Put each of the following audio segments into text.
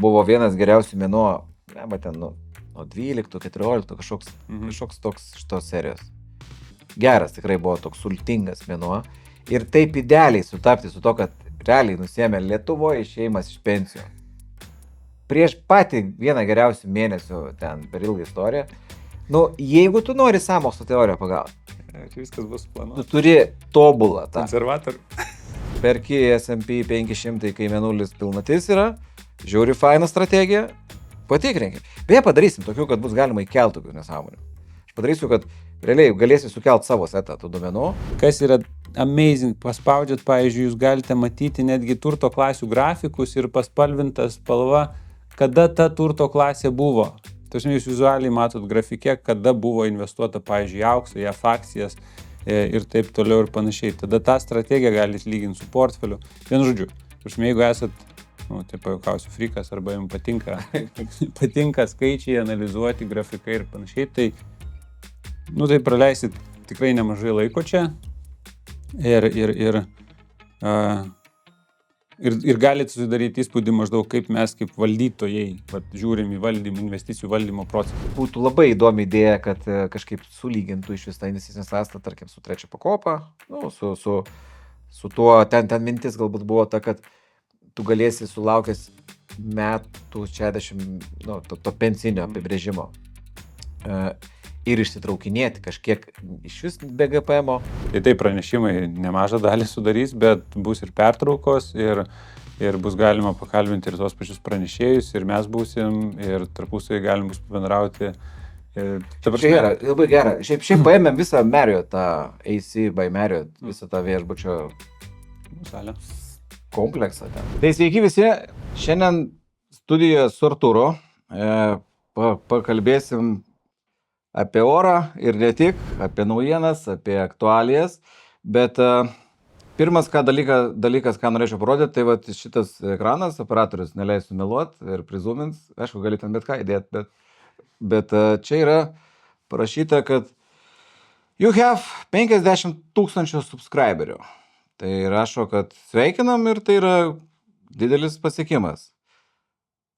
buvo vienas geriausių mėnuo, ten nuo 12-14 kažkoks toks šitos serijos. Geras tikrai buvo toks sultingas mėnuo. Ir taip idealiai sutapti su to, kad realiai nusėmė Lietuvoje išėjimas iš pensijų. Prieš patį vieną geriausių mėnesių ten per ilgą istoriją. Jeigu tu nori sąmokslo teoriją pagauti, čia viskas bus planuota. Tu turi tobulą tą. Konservatorių. Perki S&P 500, kai mėnulis pilnatis yra, žiūri fainą strategiją, patikrinkit. Beje, padarysim tokių, kad bus galima įkelti tokių nesąmonių. Aš padarysiu, kad realiai galėsi sukelti savo setą tų duomenų. Kas yra amazing, paspaudžiat, pavyzdžiui, jūs galite matyti netgi turto klasių grafikus ir paspalvintą spalva, kada ta turto klasė buvo. Tačiau jūs vizualiai matot grafike, kada buvo investuota, pavyzdžiui, auksą, JAF akcijas ir taip toliau ir panašiai. Tada tą strategiją galite lyginti su portfeliu. Vienu žodžiu, jeigu esat, taip pajuokausiu, frikas arba jums patinka skaičiai, analizuoti grafikai ir panašiai, tai praleisit tikrai nemažai laiko čia ir galite susidaryti įspūdį maždaug, kaip mes kaip valdytojai žiūrim į investicijų valdymo procesą. Būtų labai įdomi idėja, kad kažkaip sulygintų iš vis tą investicinę sąstatą, tarkim, su trečia pakopa, su tuo, ten mintis galbūt buvo ta, kad tu galėsi sulaukęs metų 60, to pensinio apibrėžimo ir išsitraukinėti kažkiek iš vis be GPM-o. Tai pranešimai nemažą dalį sudarys, bet bus ir pertraukos ir bus galima pakalbinti ir tos pačius pranešėjus, ir mes būsim, ir tarpusai galim bus bendrauti. Gera, labai gera. Šiaip paėmėm visą Marriott, tą AC by Marriott, visą tą viešbučio kompleksą ten. Tai sveiki visi, šiandien studijoje su Artūru pakalbėsim apie orą ir ne tik, apie naujienas, apie aktualijas, bet pirmas dalykas, ką norėčiau parodyti, tai šitas ekranas, operatorius neleis sumeluoti ir prizumins, aišku, gali ten bet ką įdėti, bet čia yra parašyta, kad you have 50,000 subscriberių. Tai rašo, kad sveikinam ir tai yra didelis pasiekimas.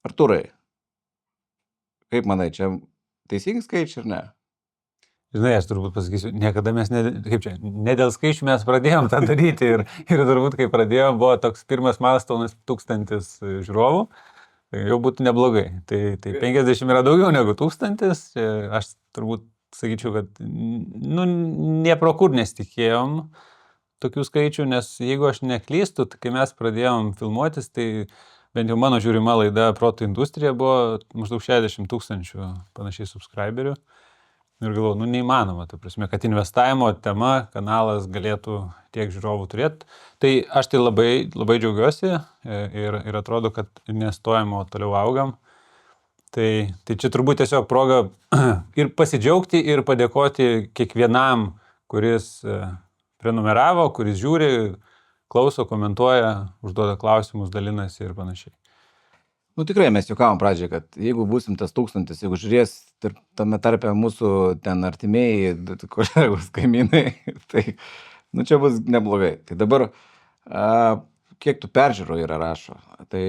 Artūrai, kaip manai, čia teisingi skaičiai ar ne? Žinai, aš turbūt pasakysiu, niekada mes, ne dėl skaičių mes pradėjom tą daryti ir turbūt, kai pradėjom, buvo toks pirmas milestonas 1000 žiūrovų, tai jau būtų neblogai. Tai 50 yra daugiau negu 1000, aš turbūt sakyčiau, kad ne pro kur nesitikėjom tokių skaičių, nes jeigu aš neklystu, tai kai mes pradėjom filmuotis, tai bent jau mano žiūrima laida Proto industrija buvo maždaug 60,000 panašiai subscriberių. Ir galvoju, neįmanoma, ta prasme, kad investavimo tema, kanalas galėtų tiek žiūrovų turėti. Tai aš tai labai, labai džiaugiuosi ir atrodo, kad investuojam, o toliau augam. Tai čia turbūt tiesiog proga ir pasidžiaugti ir padėkoti kiekvienam, kuris prenumeravo, kuris žiūri, klauso, komentuoja, užduoda klausimus, dalinasi ir panašiai. Tikrai mes juokavom pradžiai, kad jeigu būsim tas 1000, jeigu žiūrės tame tarpe mūsų ten artimieji, kolegos, kaimynai, tai čia bus neblogai. Tai dabar, kiek tų peržiūrų yra rašo, tai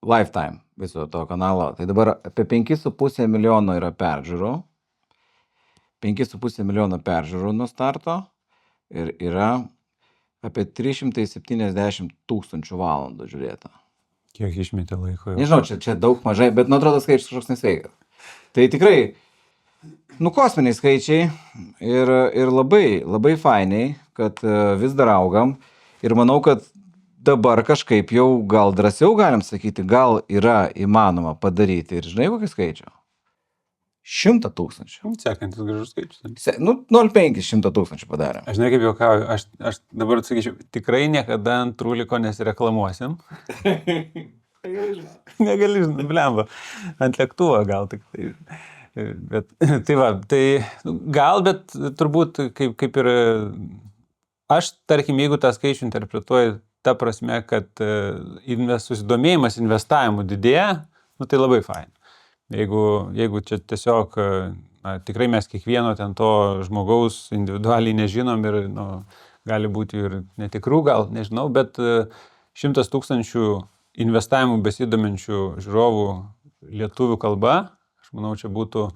lifetime viso to kanalo, tai dabar apie 5,5 milijono yra peržiūrų, 5,5 milijono peržiūrų nuo starto ir yra apie 370,000 valandų žiūrėta. Kiek išmetė laiko jau? Nežinau, čia daug mažai, bet atrodo skaičius kažkoks nesveikas. Tai tikrai, kosminiai skaičiai ir labai, labai fainiai, kad vis dar augam ir manau, kad dabar kažkaip jau gal drąsiau galim sakyti, gal yra įmanoma padaryti ir žinai, kokį skaičių? 100,000. Sekantis gražus skaičius. 0,5 100,000 padarė. Aš žinai, kaip juokauju, aš dabar sakyčiau, tikrai niekada ant Rūliko nesireklamuosim. Negali, blemba, ant lėktuvo gal tik tai. Bet, bet turbūt kaip ir aš, tarkim, jeigu tą skaičių interpretuoju ta prasme, kad susidomėjimas investavimu didėja, tai labai fain. Jeigu čia tiesiog, tikrai mes kiekvieno ten to žmogaus individualiai nežinom ir gali būti ir netikrų, gal nežinau, bet 100,000 investavimu besidominčių žiūrovų lietuvių kalba, aš manau, čia būtų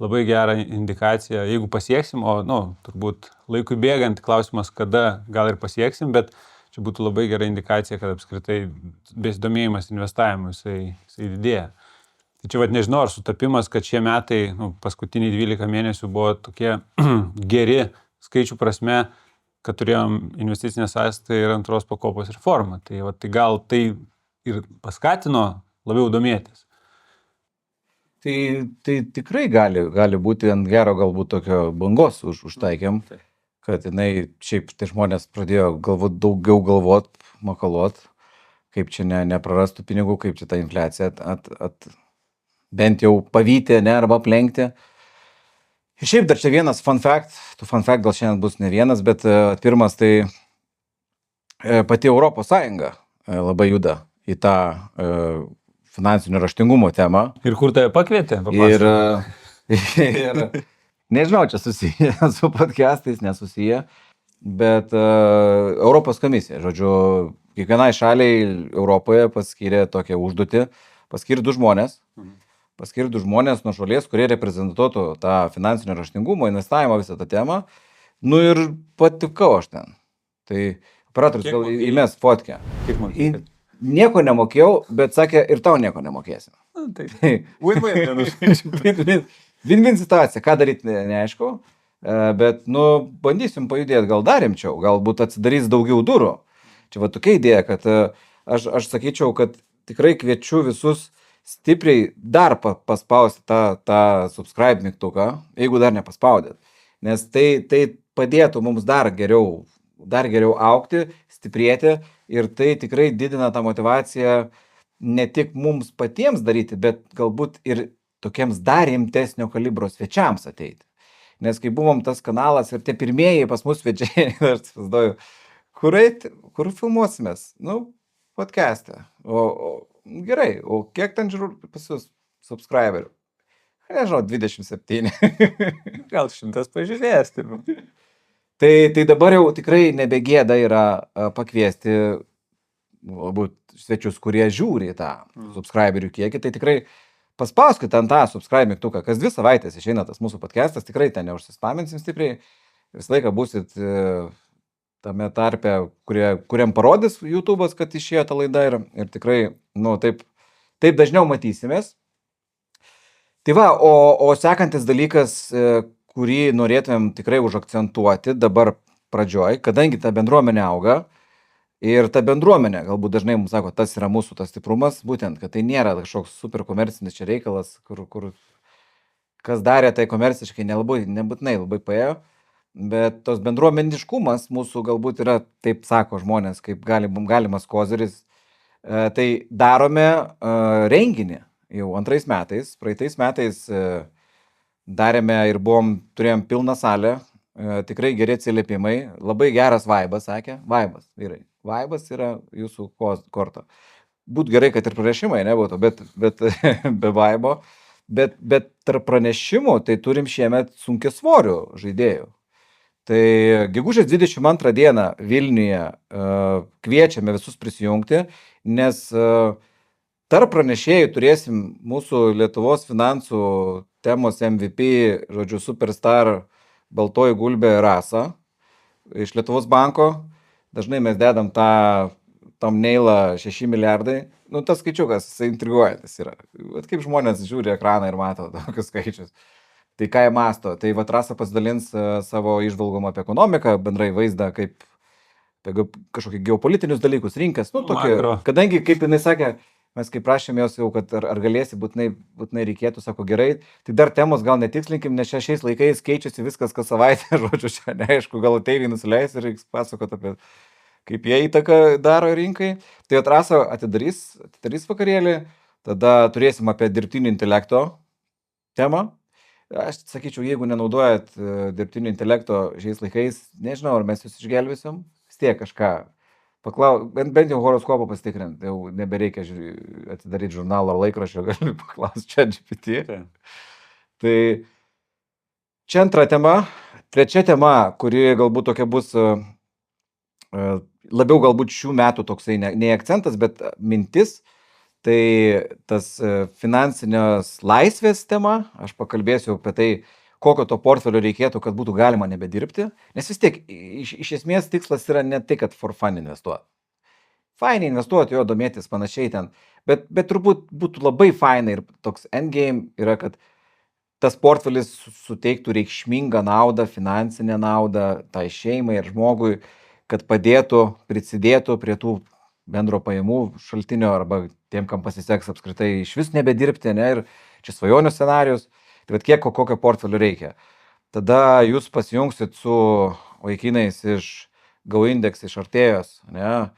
labai gera indikacija, jeigu pasieksim, o, turbūt laikui bėgant klausimas, kada gal ir pasieksim, bet čia būtų labai gera indikacija, kad apskritai besidomėjimas investavimu jisai didėja. Tai čia nežinau, ar sutapimas, kad šie metai, paskutiniai 12 mėnesių buvo tokie geri skaičių prasme, kad turėjom investicinę sąskaitą ir antros pakopos reformą. Tai gal tai ir paskatino labiau domėtis. Tai tikrai gali būti ant gero galbūt tokio bangos užtaikėm, kad jinai šiaip tai žmonės pradėjo daugiau galvot, makaluot, kaip čia neprarastų pinigų, kaip čia ta infliacija bent jau pavyti, arba aplenkti. Ir šiaip dar čia vienas fun fact, tų fun fact gal šiandien bus ne vienas, bet pirmas tai pati Europos Sąjunga labai juda į tą finansinio raštingumo temą. Ir kur tave pakvietė? Ir nežinau, čia susiję su podcastais, nesusiję, bet Europos komisija, žodžiu, kiekvienai šaliai Europoje paskyrė tokią užduotį, paskyrė du žmonės nuo šalies, kurie reprezentuotų tą finansinio raštingumo, investavimo visą tą temą. Ir patikau aš ten. Tai operatorius gal įmes fotkę. Nieko nemokėjau, bet sakė, ir tau nieko nemokėsim. Win-win situacija, ką daryti neaišku, bet, bandysim pajudėti gal dar rimčiau, galbūt atsidarys daugiau durų. Čia tokia idėja, kad aš sakyčiau, kad tikrai kviečiu visus stipriai dar paspausti tą subscribe mygtuką, jeigu dar nepaspaudėt, nes tai padėtų mums dar geriau augti, stiprėti ir tai tikrai didina tą motivaciją ne tik mums patiems daryti, bet galbūt ir tokiems dar rimtesnio kalibro svečiams ateiti. Nes kai buvom tas kanalas ir tie pirmieji pas mus svečiai, aš įsivaizduoju, kur filmuosimės? Podcast'e. Gerai, o kiek ten žiūrų pas jūs subscriberių? Nežinau, 27. Gal 100 pažiūrės. Tai dabar jau tikrai nebegėda yra pakviesti galbūt svečius, kurie žiūri tą subscriberių kiekį, tai tikrai paspauskite ant tą subscribe mygtuką, kas 2 savaitės išeina tas mūsų podcastas, tikrai ten neužsispaminsim stipriai, visą laiką būsit tame tarpe, kuriam parodys YouTube'as, kad išėjo ta laida ir tikrai, taip dažniau matysimės. Tai va, o sekantis dalykas, kurį norėtumėm tikrai užakcentuoti dabar pradžioj, kadangi ta bendruomenė auga ir ta bendruomenė, galbūt dažnai mums sako, tas yra mūsų tas stiprumas, būtent, kad tai nėra kažkoks super komercinis čia reikalas, kur kas darė tai komerciškai nebūtinai labai paėjo, bet tos bendruomeniškumas mūsų galbūt yra, taip sako žmonės, kaip galimas koziris, tai darome renginį jau 2 metais, praeitais metais darėme ir turėjom pilną salę, tikrai geri atsiliepimai, labai geras vaibas, sakė, vaibas, vyrai, vaibas yra jūsų korta. Būtų gerai, kad ir pranešimai nebūtų, bet be vaibo, bet tarp pranešimų tai turim šiemet sunkiasvorių žaidėjų. Tai gegužės 22 dieną Vilniuje kviečiame visus prisijungti, nes tarp pranešėjų turėsim mūsų Lietuvos finansų temos MVP, žodžiu, superstar baltoji gulbė Rasa iš Lietuvos banko. Dažnai mes dedam tą thumbnailą 6 milijardai. Tas skaičiukas, jisai intriguojantis yra. Kaip žmonės žiūri ekraną ir mato tokius skaičius. Tai ką jie masto? Tai Rasa pasidalins savo įžvalgom apie ekonomiką, bendrai vaizdą, kaip apie kažkokius geopolitinius dalykus, rinkas. Kadangi, kaip jinai sakė, mes kaip prašėm jos jau, kad ar galėsi, būtinai reikėtų, sako gerai, tai dar temos gal netikslinkim, nes šiais laikais keičiasi viskas kas savaitę, žodžiu, čia neaišku, gal ateiviai nusileis ir reiks pasakot apie kaip jie įtaką daro rinkai. Tai Rasa atidarys vakarėlį, tada turėsim apie dirbtinio intelekto temą. Aš sakyčiau, jeigu nenaudojat dirbtinio intelekto šiais laikais, nežinau, ar mes jūs išgelbėsim, vis tiek kažką. Bent jau horoskopą pasitikrinti, jau nebereikia atidaryti žurnalo ar laikraščio, gali paklausti ChatGPT. Tai čia antra tema. Trečia tema, kuri galbūt tokia bus labiau galbūt šių metų toksai ne akcentas, bet mintis, tai tas finansinės laisvės tema, aš pakalbėsiu apie tai, kokio to portfelio reikėtų, kad būtų galima nebedirbti, nes vis tiek iš esmės tikslas yra ne tai, kad for fun investuoti. Fainai investuoti, jo domėtis panašiai ten, bet turbūt būtų labai fainai ir toks endgame yra, kad tas portfelis suteiktų reikšmingą naudą, finansinę naudą tai šeimai ir žmogui, kad padėtų, prisidėtų prie tų bendro pajamų šaltinio arba tiem, kam pasiseks apskritai iš vis nebedirbti, ne, ir čia svajonių scenarius, tai bet kiek kokio portfelio reikia. Tada jūs pasijungsit su vaikinais iš GoIndex, iš Artėjos, ne,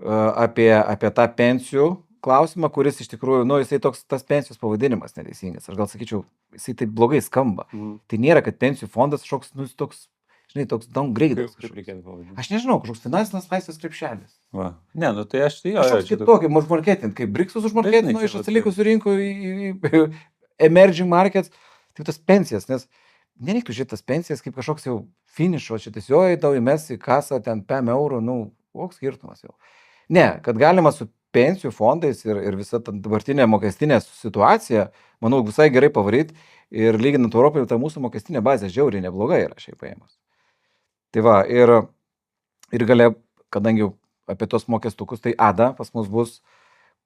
apie tą pensijų klausimą, kuris iš tikrųjų, jisai toks, tas pensijos pavadinimas neteisingas. Aš gal sakyčiau, jisai taip blogai skamba. Tai nėra, kad pensijų fondas šoks, toks, žinai, toks downgrade'as. Kaip reikėtų pavadinti? Aš nežinau, kažkoks finansinės laisvės krepšelis. Va. Ne, tai aš tai jo. Kažkoks kitokį, užmarketinti, kaip Briksus užmarketinti iš atsilikusių rinkų į emerging markets. Tai tas pensijas, nes nereiktų šitas pensijas kaip kažkoks jau finišo, šitas jo tau įmes į kasą ten 5 eurų, koks skirtumas jau. Ne, kad galima su pensijų fondais ir visa dabartinė mokestinė situacija, manau, visai gerai pavaryti ir lyginant Europoje, ta mūsų mokestinė bazė žiauriai nebloga yra šiaip paėmus. Tai va, ir galia, kadangi apie tos mokestukus, tai Ada pas mus bus,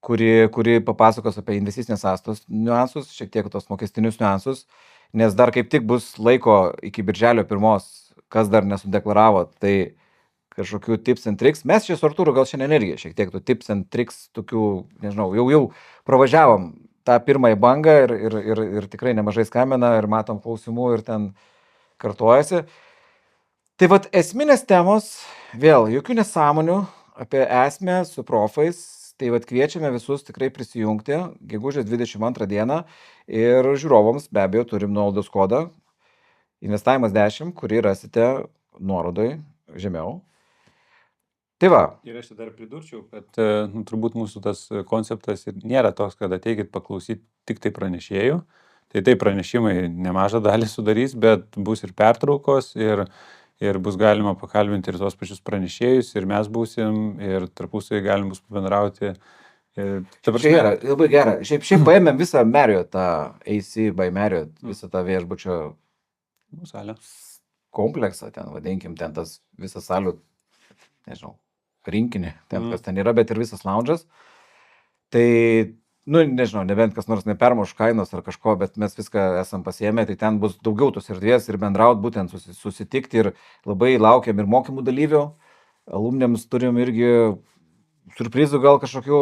kuri papasakos apie investicinės sąstos niuansus, šiek tiek tos mokestinius niuansus, nes dar kaip tik bus laiko iki birželio 1, kas dar nesudeklaravo, tai kažkokių tips and tricks. Mes čia su Artūru gal šiandien irgi šiek tiek tų tips and tricks, tokių, nežinau, jau pravažiavom tą pirmąją bangą ir tikrai nemažai skambina ir matom klausimų ir ten kartojasi. Tai vat esminės temos, vėl, jokių nesąmonių apie esmę su profais, tai vat kviečiame visus tikrai prisijungti gegužės 22 dieną ir žiūrovams be abejo turim nuolaidos kodą investavimas 10, kurį rasite nuorodoj žemiau. Tai va. Ir aš dar pridurčiau, kad turbūt mūsų tas konceptas nėra toks, kad ateikit paklausyti tik tai pranešėjų. Tai pranešimai nemažą dalį sudarys, bet bus ir pertraukos ir bus galima pakalbinti ir tos pačius pranešėjus, ir mes būsim, ir tarpusai galim bus pabendrauti. Čia labai gera. Šiaip paėmėm visą Marriott, tą AC by Marriott, visą tą viešbučio salę. Kompleksą, ten vadinkim, ten tas visas salių, nežinau, rinkinį, ten kas ten yra, bet ir visas lounge'as. Tai, nežinau, nebent kas nors nepermuš kainos ar kažko, bet mes viską esam pasiėmę, tai ten bus daugiau tos erdvės ir bendraut, būtent susitikti ir labai laukiam ir mokymų dalyvių. Alumniams turim irgi surprizų gal kažkokių.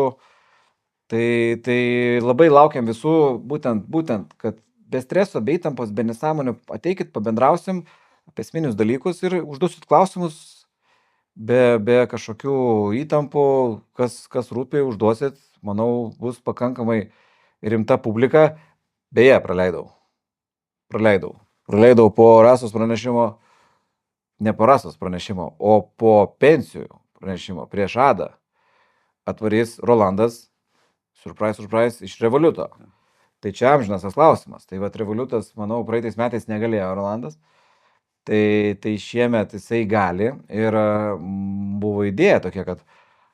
Tai labai laukiam visų, būtent, kad be streso, be įtampos, be nesąmonių ateikit, pabendrausim apie esminius dalykus ir užduosit klausimus be kažkokių įtampų, kas rūpi, užduosit, manau, bus pakankamai rimta publika. Beje, praleidau po Rasos pranešimo, ne po Rasos pranešimo, o po pensijų pranešimo prieš Adą atvarys Rolandas, surprise, iš Revoluto. Tai čia amžinas tas klausimas. Tai vat Revolutas, manau, praeitais metais negalėjo Rolandas. Tai šiemet jisai gali ir buvo idėja tokia, kad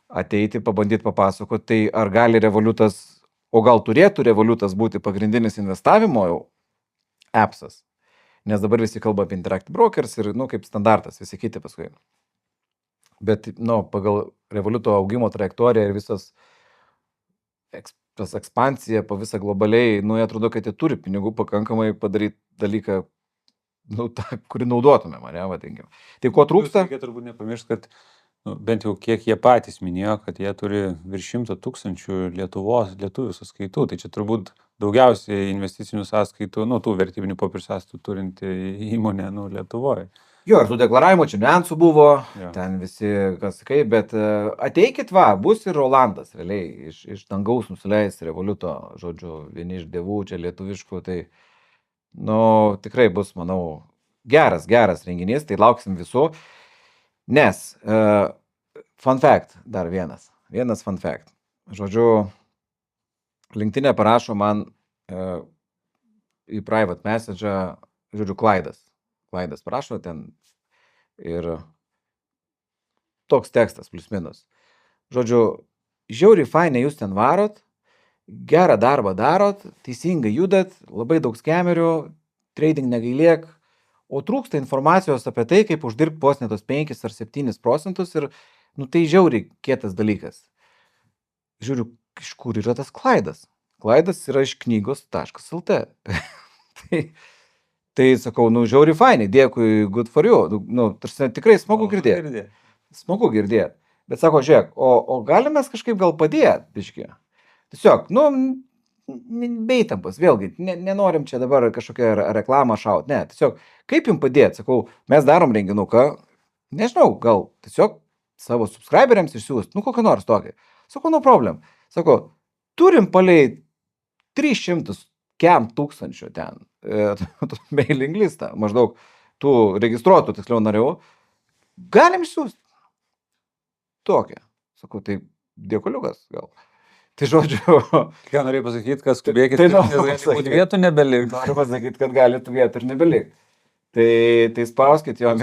ateiti, pabandyti papasakoti, tai ar gali Revolutas, o gal turėtų Revolutas būti pagrindinis investavimo jau appsas, nes dabar visi kalba apie Interactive Brokers ir, kaip standartas, visi kiti paskui. Bet, pagal Revoluto augimo trajektoriją ir visas ekspansija po visą globaliai, jie atrodo, kad jie turi pinigų pakankamai padaryti dalyką, kurį naudotume, vadinkim. Tai ko trūksta? Reikia turbūt nepamiršti, kad bent jau kiek jie patys minėjo, kad jie turi virš 100 000 lietuvių sąskaitų. Tai čia turbūt daugiausiai investicinių sąskaitų, tų vertybinių popierių sąskaitų turinti įmonė Lietuvoje. Jo, ir tų deklaravimo čia niuansų buvo, ten visi, kas kaip, bet ateikit, bus ir Rolandas, realiai, iš dangaus nusileis Revoluto, žodžiu, vieni iš dievų čia lietuviškų, tai tikrai bus, manau, geras renginys, tai lauksim visų, nes fun fact, dar vienas fun fact, žodžiu, LinkedIn'e parašo man į private message'ą, žodžiu, Klaidas parašo ten ir toks tekstas, plius minus. Žodžiu, žiauriai fainai jūs ten varot, gerą darbą darot, teisingai judat, labai daug skemerių, trading negailėk, o trūksta informacijos apie tai, kaip uždirbti vos net tos 5 ar 7% ir, nu tai žiauriai kietas dalykas. Žiūriu, iš kur yra tas Klaidas. Klaidas yra iš knygos.lt. tai sakau, nu žiauriai fainai, dėkui, good for you. Nu, tarsi tikrai smagu girdėti. Smagu girdėti. Bet sako, žiūrėk, o galim mes kažkaip gal padėti, biškį. Tiesiog, nu, be įtampos, vėlgi, nenorim čia dabar kažkokią reklamą šaut, ne, tiesiog, kaip jums padėti, sakau, mes darom renginuką, nežinau, gal tiesiog savo subscriberiams išsiųst, nu, kokią nors tokį. Sakau, no problem. Sakau, turim palei 300 tūkstančių ten mailing listą, maždaug tų registruotų, tiksliau narių, galim išsiųst. Tokią. Sakau, tai dėkuliukas gal. Tai žodžiu... Ką norėjai pasakyti, kad skubėkit, tai nes gali vietų nebelik. Noriu pasakyti, kad gali tų vietų ir nebelik. Tai spauskit jo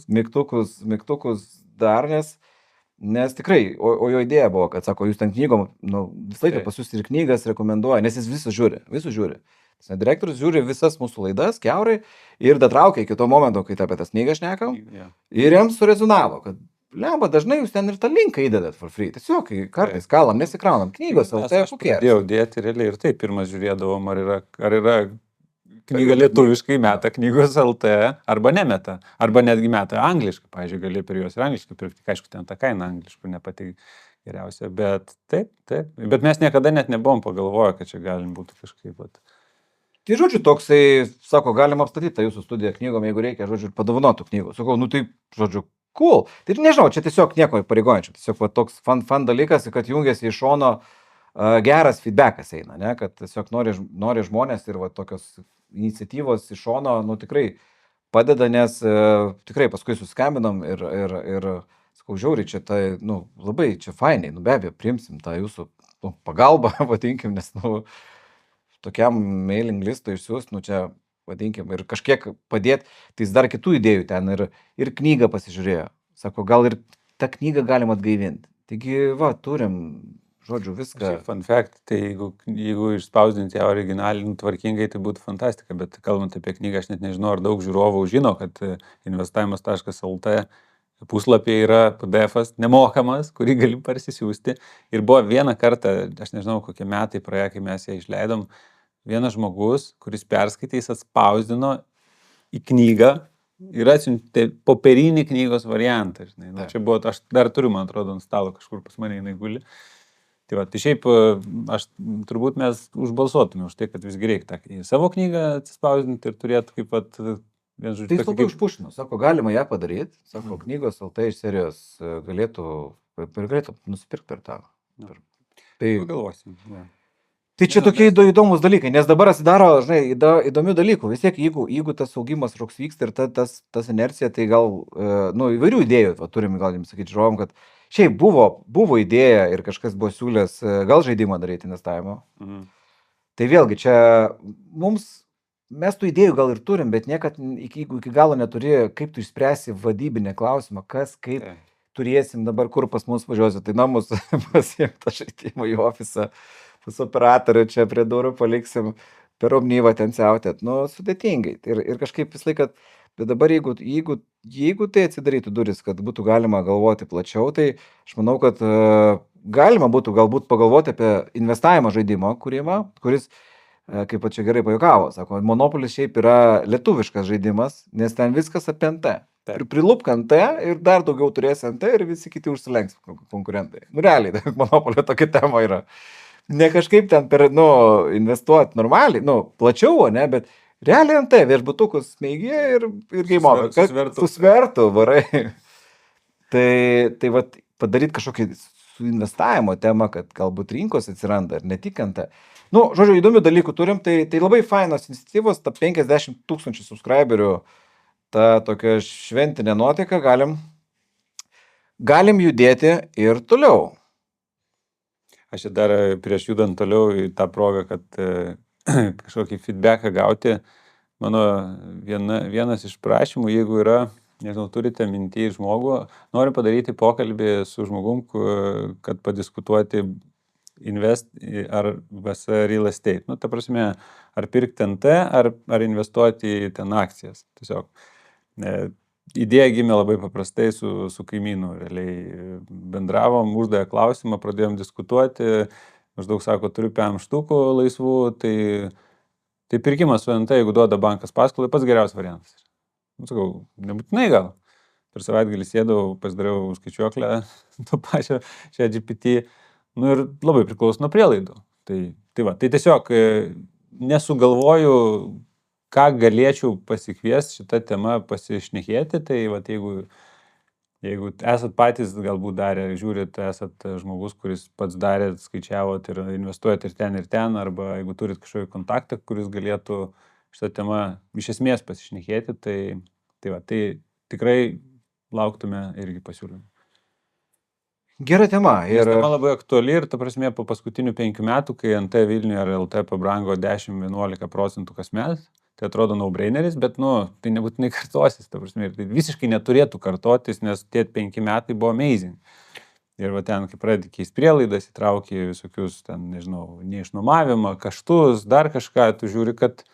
mygtukus dar, nes tikrai, o jo idėja buvo, kad sako, jūs ten knygom, nu, visą laiką pas jūs ir knygas rekomenduoja, nes jis visus žiūri. Direktorius žiūri visas mūsų laidas, kiaurai, ir datraukia iki to momento, kai apie tas knygas šnekam, ir jiems surezonavo, kad lemba, dažnai jūs ten ir tą linką įdedat for free. Tiesiog kartais kalam, nesikraunam knygos, o tai kokie. Dėjau dėti realiai ir taip, pirmas žiūrėdavom, ar yra knyga lietuviškai, meta knygos LT, arba nemeta, arba netgi meta angliškai, pavyzdžiui, gali per juos ir angliškai pirkti, aišku, ten ta kaina angliškų ne pati geriausia, bet taip, bet mes niekada net nebuvom pagalvoję, kad čia galim būtų kažkaip. Tai žodžiu, toksai, sako, galim apstatyti tą jūsų studiją knygom, jeigu reikia, žodžiu, padovanotų knygų. Sakau, nu tai, žodžiu, cool. Tai nežinau, čia tiesiog nieko pareigojančio. Tiesiog toks fun dalykas, kad jungiasi iš šono geras feedbackas eina, ne? Kad tiesiog nori žmonės ir tokios iniciatyvos iš šono, nu tikrai padeda, nes tikrai paskui suskambinam ir sakau, žiauriai, čia tai, nu, labai čia fainai, nu be abejo, priimsim tą jūsų pagalbą, vadinkim, nes, nu, tokiam mailing listui išsiųst, nu čia, vadinkim, ir kažkiek padėti, tai jis dar kitų idėjų ten ir knygą pasižiūrėjo. Sako, gal ir tą knygą galim atgaivinti. Taigi, va, turim, žodžiu, viską. Fun fact, tai jeigu išspausdinti ją originaliai, tvarkingai, tai būtų fantastika, bet kalbant apie knygą, aš net nežinau, ar daug žiūrovų žino, kad investavimas.lt puslapyje yra PDF-as nemokamas, kurį gali parsisiųsti. Ir buvo vieną kartą, aš nežinau, kokie metai praėjo, kai mes ją išleidom, vienas žmogus, kuris perskaitė, jis atspausdino į knygą ir atsiuntė popierinį knygos variantą. Žinai. Nu, čia buvo, aš dar turiu, man atrodo, ant stalo kažkur pas mane jinai guli. Tai va, tai šiaip turbūt mes užbalsuotume už tai, kad visgi reikia savo knygą atsispausdinti ir turėtų kaip pat... Tai jis labai užpušino, sako, galima ją padaryti, sako, knygos LT iš serijos galėtų nusipirkti per tą. Tai galvosim. Ja. Tai čia tokie įdomus dalykai, nes dabar atsidaro, žinai, įdomių dalykų. Vis tiek, jeigu tas augimas roks vyksta ir tas inercija, tai gal, nu, įvairių idėjų, turim, gal jums sakyti, žiūrovom, kad šiaip buvo idėja ir kažkas buvo siūlęs gal žaidimą daryti investavimo. Tai vėlgi, čia mes tų idėjų gal ir turim, bet niekad iki galo neturi, kaip tu išspręsi vadybinę klausimą, kaip turėsim dabar, kur pas mus važiuosi, tai namus pasiimtą žaidimą į ofisą, pas operatorių čia prie durų paliksim, per omnyvą ten siautėt, nu, sudėtingai. Ir kažkaip vis laiką, bet dabar jeigu tai atsidarytų duris, kad būtų galima galvoti plačiau, tai aš manau, kad galima būtų galbūt pagalvoti apie investavimo žaidimo kūrimą, kuris kaip čia gerai pajuokavo, sako, Monopolis šiaip yra lietuviškas žaidimas, nes ten viskas apie NT. Prilupk NT ir dar daugiau turės NT ir visi kiti užsilenks konkurentai. Nu, realiai, tai Monopolio tokia tema yra. Ne kažkaip ten investuoti normaliai, plačiau, ne, bet realiai NT viešbutukus smeigia ir game over. Susvertų, varai. Tai vat, padaryti kažkokį su investavimo temą, kad galbūt rinkos atsiranda ir ne tik NT. Nu, žodžiu, įdomių dalykų turim, tai labai fainos iniciatyvos, ta 50 000 subscriberių, ta tokia šventinė nuotaika, galim judėti ir toliau. Aš dar prieš judant toliau į tą progą, kad kažkokį feedbacką gauti, mano vienas iš prašymų, jeigu yra nežinau, turite mintį žmogų, noriu padaryti pokalbį su žmogum, kad padiskutuoti invest ar VS real estate. Nu, ta prasme, ar pirkti NT, ar investuoti į ten akcijas. Tiesiog. Idėja gimė labai paprastai su kaimynu. Realiai bendravom, uždavė klausimą, pradėjom diskutuoti. Maždaug sako, turiu 5 štukų laisvų, tai pirkimas su NT, jeigu duoda bankas paskolą, pats geriausias variantas. Nu, sakau, nebūtinai gal. Per savaitgalį sėdau, pasidariau skaičiuoklę, to pačio šią GPT. Nu ir labai priklauso nuo prielaidų. Tai tiesiog nesugalvoju, ką galėčiau pasikviesti šitą temą pasišnekėti. Tai jeigu esat patys galbūt darę, žiūrit, esat žmogus, kuris pats darė, skaičiavot ir investuojat ir ten, arba jeigu turit kažkokį kontaktą, kuris galėtų šitą temą iš esmės pasišnekėti, tai tikrai lauktume irgi pasiūlymų. Gera tema. Ir tema labai aktuali ir, ta prasme, po paskutinių 5 metų, kai NT Vilniuje ar LT pabrango 10-11% kasmet, tai atrodo no-braineris, bet, tai nebūtinai kartosis, ta prasme, ir tai visiškai neturėtų kartotis, nes tie 5 metai buvo amazing. Ir ten, kai pradedi keisti prielaidas, įtrauki visokius, ten, nežinau, neišnuomavimą, kaštus, dar kažką, tu žiūri, kad,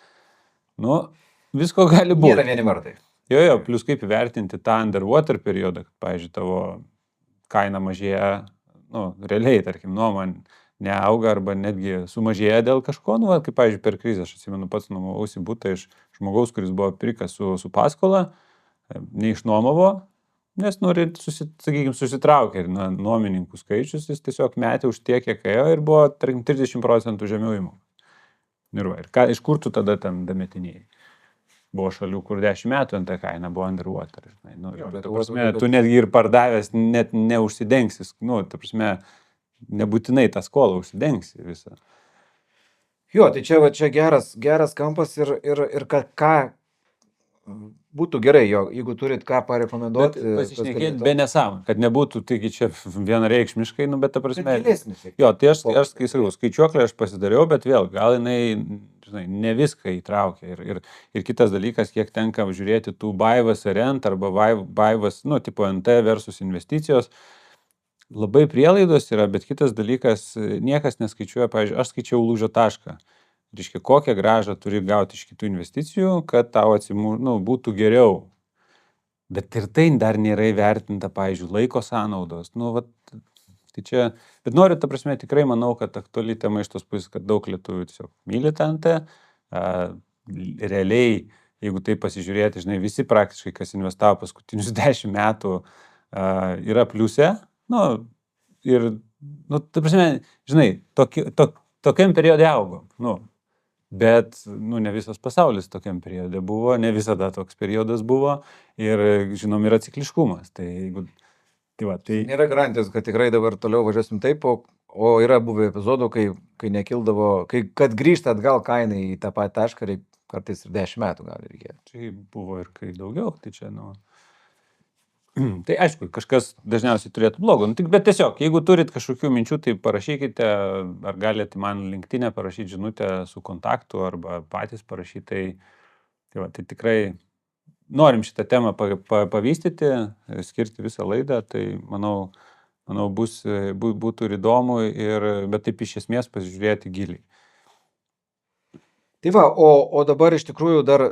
visko gali būti. Nėra vieni vartai. Jo, plus kaip įvertinti tą underwater periodą, kad, pavyzdžiui, tavo kaina mažėja, realiai, tarkim, nuoma neauga arba netgi sumažėja dėl kažko, kaip, pavyzdžiui, per krizę, aš atsimenu pats nuomavausi butą iš žmogaus, kuris buvo pirkęs su paskola, neišnuomavo, nes susitraukė ir nuomininkų skaičius, jis tiesiog metė už tiek, kiek ėjo ir buvo, tarkim, 30% žemiau įmokų. Ir iš kur tu tada ten dametinėjai? Buvo šalių, kur 10 metų ant kaina buvo underwater. Tu netgi ir pardavęs net neužsidengsis. Ta prasme, nebūtinai tą skolą užsidengsi visą. Jo, tai čia geras kampas ir ką būtų gerai, jeigu turit ką parekomenduoti. Pasišnekėti be nesąmonę, kad nebūtų tik čia vienareikšmiškai, bet ta prasme. Jo, tai aš kai sakau, skaičiuoklę aš pasidariau, bet vėl, gal jinai, žinai, ne viską įtraukia. Ir kitas dalykas, kiek tenka žiūrėti tų buy-vas rent arba buy-vas, tipo NT versus investicijos. Labai prielaidos yra, bet kitas dalykas, niekas neskaičiuoja, pavyzdžiui, aš skaičiau lūžio tašką. Reiškia, kokią grąžą turi gauti iš kitų investicijų, kad tau būtų geriau. Bet ir tai dar nėra įvertinta, pavyzdžiui, laiko sąnaudos. Tai čia, bet noriu, ta prasme, tikrai manau, kad aktuali tema iš tos pusės, kad daug lietuvių tiesiog myli NT. Realiai, jeigu tai pasižiūrėti, žinai, visi praktiškai, kas investavo paskutinius 10 metų, yra pliuse. Ir, ta prasme, žinai, tokiam periode augom. Bet, ne visas pasaulis tokiam periode buvo, ne visada toks periodas buvo ir, žinom, yra cikliškumas. Tai nėra garantijos, kad tikrai dabar toliau važiuosim taip, o yra buvę epizodų, kai nekildavo, kad grįžta atgal kainai į tą patį tašką, kartais ir 10 metų gali reikėti. Tai buvo ir kai daugiau, tai čia, Tai aišku, kažkas dažniausiai turėtų blogo, bet tiesiog, jeigu turit kažkokių minčių, tai parašykite, ar galite man LinkedIn'e parašyti žinutę su kontaktu, arba patys parašyti, tai tikrai norim šitą temą pavystyti, skirti visą laidą, tai manau būtų ir įdomu, bet taip iš esmės pasižiūrėti giliai. Tai o dabar iš tikrųjų dar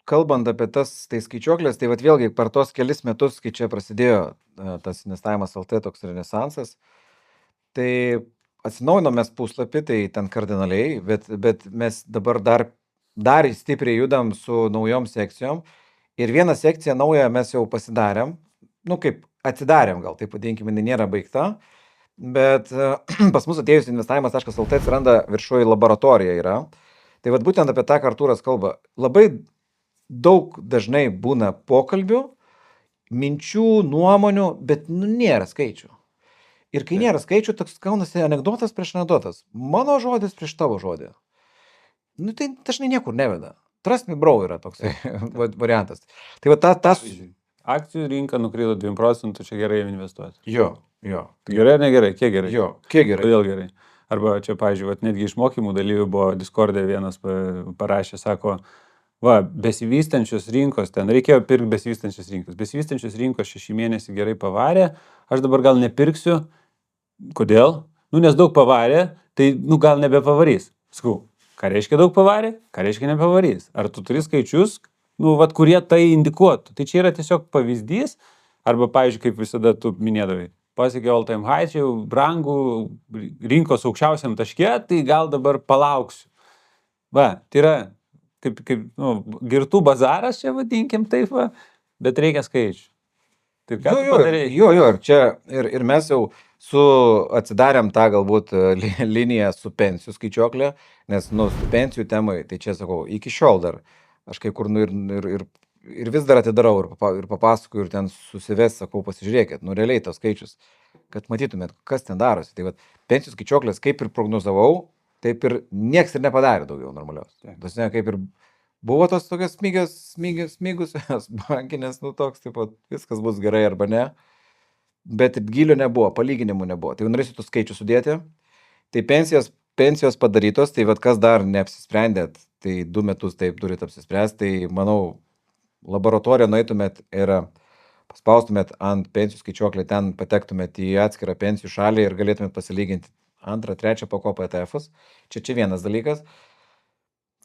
kalbant apie tai skaičiuoklės, tai vėlgi per tos kelis metus, kai čia prasidėjo tas investavimas LT toks renesansas, tai atsinaujinom mes puslapį, tai ten kardinaliai, bet mes dabar dar stipriai judam su naujom sekcijom ir vieną sekciją naują mes jau pasidarėm, kaip atsidarėm, gal taip vadinkime, nėra baigta, bet pas mus atėjus investavimas.lt atsiranda viršuoji laboratorija yra. Tai būtent apie tą Artūras kalba. Labai daug dažnai būna pokalbių, minčių, nuomonių, bet nėra skaičių. Ir kai nėra skaičių, toks gaunasi anekdotas prieš anekdotas. Mano žodis prieš tavo žodį. Tai dažnai niekur neveda. Trust me bro yra toks variantas. Tai tas... Akcijų rinka nukrito 2%, čia gerai investuoti. Jo. Gerai ar negerai? Kiek gerai? Jo, kiek gerai? Kodėl gerai? Arba čia, pavyzdžiui, netgi iš mokymų dalyvių buvo Discord'e vienas parašė, sako, Va, besivystančios rinkos, ten reikėjo pirkti besivystančios rinkos. Besivystančios rinkos 6 mėnesių gerai pavarė, aš dabar gal nepirksiu. Kodėl? Nu, nes daug pavarė, tai, nu, gal nebepavarys. Sakau, ką reiškia daug pavarė, ką reiškia nepavarys. Ar tu turi skaičius, nu, vat, kurie tai indikuotų. Tai čia yra tiesiog pavyzdys, arba, pavyzdžiui, kaip visada tu minėdavai, pasiekė all time high, čia jau brangų rinkos aukščiausiam taške, tai gal dabar palauksiu. Va, tai yra kaip nu, girtų bazaras čia vadinkim taip, va, bet reikia skaičių. Tai ką tu padarei? Jo, ir čia, ir mes jau atsidarėm tą galbūt liniją su pensijų skaičiuoklė, nes, nu, su pensijų temai, tai čia sakau, iki šiol dar, aš kai kur, nu, ir vis dar atidarau, ir papasakoju, ir ten susives, sakau, pasižiūrėkit, nu, realiai tos skaičius, kad matytumėt, kas ten darosi. Tai, va, pensijų skaičiuoklės kaip ir prognozavau, taip ir nieks ir nepadarė daugiau normalios. Tas ne, kaip ir buvo tos tokios smigusios bankinės, nu toks, taip pat viskas bus gerai arba ne, bet gilio nebuvo, palyginimų nebuvo. Tai norėsiu tų skaičių sudėti. Tai pensijos padarytos, tai vad kas dar neapsisprendėt, tai 2 metus taip turit apsispręsti, tai manau, laboratoriją nueitumėt ir paspaustumėt ant pensijų skaičiuoklį, ten patektumėt į atskirą pensijų šalį ir galėtumėt pasilyginti 2, 3 pakopą ETF-us. Čia vienas dalykas.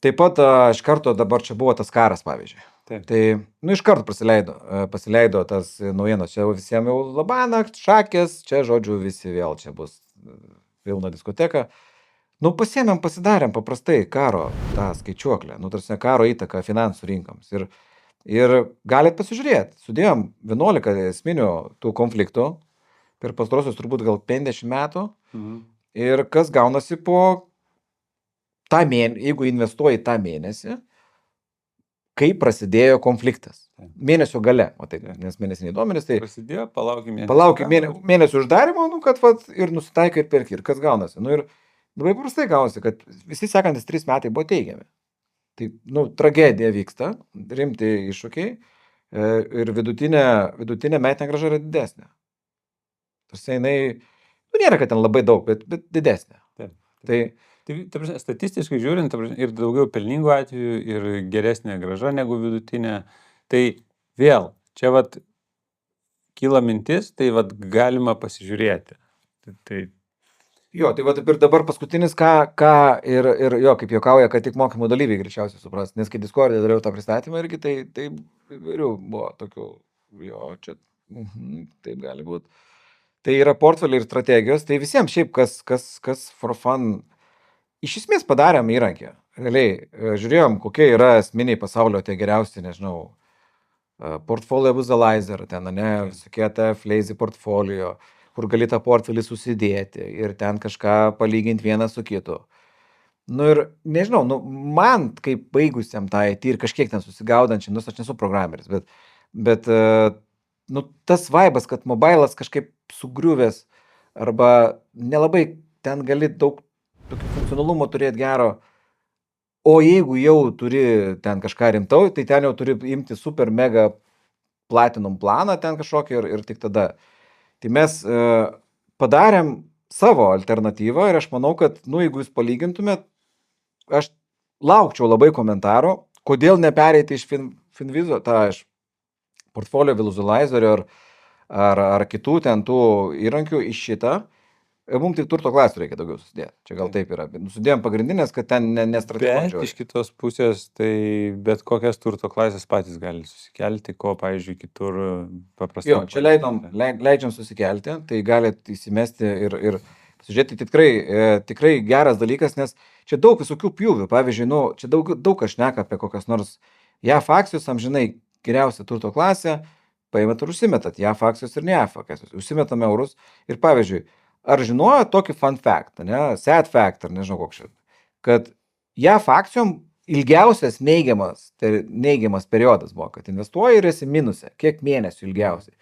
Taip pat iš karto dabar čia buvo tas karas, pavyzdžiui. Taip. Tai, nu, iš karto pasileido tas naujienos. Čia visiems jau labanakt, šakės, čia, žodžiu, visi vėl čia bus pilna diskoteka. Nu, pasidarėm paprastai karo tą skaičiuoklę. Nu, tarsi karo įtaka finansų rinkoms. Ir galit pasižiūrėti. Sudėjom 11 esminių tų konfliktų per pastarosius turbūt gal 50 metų. Ir kas gaunasi po tą mėnesį, jeigu investuoji tą mėnesį, kai prasidėjo konfliktas. Mėnesio gale, tai, nes mėnesiniai duomenys, tai prasidėjo, palaukim mėnesio uždarimo, nu, kad vat, ir nusitaikai ir perki, ir kas gaunasi. Nu, ir labai paprastai gaunasi, kad visi sekantis 3 metai buvo teigiami. Tai, nu, tragedija vyksta, rimti iššūkiai ir vidutinė metinė grąža yra didesnė. Tarsi jinai, nu, nėra, kad ten labai daug, bet didesnė. Tai statistiškai žiūrint, ir daugiau pelningų atvejų, ir geresnė grąža negu vidutinė. Tai vėl, čia vat kyla mintis, tai vat galima pasižiūrėti. Jo, tai vat ir dabar paskutinis, ką ir jo, kaip juokauja, kad tik mokymų dalyviai greičiausiai supras, nes kai Discord'e dariau tą pristatymą irgi, tai įvairių buvo tokių, jo, čia, taip gali būti. Tai yra portfeliai ir strategijos, tai visiems šiaip, kas for fun, iš esmės padarėm įrankį. Realiai, žiūrėjom, kokie yra esminiai pasaulio tie geriausi, nežinau, portfolio visualizer, ten, ne, visokie ETF, lazy portfolio, kur gali tą portfelį susidėti ir ten kažką palyginti vieną su kitu. Nu ir, nežinau, nu, man kaip baigusiam tą IT ir kažkiek ten susigaudančiam, nu, aš nesu programeris, bet nu, tas vaibas, kad mobilas kažkaip sugriuvęs arba nelabai ten gali daug tokių funkcionalumo turėti gero, o jeigu jau turi ten kažką rimtau, tai ten jau turi imti super mega platinum planą ten kažkokį ir tik tada. Tai mes padarėm savo alternatyvą ir aš manau, kad, nu, jeigu jūs palygintumėt, aš laukčiau labai komentaro, kodėl nepereiti iš Finvizo, iš portfolio visualizerio ar kitų ten tų įrankių iš šitą. Mums tik turto klasių reikia daugiau susidėti. Čia gal taip yra. Sudėjom pagrindinės, kad ten nestrateguočiau. Bet iš kitos pusės, tai bet kokias turto klasės patys gali susikelti, ko, pavyzdžiui, kitur paprastai. Jo, čia leidžiam susikelti, tai galite įsimesti ir pasižiūrėti. Tikrai geras dalykas, nes čia daug visokių pjūvių. Pavyzdžiui, nu, čia daug kas šneka apie kokias nors JAF akcijos, amžinai geriausia turto klasė, paimat ir užsimetat JAF akcijos ir ne JAF akcijos. Užsimetam eurus ir, pavyzdžiui, ar žinojo tokį fun fact, ne, sad fact, ar nežinau koks šit, kad JAF akcijom ilgiausias neigiamas periodas buvo, kad investuoji ir esi minuse, kiek mėnesių ilgiausiai.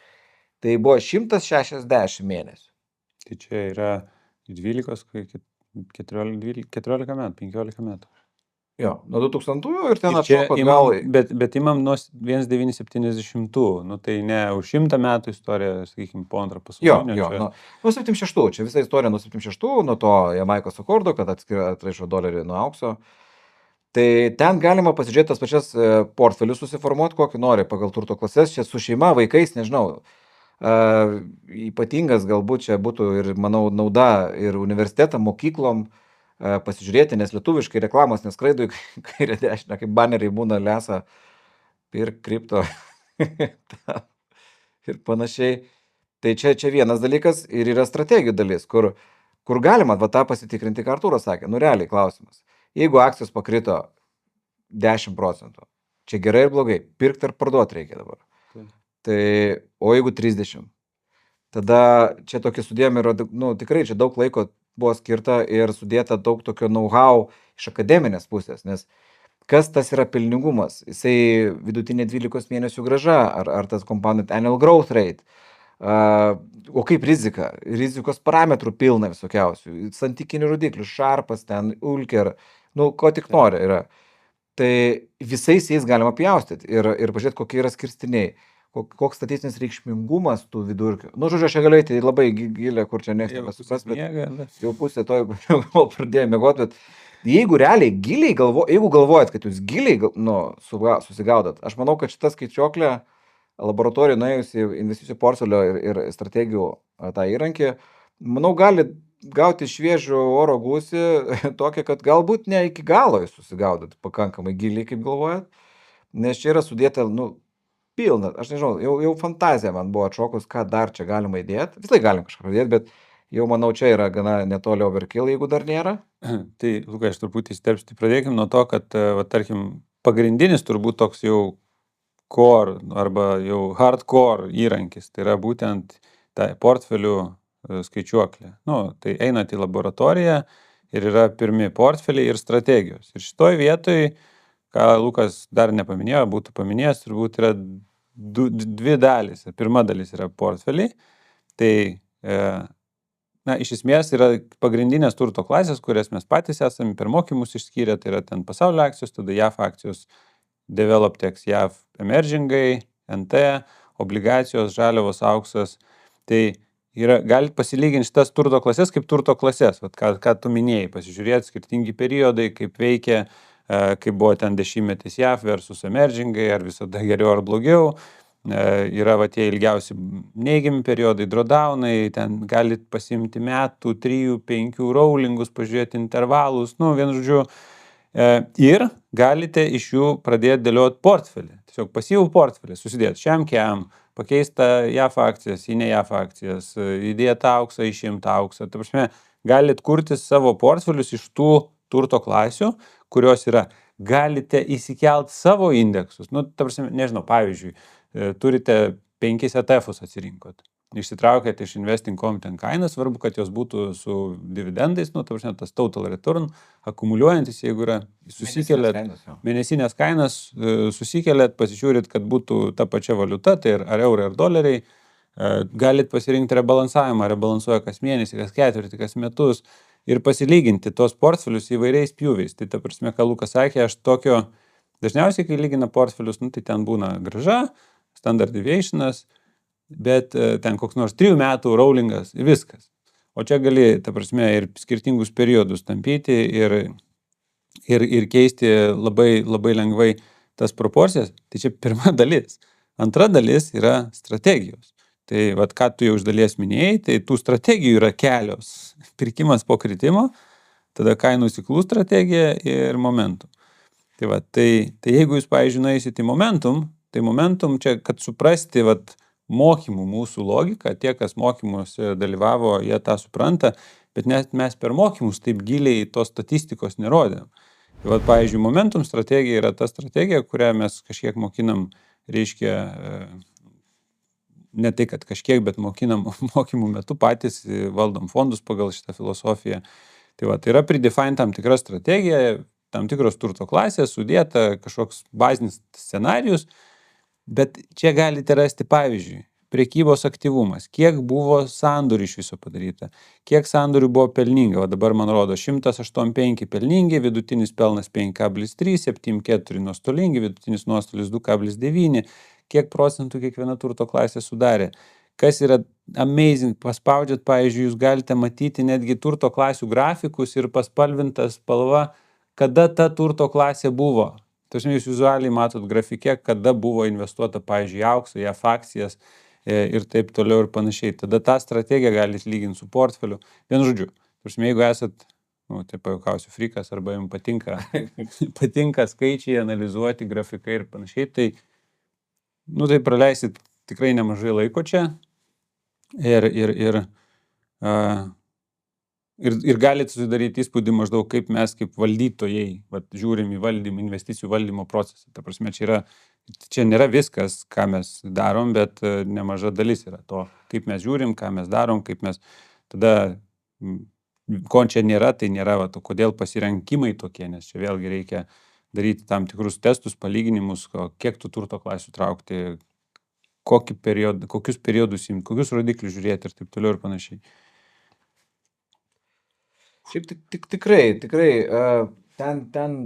Tai buvo 160 mėnesių. Tai čia yra 12, 14 metų, 15 metų. Jo, nuo 2000 ir ten atšoko gal. Bet imam nuo 1970, nu tai ne už 100 metų istorija, sakykime, po antrą pasaulinio. Jo, nuo 76, čia visa istorija nuo 76, nuo to Jamaikos akordo, kad atraišo dolerį nuo aukso. Tai ten galima pasižiūrėti tas pačias portfelius susiformuoti, kokį nori pagal turto klases, čia su šeima, vaikais, nežinau. Ypatingas galbūt čia būtų ir, manau, nauda ir universitetam, mokyklom pasižiūrėti, nes lietuviškai reklamos neskraido į kairę dešinę, kaip baneriai būna lesa, pirk kripto ir panašiai. Tai čia vienas dalykas ir yra strategijų dalis, kur galima va tą pasitikrinti, ką Artūras sakė. Nu, realiai klausimas. Jeigu akcijos pakrito 10%, čia gerai ir blogai, pirkti ar parduoti reikia dabar. Tai, o jeigu 30, tada čia tokį sudėjom ir, nu, tikrai čia daug laiko buvo skirta ir sudėta daug tokio know-how iš akademinės pusės, nes kas tas yra pelningumas? Jisai vidutinė 12 mėnesių grąža, ar tas compounded annual growth rate, o kaip rizika? Rizikos parametrų pilna visokiausių, santykinių rodiklių, Sharpas, ten, Ulker, nu, ko tik nori yra. Tai visais jais galima pjaustyti ir pažiūrėti, kokie yra skirstiniai, koks statistinis reikšmingumas tų vidurkių. Nu, žodžiu, aš galiu eiti labai gilę, kur čia nesu supras, bet jau pusė to jau pradėjo mėgoti, bet jeigu realiai giliai jeigu galvojat, kad jūs giliai susigaudat, aš manau, kad šita skaičiuoklė laboratorija nuėjus į investicijų portfelio ir strategijų tą įrankį, manau, gali gauti šviežio oro gūsį tokį, kad galbūt ne iki galo jūs susigaudat pakankamai giliai, kaip galvojat, nes čia yra sudėta, nu, pilna, aš nežinau, jau fantazija man buvo atšokus, ką dar čia galima įdėti, visai galim kažką pradėti, bet jau manau, čia yra gana netoli overkill, jeigu dar nėra. Tai, Lukai, aš truputį įsterpsti, pradėkim nuo to, kad, va, tarkim, pagrindinis turbūt toks jau core arba jau hardcore įrankis, tai yra būtent ta portfelių skaičiuoklė. Nu, tai einat į laboratoriją ir yra pirmi portfeliai ir strategijos. Ir šitoj vietoj, ką Lukas dar nepaminėjo, būtų paminėjęs, turbūt yra dvi dalys. Pirma dalis yra portfeliai. Tai, na, iš esmės yra pagrindinės turto klasės, kurias mes patys esame per mokymus išskyrę, tai yra ten pasaulio akcijos, tada JAF akcijos, Developtex, JAF emergingai, NT, obligacijos, žaliavos, auksas. Tai yra, galite pasilyginti šitas turto klasės kaip turto klasės, vat, ką tu minėjai, pasižiūrėti skirtingi periodai, kaip veikia, kaip buvo ten 10-metis JAF versus emergingai, ar visada geriau ar blogiau. Yra va tie ilgiausi neigiami periodai, drawdownai, ten galite pasimti metų, 3-5 rollingus, pažiūrėti intervalus, nu, vienu žodžiu. Ir galite iš jų pradėti dėlioti portfelį. Tiesiog pasyvų portfelį, susidėti šiam, pakeista JAF akcijas, į ne JAF akcijas, įdėta auksą, išimta auksą. Ta prasme, galite kurti savo portfelius iš tų turto klasių, kurios yra. Galite įsikelt savo indeksus. Nu, ta prasme, nežinau, pavyzdžiui, turite 5 ETF-us atsirinkot. Išsitraukėte iš investing.com ten kainas, svarbu, kad jos būtų su dividendais, nu, ta prasme, tas total return, akumuliuojantis, jeigu yra, susikeliat mėnesinės kainas, susikeliat, pasižiūrit, kad būtų ta pačia valiuta, tai ar eurai, ar doleriai, galit pasirinkti rebalansavimą, rebalansuoja kas mėnesį, kas ketvirtį, kas metus ir pasilyginti tos portfelius įvairiais pjūviais. Tai ta prasme, ką Lukas sakė, aš tokio, dažniausiai, kai lygina portfelius, nu, tai ten būna grąža, standard deviationas, bet ten koks nors 3 metų rollingas ir viskas. O čia gali, ta prasme, ir skirtingus periodus tampyti ir keisti labai, labai lengvai tas proporcijas. Tai čia pirma dalis. Antra dalis yra strategijos. Tai vat, ką tu jau iš dalies minėjai, tai tų strategijų yra kelios. Pirkimas po kritimo, tada kainų ciklų strategija ir momentum. Tai jeigu jūs, pavyzdžiui, nueisit į momentum, tai momentum čia, kad suprasti, vat, mokymų mūsų logika, tie, kas mokymuose dalyvavo, jie tą supranta, bet net mes per mokymus taip giliai tos statistikos nerodėm. Tai vat, pavyzdžiui, momentum strategija yra ta strategija, kurią mes kažkiek mokinam, reiškia, ne tai, kad kažkiek, bet mokinam mokymų metu patys, valdom fondus pagal šitą filosofiją. Tai vat, yra predefined tam tikra strategija, tam tikros turto klasės, sudėta kažkoks bazinis scenarijus. Bet čia galite rasti, pavyzdžiui, prekybos aktyvumas, kiek buvo sandorių iš viso padaryta, kiek sandorių buvo pelninga, o dabar man rodo 185 pelningi, vidutinis pelnas 5,3, 7,4 nuostolingi, vidutinis nuostolis 2,9, kiek procentų kiekviena turto klasė sudarė. Kas yra amazing, paspaudžiat, pavyzdžiui, jūs galite matyti netgi turto klasių grafikus ir paspalvinta spalva, kada ta turto klasė buvo. Tačiau jūs vizualiai matot grafike, kada buvo investuota, pavyzdžiui, į auksą, į akcijas ir taip toliau ir panašiai. Tada tą strategiją galite lyginti su portfeliu. Vienu žodžiu, jeigu esat, taip pajuokausiu, frikas arba jums patinka skaičiai, analizuoti grafikai ir panašiai, tai, tai praleisit tikrai nemažai laiko čia ir galite susidaryti įspūdį maždaug, kaip mes kaip valdytojai žiūrim į valdymą, investicijų valdymo procesą. Ta prasme, čia nėra viskas, ką mes darom, bet nemaža dalis yra to, kaip mes žiūrim, ką mes darom, kaip mes tada, ko čia nėra, tai nėra, kodėl pasirinkimai tokie, nes čia vėlgi reikia daryti tam tikrus testus, palyginimus, kiek tų turto klasių traukti, kokius periodus imti, kokius rodiklius žiūrėti ir taip toliau ir panašiai. Šiaip tikrai, ten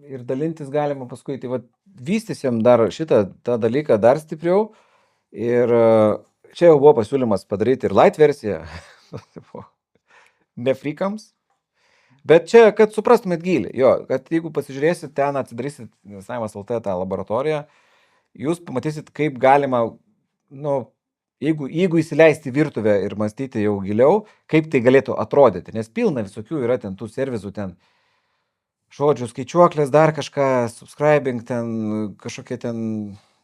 ir dalintis galima paskui, tai vystysim dar tą dalyką dar stipriau ir čia jau buvo pasiūlymas padaryti ir light versiją, ne frikams, bet čia, kad suprastumėt gilį, kad jeigu pasižiūrėsit ten, atsidarysit Investavimas LT tą laboratoriją, jūs pamatysit, kaip galima, jeigu įsileisti virtuvę ir mąstyti jau giliau, kaip tai galėtų atrodyti, nes pilna visokių yra ten tų servisų, ten žodžių skaičiuoklės, dar kažką, subscribing, ten kažkokie ten,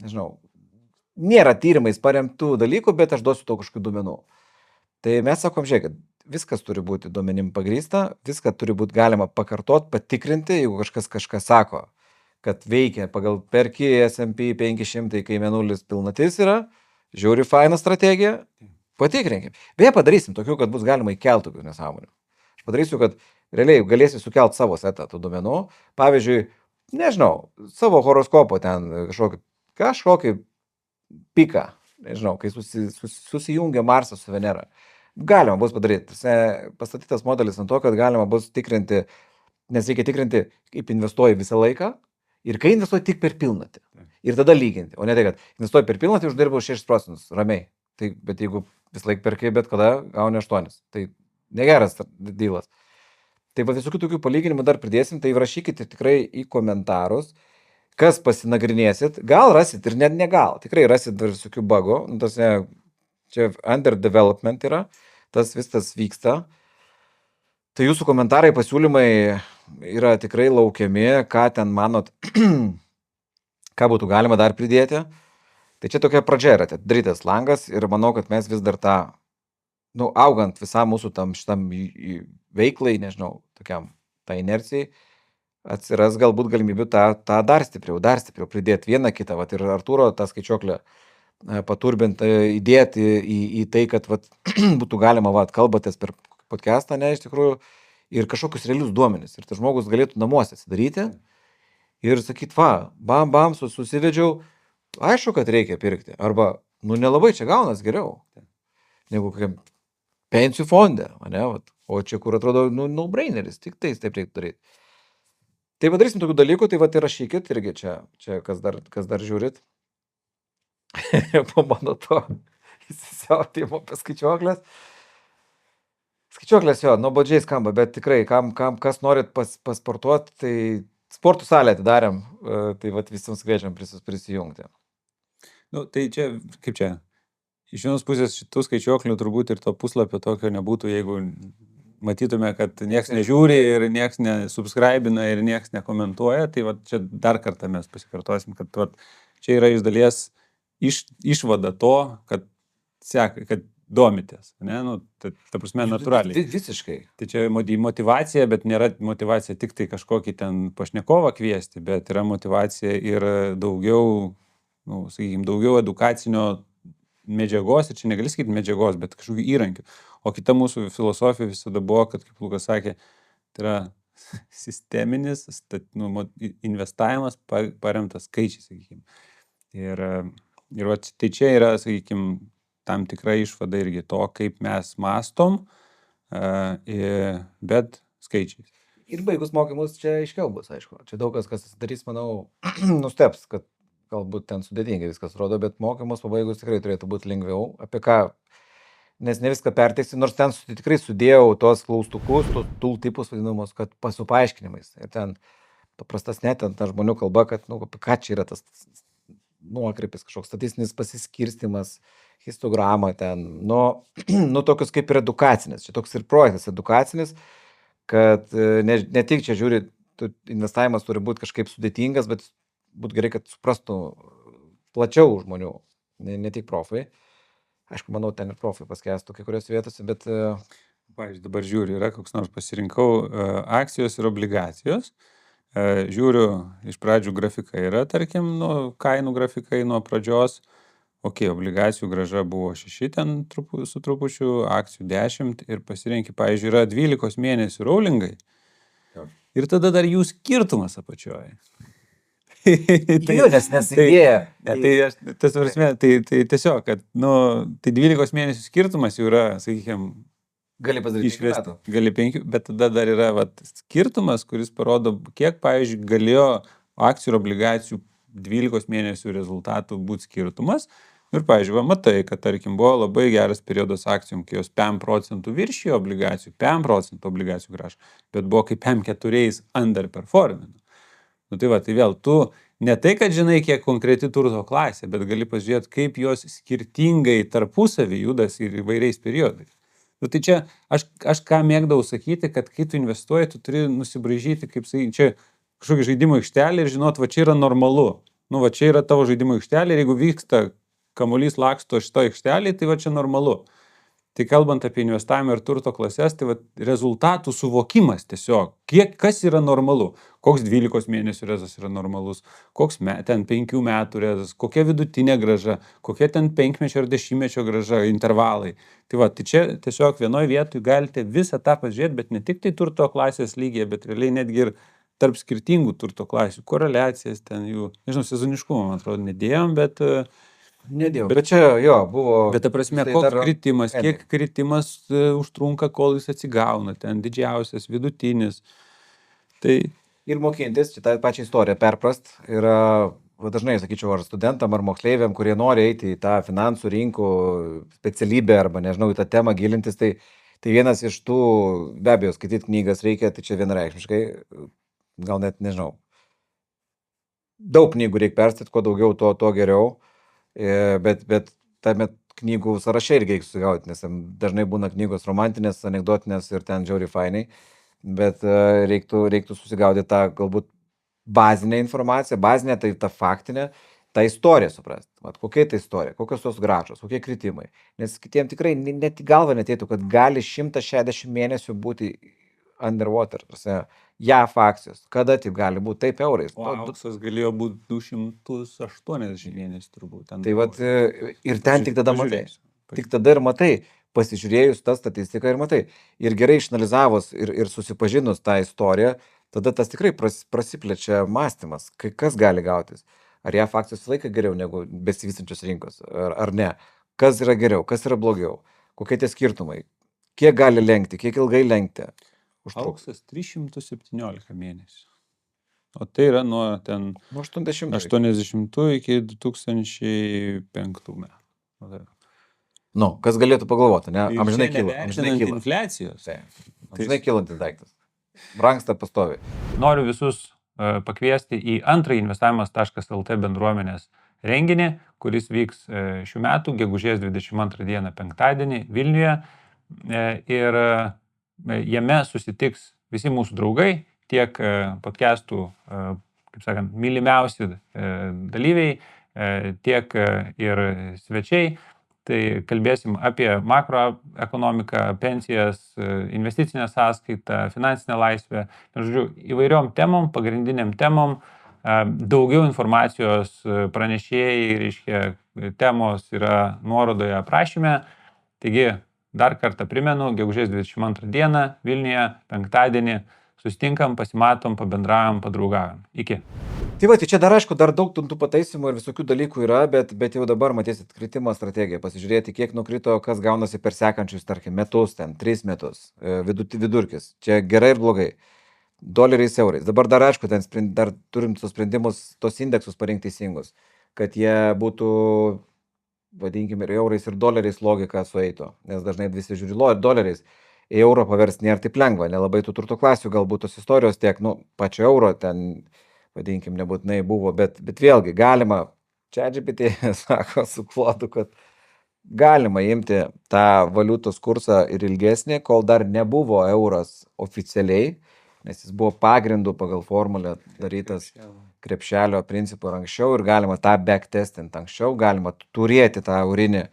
nežinau, nėra tyrimais paremtų dalykų, bet aš duosiu to kažkokių duomenų. Tai mes sakom, žiūrėkit, viskas turi būti duomenim pagrįsta, viską turi būti galima pakartot, patikrinti, jeigu kažką sako, kad veikia pagal perki S&P 500, kai mėnulis pilnatis yra, žiūri fainą strategiją, patikrinkim. Beje, padarysim tokių, kad bus galima įkelti tokių nesąmonių. Aš padarysiu, kad realiai galėsi sukelti savo setą tų duomenų. Pavyzdžiui, nežinau, savo horoskopo ten kažkokį piką, nežinau, kai susijungia Marsas su Venera. Galima bus padaryti. Pastatytas modelis ant to, kad galima bus tikrinti, nes reikia tikrinti, kaip investuoji visą laiką ir kai investuoji tik per pilnatį. Ir tada lyginti, o ne tai, kad investuoji per pilnatį, uždirbau 6%, ramiai. Bet jeigu vis laik perkai, bet kada gauni 8%. Tai negeras dylas. Tai visokių tokių palyginimų dar pridėsim, tai rašykite tikrai į komentarus, kas pasinagrinėsit. Gal rasit ir net negal. Tikrai rasit dar visokių bugų. Čia under development yra, tas viskas vyksta. Tai jūsų komentarai, pasiūlymai yra tikrai laukiami, ką ten manot, ką būtų galima dar pridėti. Tai čia tokia pradžia yra, darytas langas ir manau, kad mes vis dar tą, augant visam mūsų šitam veiklai, nežinau, tokiam tą inercijai, atsiras galbūt galimybių tą dar stipriau pridėti vieną kitą, ir Artūro tą skaičiuoklę paturbinti, įdėti į tai, kad būtų galima, kalbatės per podcastą, ne, iš tikrųjų, ir kažkokius realius duomenis. Ir tas žmogus galėtų namuose atsidaryti ir sakyti, bam, susivedžiau, aišku, kad reikia pirkti. Arba, nelabai čia gaunas geriau, negu kokiam pensijų fonde, ne, o čia, kur atrodo, no-braineris, tik taip reiktų daryti. Tai padarysim tokių dalykų, tai ir rašykit, irgi čia kas dar žiūrit. Po mano to įsisiautimo apie skaičiuoklės. Skaičiuoklės nuobodžiai skamba, bet tikrai, kas norit pasportuoti, tai sportų salę atidarėm, tai visiems kviečiam prisijungti. Tai čia, kaip čia, iš vienos pusės šitų skaičiuoklių turbūt ir to puslapio tokio nebūtų, jeigu matytume, kad nieks nežiūri ir nieks nesubscribina ir nieks nekomentuoja, tai čia dar kartą mes pasikartosim, kad čia yra iš dalies išvada to, kad domitės, ne? Ta prasme, natūraliai. Visiškai. Tai čia motivacija, bet nėra motivacija tik tai kažkokį ten pašnekovą kviesti, bet yra motivacija ir daugiau, daugiau edukacinio medžiagos, ir čia negali sakyti medžiagos, bet kažkokių įrankių. O kita mūsų filosofija visada buvo, kad, kaip Lukas sakė, tai yra sisteminis investavimas paremtas skaičiais, sakykime. Ir tai čia yra, sakykime, tam tikra išvada irgi to, kaip mes mastom, bet skaičiais. Ir baigus mokymus čia aiškiau bus, aišku. Čia daug kas darys, manau, nusteps, kad galbūt ten sudėtingai viskas rodo, bet mokymus pabaigus tikrai turėtų būti lengviau. Apie ką nes ne viską perteiksi, nors ten tikrai sudėjau tos klaustukus, tos tool tipus vadinamus, kad su paaiškinimais. Ir ten paprastasnė, ten ta žmonių kalba, kad, nu, ką čia yra tas nuokrypis, kažkoks statistinis pasiskirstimas, histograma ten, nu tokius kaip ir edukacinis. Čia toks ir projektas edukacinis, kad ne tik čia žiūri, investavimas turi būti kažkaip sudėtingas, bet būtų gerai, kad suprastų plačiau žmonių, ne tik profai. Aišku, manau, ten ir profai paskęstų kai kurios vietose, bet... Pavyzdžiui, dabar žiūriu, yra koks nors pasirinkau akcijos ir obligacijos. Žiūriu, iš pradžių grafikai yra, tarkim, kainų grafikai nuo pradžios. Obligacijų grąža buvo 6 ten su trupučiu, akcijų 10 ir pasirenki, pavyzdžiui, yra 12 mėnesių rollingai. Ir tada dar jų skirtumas apačioje. nes idėja. Tai tiesiog, kad, tai 12 mėnesių skirtumas jau yra, sakykime, gali padaryti išvesti. Gali 5, bet tada dar yra skirtumas, kuris parodo, kiek, pavyzdžiui, galėjo akcijų ir obligacijų 12 mėnesių rezultatų būti skirtumas. Ir, pavyzdžiui, matai, kad, tarkim, buvo labai geras periodas akcijom, kai jos 5% viršijo obligacijų, 5% obligacijų grąžą, bet buvo kaip 5,4 underperformino. Tai vėl, tu ne tai, kad žinai, kiek konkreti turto klasė, bet gali pažiūrėti, kaip jos skirtingai tarpusavį judas ir įvairiais periodais. Tai čia, aš ką mėgdavau sakyti, kad kai tu investuoji, tu turi nusibraižyti, kaip sakai, čia kažkokį žaidimo aikštelį ir žinot, va čia yra normalu. Va čia yra tavo žaidimo aikštelė ir jeigu vyksta kamuolys laksto šito aikštelį, tai va čia normalu. Tai kalbant apie investavimą ir turto klases, tai va rezultatų suvokimas tiesiog, kas yra normalu, koks 12 mėnesių rezas yra normalus, koks ten 5 metų rezas, kokia vidutinė grąža, kokia ten 5-mečio ar 10-mečio grąža, intervalai. Tai čia tiesiog vienoje vietoje galite visą tą pažiūrėti, bet ne tik tai turto klasės lygiai, bet realiai netgi ir tarp skirtingų turto klasių, koreliacijas ten jų, nežinau, sezoniškumą, man atrodo, nedėjom, bet... Nedėjau, bet čia jo buvo... Bet ta prasme, koks kritimas, kiek kritimas užtrunka, kol jis atsigauna, ten didžiausias, vidutinis. Tai... Ir mokintis, čia tą pačią istoriją perprast, yra, dažnai sakyčiau, ar studentam, ar moksleiviam, kurie nori eiti į tą finansų rinkų specialybę, arba, nežinau, į tą temą gilintis, tai vienas iš tų, be abejo, skaityti knygas reikia, tai čia vienareikšmiškai, gal net, nežinau, daug knygų reikia perskaityti, kuo daugiau, to geriau. Bet tame knygų sąraše irgi reikia susigauti, nes dažnai būna knygos romantinės, anekdotinės ir ten žiauriai fainai, bet reiktų susigaudyti tą galbūt bazinę informaciją, bazinę tai tą faktinę, tą istoriją suprasti. Kokia tai istorija, kokios tos grąžos, kokie kritimai. Nes kitiem tikrai net į galvą neteitų, kad gali 160 mėnesių būti underwater, JAF akcijos. Kada taip gali būti? Taip eurais. O auksas galėjo būti 280 mėnesių turbūt. Tai ir ten tik tada matai. Tik tada ir matai, pasižiūrėjus tą statistiką ir matai. Ir gerai išanalizavus ir susipažinus tą istoriją, tada tas tikrai prasiplečia mąstymas, kas gali gautis. Ar JAF akcijos laiką geriau negu besivystančios rinkos, ar ne. Kas yra geriau, kas yra blogiau, kokie tie skirtumai, kiek gali lenkti, kiek ilgai lenkti. Auksas 317 mėnesių. O tai yra nuo 80 iki 2005 metų. Kas galėtų pagalvoti, ne? Amžinai kyla. Infliacijos. Amžinai kylantis daiktas. Brangsta pastoviai. Noriu visus pakviesti į antrąjį investavimas.lt bendruomenės renginį, kuris vyks šių metų gegužės 22 dieną penktadienį Vilniuje. Ir jame susitiks visi mūsų draugai, tiek podcastų, kaip sakant, mylimiausi dalyviai, tiek ir svečiai. Tai kalbėsim apie makroekonomiką, pensijas, investicinę sąskaitą, finansinę laisvę. Žodžiu, įvairiom temom, pagrindiniam temom. Daugiau informacijos pranešėjai, reiškia, temos yra nuorodoje aprašyme. Taigi, dar kartą primenu, gegužės 22 dieną Vilniuje, penktadienį, susitinkam, pasimatom, pabendraujam, padraugaujam. Iki. Tai čia dar aišku, dar daug tų pataisimų ir visokių dalykų yra, bet jau dabar matysit kritimo strategiją, pasižiūrėti, kiek nukrito, kas gaunasi per sekančius, tarkim, metus, 3 metus, vidurkis. Čia gerai ir blogai. Doleriais, eurais. Dabar dar aišku, dar turim tos sprendimus, tos indeksus parinkti teisingus, kad jie būtų vadinkim, ir eurais, ir doleriais logika sueitų, nes dažnai visi žiūri doleriais. Į eurą paversti nėra taip lengva, nelabai tų turto klasių, galbūt tos istorijos tiek, pačio euro ten, vadinkim, nebūtinai buvo, bet vėlgi galima, čia GPT sako su klodu, kad galima imti tą valiutos kursą ir ilgesnį, kol dar nebuvo euras oficialiai, nes jis buvo pagrindu pagal formulę darytas krepšelio principų ir anksčiau ir galima tą backtestinti anksčiau, galima turėti tą eurinį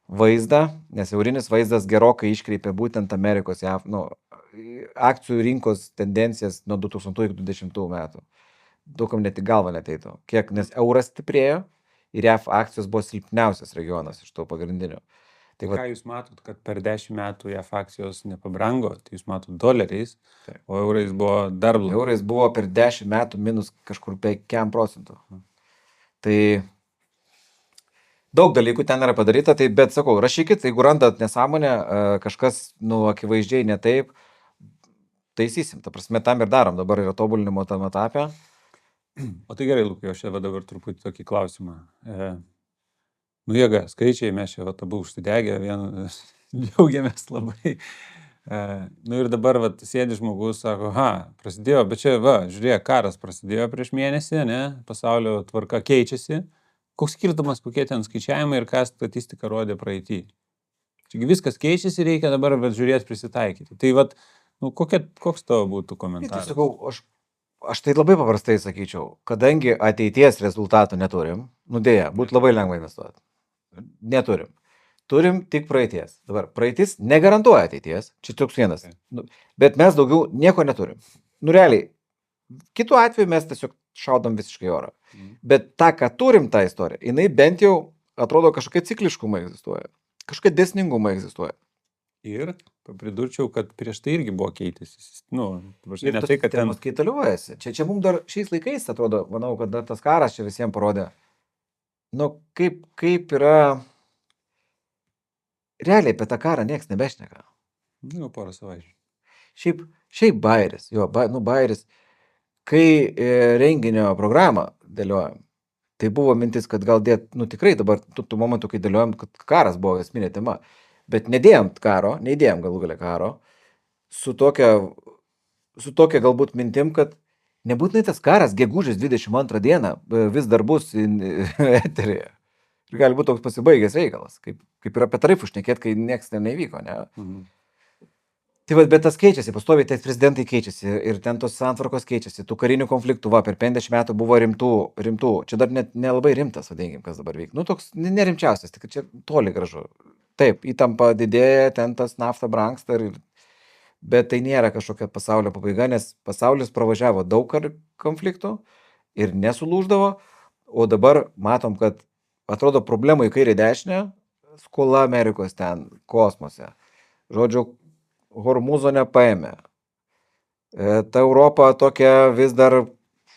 vaizdą, nes eurinis vaizdas gerokai iškreipia būtent Amerikos akcijų rinkos tendencijas nuo 2000 iki 2020 metų. Daugam net į galvą neteitų. Kiek, nes euras stiprėjo ir JAV akcijos buvo silpniausias regionas iš to pagrindinio. Tai ką jūs matot, kad per 10 metų JAV akcijos nepabrango, tai jūs matot doleriais, o eurais buvo dar blogiau. Eurais buvo per 10 metų minus kažkur 5%. Tai daug dalykų ten yra padaryta, tai bet sakau, rašykit, jeigu randat nesąmonę, kažkas, akivaizdžiai ne taip, taisysim. Ta prasme, tam ir darom, dabar yra tobulinimo tam etape. O tai gerai, Lukai, aš čia dabar truputį tokį klausimą. Jėga, skaičiai, mes čia abu užsidegę, džiaugiamės labai. Ir dabar sėdi žmogus, sako, prasidėjo, bet čia, žiūrėk, karas prasidėjo prieš mėnesį, ne, pasaulio tvarka keičiasi. Koks skirtumas, kokie ten skaičiavimai ir ką statistika rodė praeitį. Čiagi viskas keičiasi, reikia dabar žiūrėti prisitaikyti. Tai koks tavo būtų komentaras? Tai sakau, aš tai labai paprastai sakyčiau, kadangi ateities rezultatų neturim, dėja, būtų labai lengva investuoti. Neturim. Turim tik praeities. Dabar praeitis negarantuoja ateities, čia toks vienas. Bet mes daugiau nieko neturim. Realiai, kitu atveju mes tiesiog šaudom visiškai orą. Bet tą, ką turim tą istoriją, jinai bent jau atrodo kažkokia cikliškumai egzistuoja. Kažkokia dėsningumai egzistuoja. Ir pridurčiau, kad prieš tai irgi buvo keitęsis. Ir tai, kad ten kaitaliuojasi. Čia mums dar šiais laikais atrodo, manau, kad dar tas karas čia visiems parodė. Kaip yra... Realiai apie tą karą nieks nebešneka. Porą savaičių. Šiaip Bayeris, Bayeris, kai renginio programą dėliojom, tai buvo mintis, kad gal tikrai dabar, tų momentų, kai dėliojom, kad karas buvo esminė tema, bet neidėjom galų gale karo, su tokia galbūt mintim, kad nebūtinai tas karas gegužės 22 dieną vis dar bus eteryje. Ir gali būti toks pasibaigęs reikalas, kaip ir apie tarifų šnekėt, kai nieks ten nevyko, ne? Tai bet tas keičiasi, pastoviai tie prezidentai keičiasi ir ten tos santvarkos keičiasi, tų karinių konfliktų, per 50 metų buvo rimtų, čia dar net nelabai rimtas, vadinkim, kas dabar vyk. Toks nerimčiausias, tik čia toli gražu. Taip, įtampa didėja, ten tas nafta brangsta, bet tai nėra kažkokia pasaulio pabaiga, nes pasaulis pravažiavo daug konfliktų ir nesulūždavo, o dabar matom, kad atrodo problemų į kairę dešinę, skola Amerikos ten, kosmose. Žodžiu, Hormūzo nepaėmė. Ta Europa tokia vis dar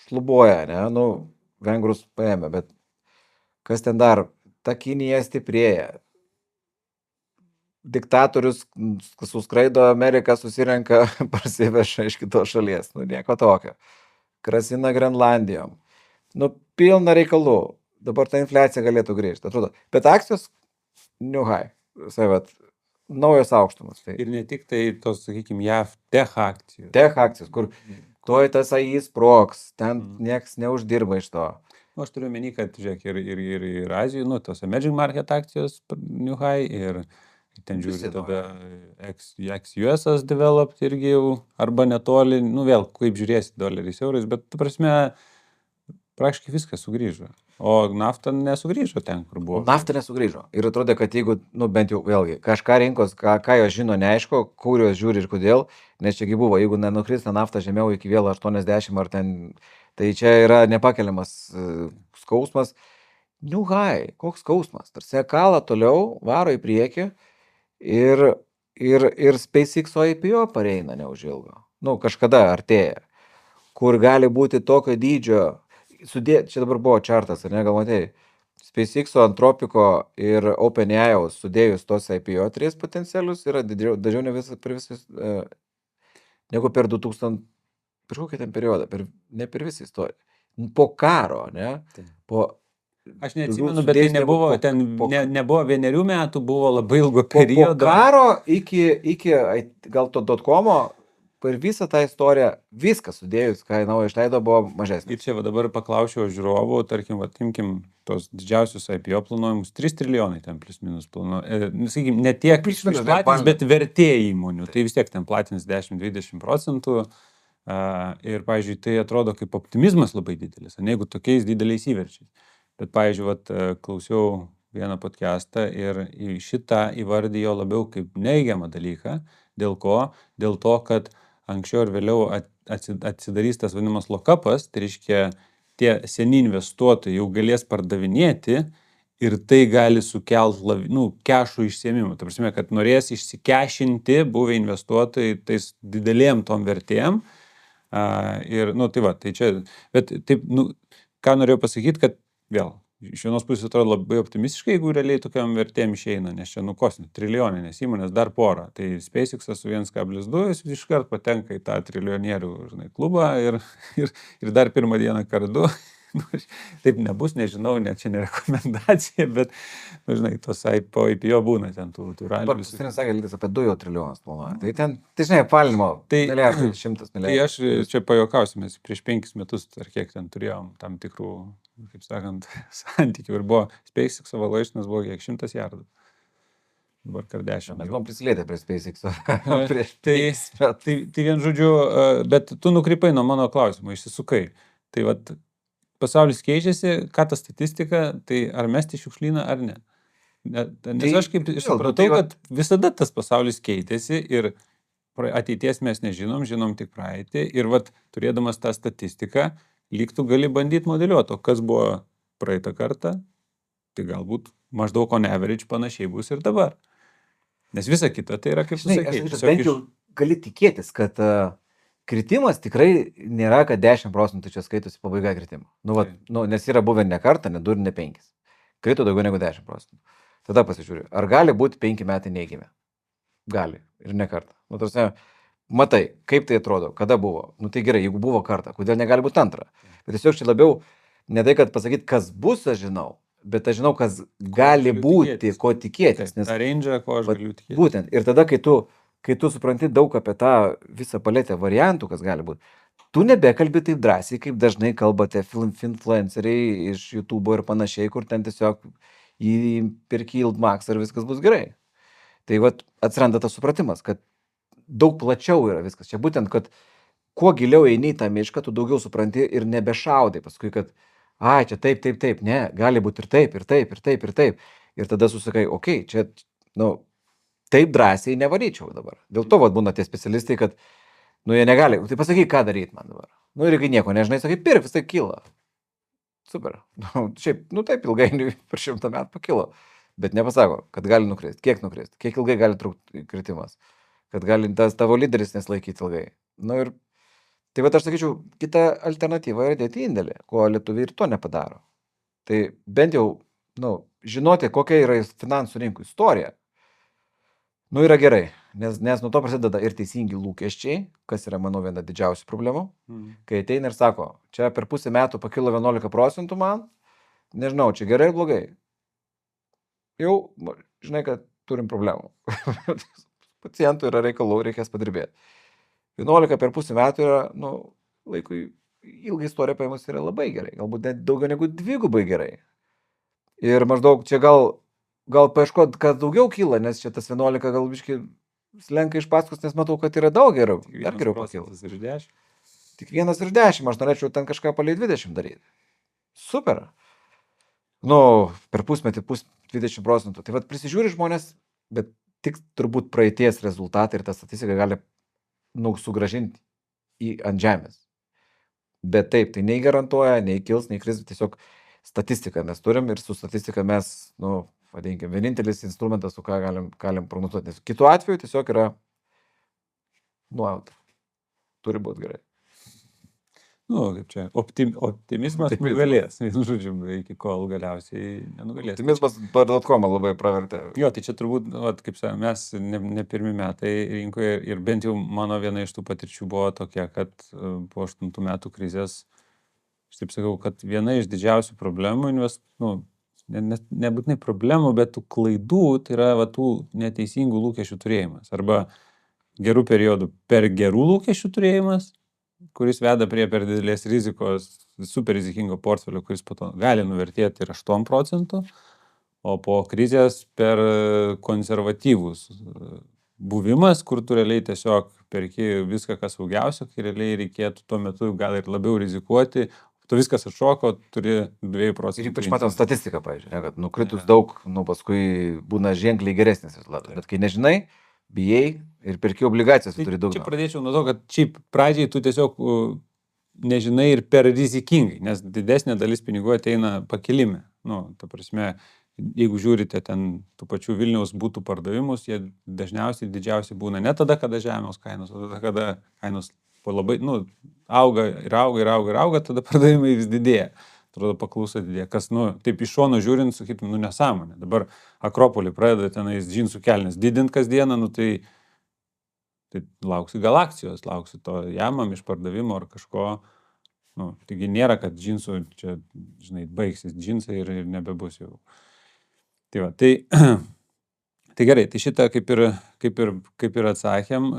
šlubuoja, ne? Vengrus paėmė, bet kas ten dar? Ta Kinija stiprėja. Diktatorius suskraido Ameriką, susirenka, parsiveža iš kitos šalies. Nieko tokio. Krasina Grenlandijom. Pilna reikalų. Dabar ta infliacija galėtų grįžti, atrodo. Bet akcijos, new high. Naujos aukštumas. Ir ne tik tai tos, sakykime, JAV tech akcijos. Tech akcijos, kur tuoj tas AI sprogs, ten nieks neuždirba iš to. Aš turiu omeny, kad, žiūrėk, ir Azijų, tos emerging market akcijos new high, ir ten žiūri tada ex-US'as developed irgi jau, arba netoli, vėl, kaip žiūrėsi doleriais, eurais, bet, ta prasme, praktiškai viskas sugrįžo. O nafta nesugrįžo ten, kur buvo. Nafta nesugrįžo. Ir atrodo, kad jeigu, bent jau vėlgi, kažką rinkos, ką jos žino, neaišku, kur jos žiūri ir kodėl, nes čiagi buvo, jeigu nenukrista nafta žemiau iki vėl 80 ar ten, tai čia yra nepakeliamas skausmas. New high, koks skausmas? Tarsi kala toliau, varo į priekį ir SpaceX IPO pareina neužilgo. Kažkada artėja, kur gali būti tokio dydžio. Čia dabar buvo čartas, ar ne, gal matei, SpaceX, Anthropico ir OpenAI sudėjus tos IPO 3 potencialius yra dažniau negu per 2000, per kokį ten periodą, ne per visą istoriją. Po karo, ne, Aš neatsimenu, bet tai nebuvo, nebuvo 1 metų, buvo labai ilgo Po periodo. karo iki gal to dotkomo per visą tą istoriją viską sudėjus, ką naujo išleido, buvo mažesnis. Ir čia va dabar paklausiau žiūrovų, tarkim, va, imkim tos didžiausius IPO planuojimus, 3 trilijonai ten plus minus planuoja. Sakykim, ne tiek išplatins, bet vertė įmonių. Tai vis tiek ten platins 10-20%. Ir, pavyzdžiui, tai atrodo kaip optimizmas labai didelis, jeigu tokiais dideliais įverčiais. Bet, pavyzdžiui, vat, klausiau vieną podcastą ir šitą įvardijo labiau kaip neigiamą dalyką. Dėl ko? Dėl to, kad anksčiau ir vėliau atsidarys tas vadinamas lock-upas, tai reiškia, tie seni investuotojai jau galės pardavinėti ir tai gali sukelt kešų išsiėmimų. Tai prasme, kad norės išsikešinti buvę investuotojai tais didelėm tom vertėm. Ir, tai va, tai čia, bet taip, ką norėjau pasakyti, kad vėl, iš vienos pusės atrodo labai optimistiškai, jeigu realiai tokiam vertėm išeina, nes čia kosminė, trilijoninės įmonės dar porą. Tai SpaceX'as su 1,2 jis iškart patenka į tą trilijonierių klubą ir dar pirmą dieną kartu. Taip nebus, nežinau, net čia ne rekomendacija, bet, tos IPO būna ten tų ralių. Dabar pasirinis sakė, lygis apie 2 trilijonus planuoja. Tai ten, tai žinai, palinimo, milijardai, 100 milijardų. Tai aš čia pajokausimės, prieš 5 metus, ar kiek ten turėjom tam tikrų, kaip sakant, santykių. Ir buvo SpaceX valuationas buvo kiek 100 milijardų. Dabar kar 10. Mes buvom prisilietę prie SpaceX. Tai vien žodžiu, bet tu nukrypai nuo mano klausimo, išsisukai. Tai vat, pasaulis keičiasi, ką ta statistika, tai ar mesti šiukšlyną ar ne. Nes aš kaip supratau, kad visada tas pasaulis keitėsi ir ateities mes nežinom, žinom tik praeitį. Ir vat, turėdamas tą statistiką, lyg tu gali bandyti modeliuoti, o kas buvo praeitą kartą, tai galbūt maždaug on average panašiai bus ir dabar. Nes visa kita tai yra kaip sakyti. Bent jau gali tikėtis, kad kritimas tikrai nėra, kad 10% čia skaitosi pabaiga kritimo. Nes yra buvę ne kartą, ne 2 ir ne 5. Krito daugiau negu 10%. Tada pasižiūrė, ar gali būti 5 metai neigiami? Gali. Ir ne kartą. Matai, kaip tai atrodo, kada buvo. Tai gerai, jeigu buvo kartą, kodėl negali būti antrą? Bet tiesiog čia labiau ne tai, kad pasakyti, kas bus, aš žinau, bet aš žinau, kas gali būti, ko tikėtis. Tą range, ko aš galiu tikėtis. Būtent. Ir tada, kai tu supranti daug apie tą visą paletę variantų, kas gali būti, tu nebekalbi taip drąsiai, kaip dažnai kalbate influenceriai iš YouTube ir panašiai, kur ten tiesiog perki Yield Max ir viskas bus gerai. Tai atsiranda tas supratimas, kad daug plačiau yra viskas. Čia būtent, kad kuo giliau eini į tą mišką, tu daugiau supranti ir nebešaudai paskui, kad čia taip, ne, gali būti ir taip, ir taip, ir taip, ir taip. Ir tada susakai, okei, čia, taip drąsiai nevaryčiau dabar. Dėl to būna tie specialistai, kad, jie negali, tai pasakyk, ką daryti man dabar. Ir kai nieko nežinai, sakai, pirk, vis tai kyla. Super. Šiaip, taip ilgainiui per 100 metų pakilo. Bet nepasako, kad gali nukrist. Kiek nukrist? Kiek ilgai gali trukti kritimas? Kad gali tas tavo lyderis neslaikyti ilgai. Ir tai aš sakyčiau, kita alternatyva yra dėti indėlį, ko lietuviai ir to nepadaro. Tai bent jau, žinoti, kokia yra finansų rinkų istorija, yra gerai, nes nuo to prasideda ir teisingi lūkesčiai, kas yra, manau, viena didžiausių problemų. Kai ateina ir sako, čia per pusę metų pakilo 11% man, nežinau, čia gerai ir blogai. Jau, žinai, kad turim problemų. Pacientų yra reikalų, reikės padirbėti. 11 per pusę metų yra, laikui, ilgai istorija paėmus yra labai gerai, galbūt net daugiau negu 2 gerai. Ir maždaug čia gal paieškot, kad daugiau kyla, nes čia tas 11 gal biškai slenka iš paskos, nes matau, kad yra daug geriau, dar geriau pakilo. Tik 1 iš 10, aš norėčiau ten kažką palei 20 daryti. Super. Per pusmetį 20%. Tai prisižiūri žmonės, bet tik turbūt praeities rezultatai ir ta statistika gali sugrąžinti ant žemės. Bet taip, tai nei garantuoja, nei kils, nei kris, tiesiog statistiką mes turim ir su statistika mes, vadinkim, vienintelis instrumentas, su ką galim prognozuoti. Nes kitu atveju tiesiog yra nuojauta. Turi būti gerai. Kaip čia, optimizmas nugalės, žodžiu, iki kol galiausiai nenugalės. Optimizmas per.com labai pravertė. Jo, tai čia turbūt, kaip sakė, mes ne pirmi metai rinkoje ir bent jau mano viena iš tų patirčių buvo tokia, kad po 8 metų krizės aš taip sakau, kad viena iš didžiausių problemų, nebūtinai problemų, bet tų klaidų, tai yra va, tų neteisingų lūkesčių turėjimas. Arba gerų periodų per gerų lūkesčių turėjimas, kuris veda prie per didelės rizikos, super rizikingo portfelio, kuris po to gali nuvertėti ir 8%, o po krizės per konservatyvus buvimas, kur tu realiai tiesiog perki viską, kas saugiausia, kai realiai reikėtų tuo metu gal ir labiau rizikuoti, tu viskas atšoko, turi 2%. Ir ypač matom statistiką, pavyzdžiui, kad nukritus daug, paskui būna ženkliai geresnis rezultatas. Bet kai nežinai, bijai ir perki obligacijas, tu turi daug. Čia pradėčiau nuo to, kad šiaip pradžiai tu tiesiog nežinai ir per rizikingai, nes didesnė dalis pinigų ateina pakilime. Ta prasme, jeigu žiūrite ten tų pačių Vilniaus būtų pardavimus, jie dažniausiai didžiausiai būna ne tada, kada žemiaus kainos, o tada, kada kainos po labai, auga, tada pardavimai vis didėja. Atrodo, paklausa didėja. Kas, taip iš šono žiūrint, sakytum, nesąmonė. Dabar Akropolį pradeda tenais džinsų kelnes didint kasdieną, tai lauksi gal akcijos, lauksi to jamam iš pardavimo ar kažko. Taigi nėra, kad džinsų čia, žinai, baigsis džinsai ir nebebus jau. Tai va, tai gerai, tai šitą kaip ir atsakėm.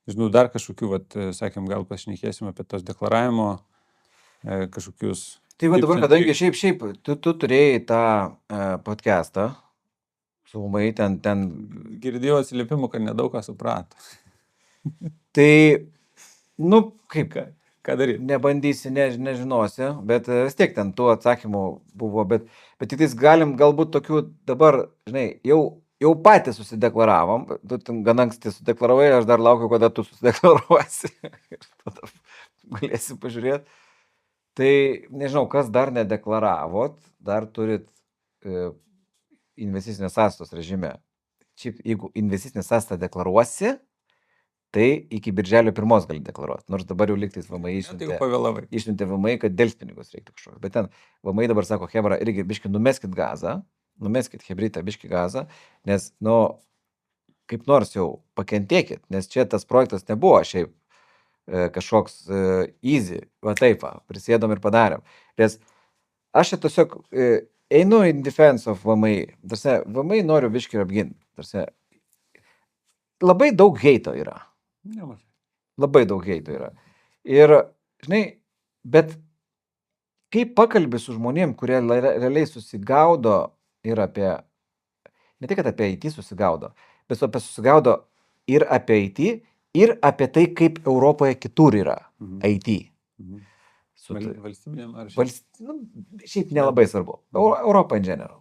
Žinau, dar kažkokių, sakėm, gal pašnekėsim apie tos deklaravimo kažkokius. Tai va dabar, kadangi šiaip, tu turėjai tą podcastą, su VMI ten. Girdėjau atsiliepimų, kad nedaug ką suprato. Tai, kaip ką daryti? Nebandysi, nežinosi, bet vis tiek ten tų atsakymų buvo, bet tik tais galim galbūt tokių dabar, žinai, jau patys susideklaravom, tu ten gan anksti sudeklaravai, aš dar laukiu, kada tu susideklaruosi ir tada galėsi pažiūrėti. Tai nežinau, kas dar nedeklaravot, dar turit investicinės sąskaitos režime. Šiaip, jeigu investicinę sąskaitą deklaruosi, tai iki birželio 1 gali deklaruoti. Nors dabar jau lygtais VMI išsiuntė VMI, kad delspinigus reiktų kažkokios. Bet ten VMI dabar sako, hebra, irgi biški numeskit gazą, numeskit hebritą biški gazą, nes, kaip nors jau pakentėkit, nes čia tas projektas nebuvo šiaip kažkoks easy, va taip, prisėdom ir padarėm. Nes aš čia tiesiog einu in defense of VMI. Tarsi, VMI noriu biškį apginti. Tarsi, labai daug heito yra. Labai daug heito yra. Ir, žinai, bet kaip pakalbi su žmonėm, kurie realiai susigaudo ir apie, ne tik apie IT susigaudo, bet susigaudo ir apie IT, ir apie tai, kaip Europoje kitur yra IT. Valstybinėm ar šiaip nelabai svarbu. Europa in general.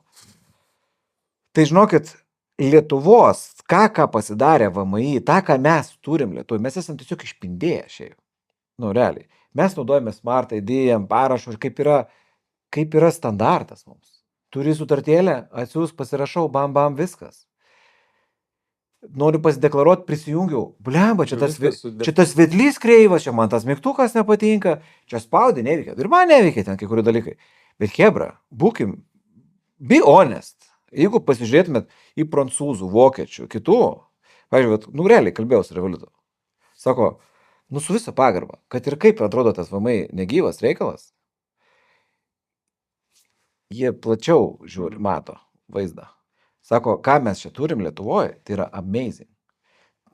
Tai žinokit, Lietuvos, ką pasidarė VMI, tą, ką mes turim Lietuvai, mes esam tiesiog išpindėję šiaip. Realiai. Mes naudojame Smart ID, parašų ir kaip yra standartas mums. Turi sutartėlę, atsiūs, pasirašau, bam, viskas. Noriu pasideklaruoti, prisijungiau. Blemba, čia tas vedlys kreivas, čia man tas mygtukas nepatinka, čia spaudė, neveikia. Ir man neveikia ten kai kurių dalykai. Bet hebra, būkim, be honest. Jeigu pasižiūrėtumėt į prancūzų, vokiečių, kitų, pavyzdžiui, realiai kalbėjau su Revoliutu. Sako, su visą pagarbą, kad ir kaip atrodo tas VMI negyvas reikalas, jie plačiau žiūri, mato vaizdą. Sako, ką mes čia turim Lietuvoje, tai yra amazing.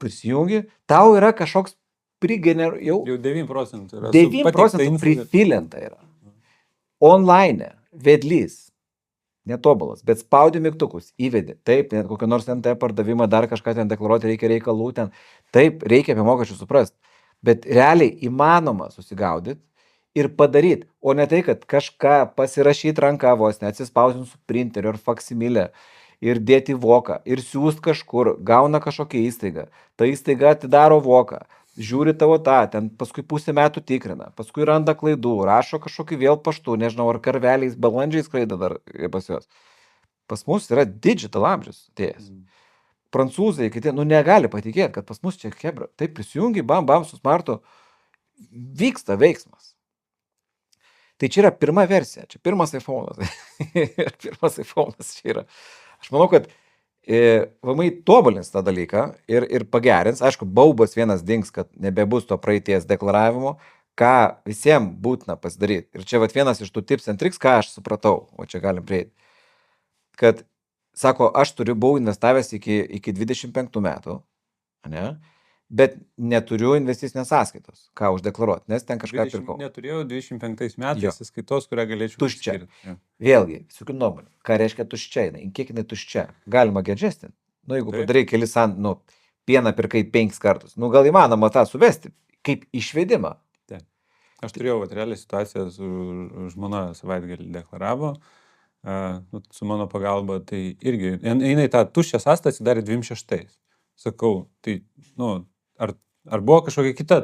Prisijungi, tau yra kažkoks jau 9% yra. 9% prifilinta yra. Online, vedlys, netobulas, bet spaudi mygtukus, įvedi. Taip, net kokio nors NT pardavimą, dar kažką ten deklaruoti, reikia reikalų ten. Taip, reikia apie mokesčius suprasti. Bet realiai įmanoma susigaudyti ir padaryti. O ne tai, kad kažką pasirašyti ranką vos, neatsispausint su printeriu ar faksimilę. Ir dėti voką, ir siūst kažkur, gauna kažkokią įstaigą. Ta įstaiga atidaro voką, žiūri tavo ten paskui pusę metų tikrina, paskui randa klaidų, rašo kažkokį vėl paštu, nežinau, ar karveliais, balandžiais skraida dar pas juos. Pas mus yra digital amžius atėjęs. Prancūzai, kiti, negali patikėti, kad pas mus čia hebra. Taip prisijungi, bam, su smartu, vyksta veiksmas. Tai čia yra pirma versija, čia pirmas iPhone'as. Pirmas iPhone'as čia yra. Aš manau, kad VMI tobulins tą dalyką ir pagerins. Aišku, baubas vienas dings, kad nebebus to praeities deklaravimo, ką visiems būtina pasidaryti. Ir čia vat vienas iš tų tips and tricks, ką aš supratau, o čia galim prieiti. Kad, sako, aš buvau investavęs iki 25 metų, ne? Bet neturiu investicinės sąskaitos, ką uždeklaruoti, nes ten kažką pirkau. Neturėjau 25 metais sąskaitos, kurią galėčiau tuščia. paskirti. Vėlgi, sukiu nuomonę, ką reiškia tuščia, kiek jinai tuščia. Galima gedžestinti. Nu, jeigu padarai kelis, pieną pirkai 5 kartus, nu gal įmanoma tą suvesti, kaip išvedimą. Aš turėjau realią situaciją, su žmona savaitgalį deklaravo, su mano pagalba, tai irgi, jinai tą tuščią sąskaitą atsidarė 26. Sakau, tai, ar buvo kažkokia kita,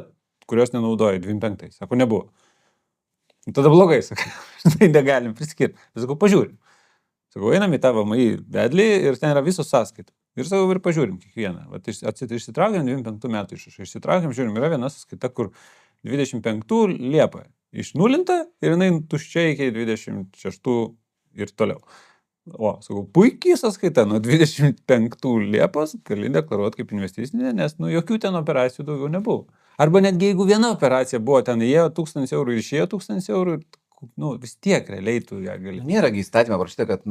kurios nenaudoja 25? Sako, nebuvo. Tada blogai, sakai, tai negalim priskirti. Sakau, pažiūrim. Sakau, einam į tą VMI vedlį ir ten yra visos sąskaitos. Ir sakau, ir pažiūrim kiekvieną. Vat išsitraukiam 25 metų išsitraukiam, žiūrim, yra viena sąskaita, kur 25 Liepą išnulinta ir jinai tuščia iki 26 ir toliau. O, sakau, puikiai sąskaita, nuo 25 Liepos gali deklaruoti kaip investicinė, nes jokių ten operacijų daugiau nebuvo. Arba netgi jeigu viena operacija buvo, ten įėjo 1000 eurų ir išėjo 1000 eurų, vis tiek realiai tu ją gali. Nėra įstatymą parašyta, kad,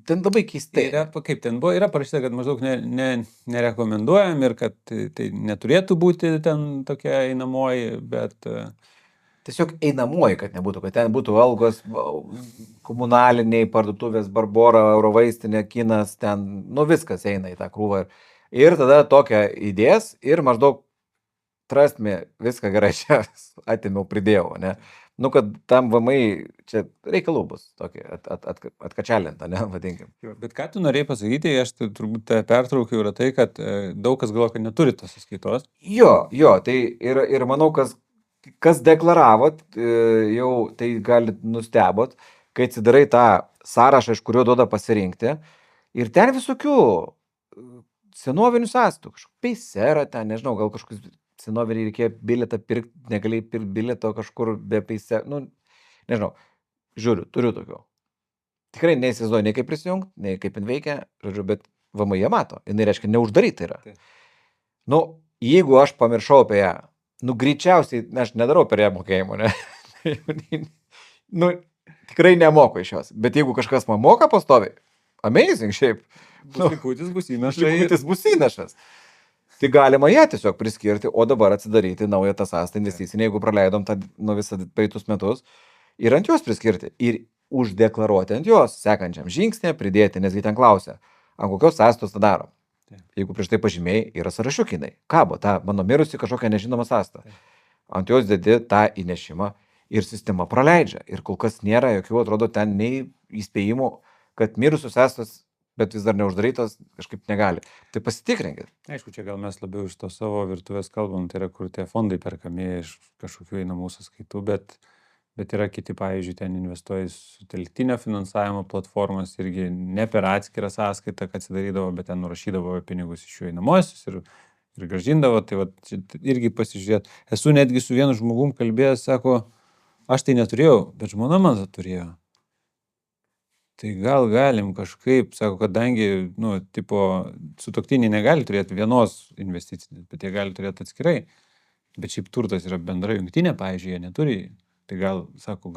ten labai keistai. Kaip ten buvo, yra parašyta, kad maždaug nerekomenduojam ir kad tai neturėtų būti ten tokia einamoji, bet... Tiesiog einamoji, kad nebūtų, kad ten būtų algos, komunaliniai, parduotuvės, Barbora, Eurovaistinė, kinas, ten, viskas eina į tą krūvą. Ir tada tokią įdės ir maždaug trastmi, viską gerai čia atėmiau, pridėjau, ne? Kad tam VMI čia reikalų bus tokį atkačelintą, ne, vadinkim. Bet ką tu norėjai pasakyti, aš turbūt pertraukiau, yra tai, kad daug kas galvo, kad neturi tos sąskaitos. Jo, tai ir manau, kas deklaravot, jau tai galit nustebot, kai atsidarai tą sąrašą, iš kurio duoda pasirinkti, ir ten visokių senovinių sąskaitų, kažkokių Paysera, ten, nežinau, gal kažkokius senovinį reikėjo bilietą pirkti, negalėjai pirkti bilieto kažkur be Paysera, nežinau, žiūriu, turiu tokių. Tikrai neįsivaizduoju, nei kaip prisijungti, nei kaip jin veikia, žodžiu, bet VMI ją mato, jinai reiškia neuždaryta yra. Jeigu aš pamiršau apie ją, greičiausiai, aš nedarau per ją mokėjimo, ne? Tikrai nemoku iš jos, bet jeigu kažkas man moka pastoviai, amazing šiaip. Likutis bus įnašas. Tai galima ją tiesiog priskirti, o dabar atsidaryti naują tą sąskaitą investicinį, jeigu praleidom tą visą praeitus metus, ir ant jos priskirti. Ir uždeklaruoti ant jos, sekančiam žingsnį pridėti, nesgi ten klausia, ant kokios sąskaitos tą darom. Jeigu prieš tai pažymėjai, yra sąrašiukinai. Kabo, ta mano mirusi kažkokia nežinoma sąskaita. Ant jos dedi tą įnešimą ir sistema praleidžia. Ir kol kas nėra jokių, atrodo, ten nei įspėjimų, kad mirusios sąskaitos, bet vis dar neuždarytos, kažkaip negali. Tai pasitikrinkit. Aišku, čia gal mes labiau iš to savo virtuvės kalbam, tai yra, kur tie fondai perkami iš kažkokių einamų sąskaitų, bet yra kiti, pavyzdžiui, ten investuoja į sutelktinio finansavimo platformas, irgi ne per atskirą sąskaitą, kad atsidarydavo, bet ten nurašydavo pinigus iš jų einamosius ir grąžindavo, tai va, irgi pasižiūrėt. Esu netgi su vienu žmogum kalbėjęs, sako, aš tai neturėjau, bet žmona man turėjo. Tai gal galim kažkaip, sako, kadangi, sutuoktiniai negali turėti vienos investicinės, bet jie gali turėti atskirai. Bet šiaip turtas yra bendra jungtinė, pavyzdžiui, jie neturi. Tai gal, sako,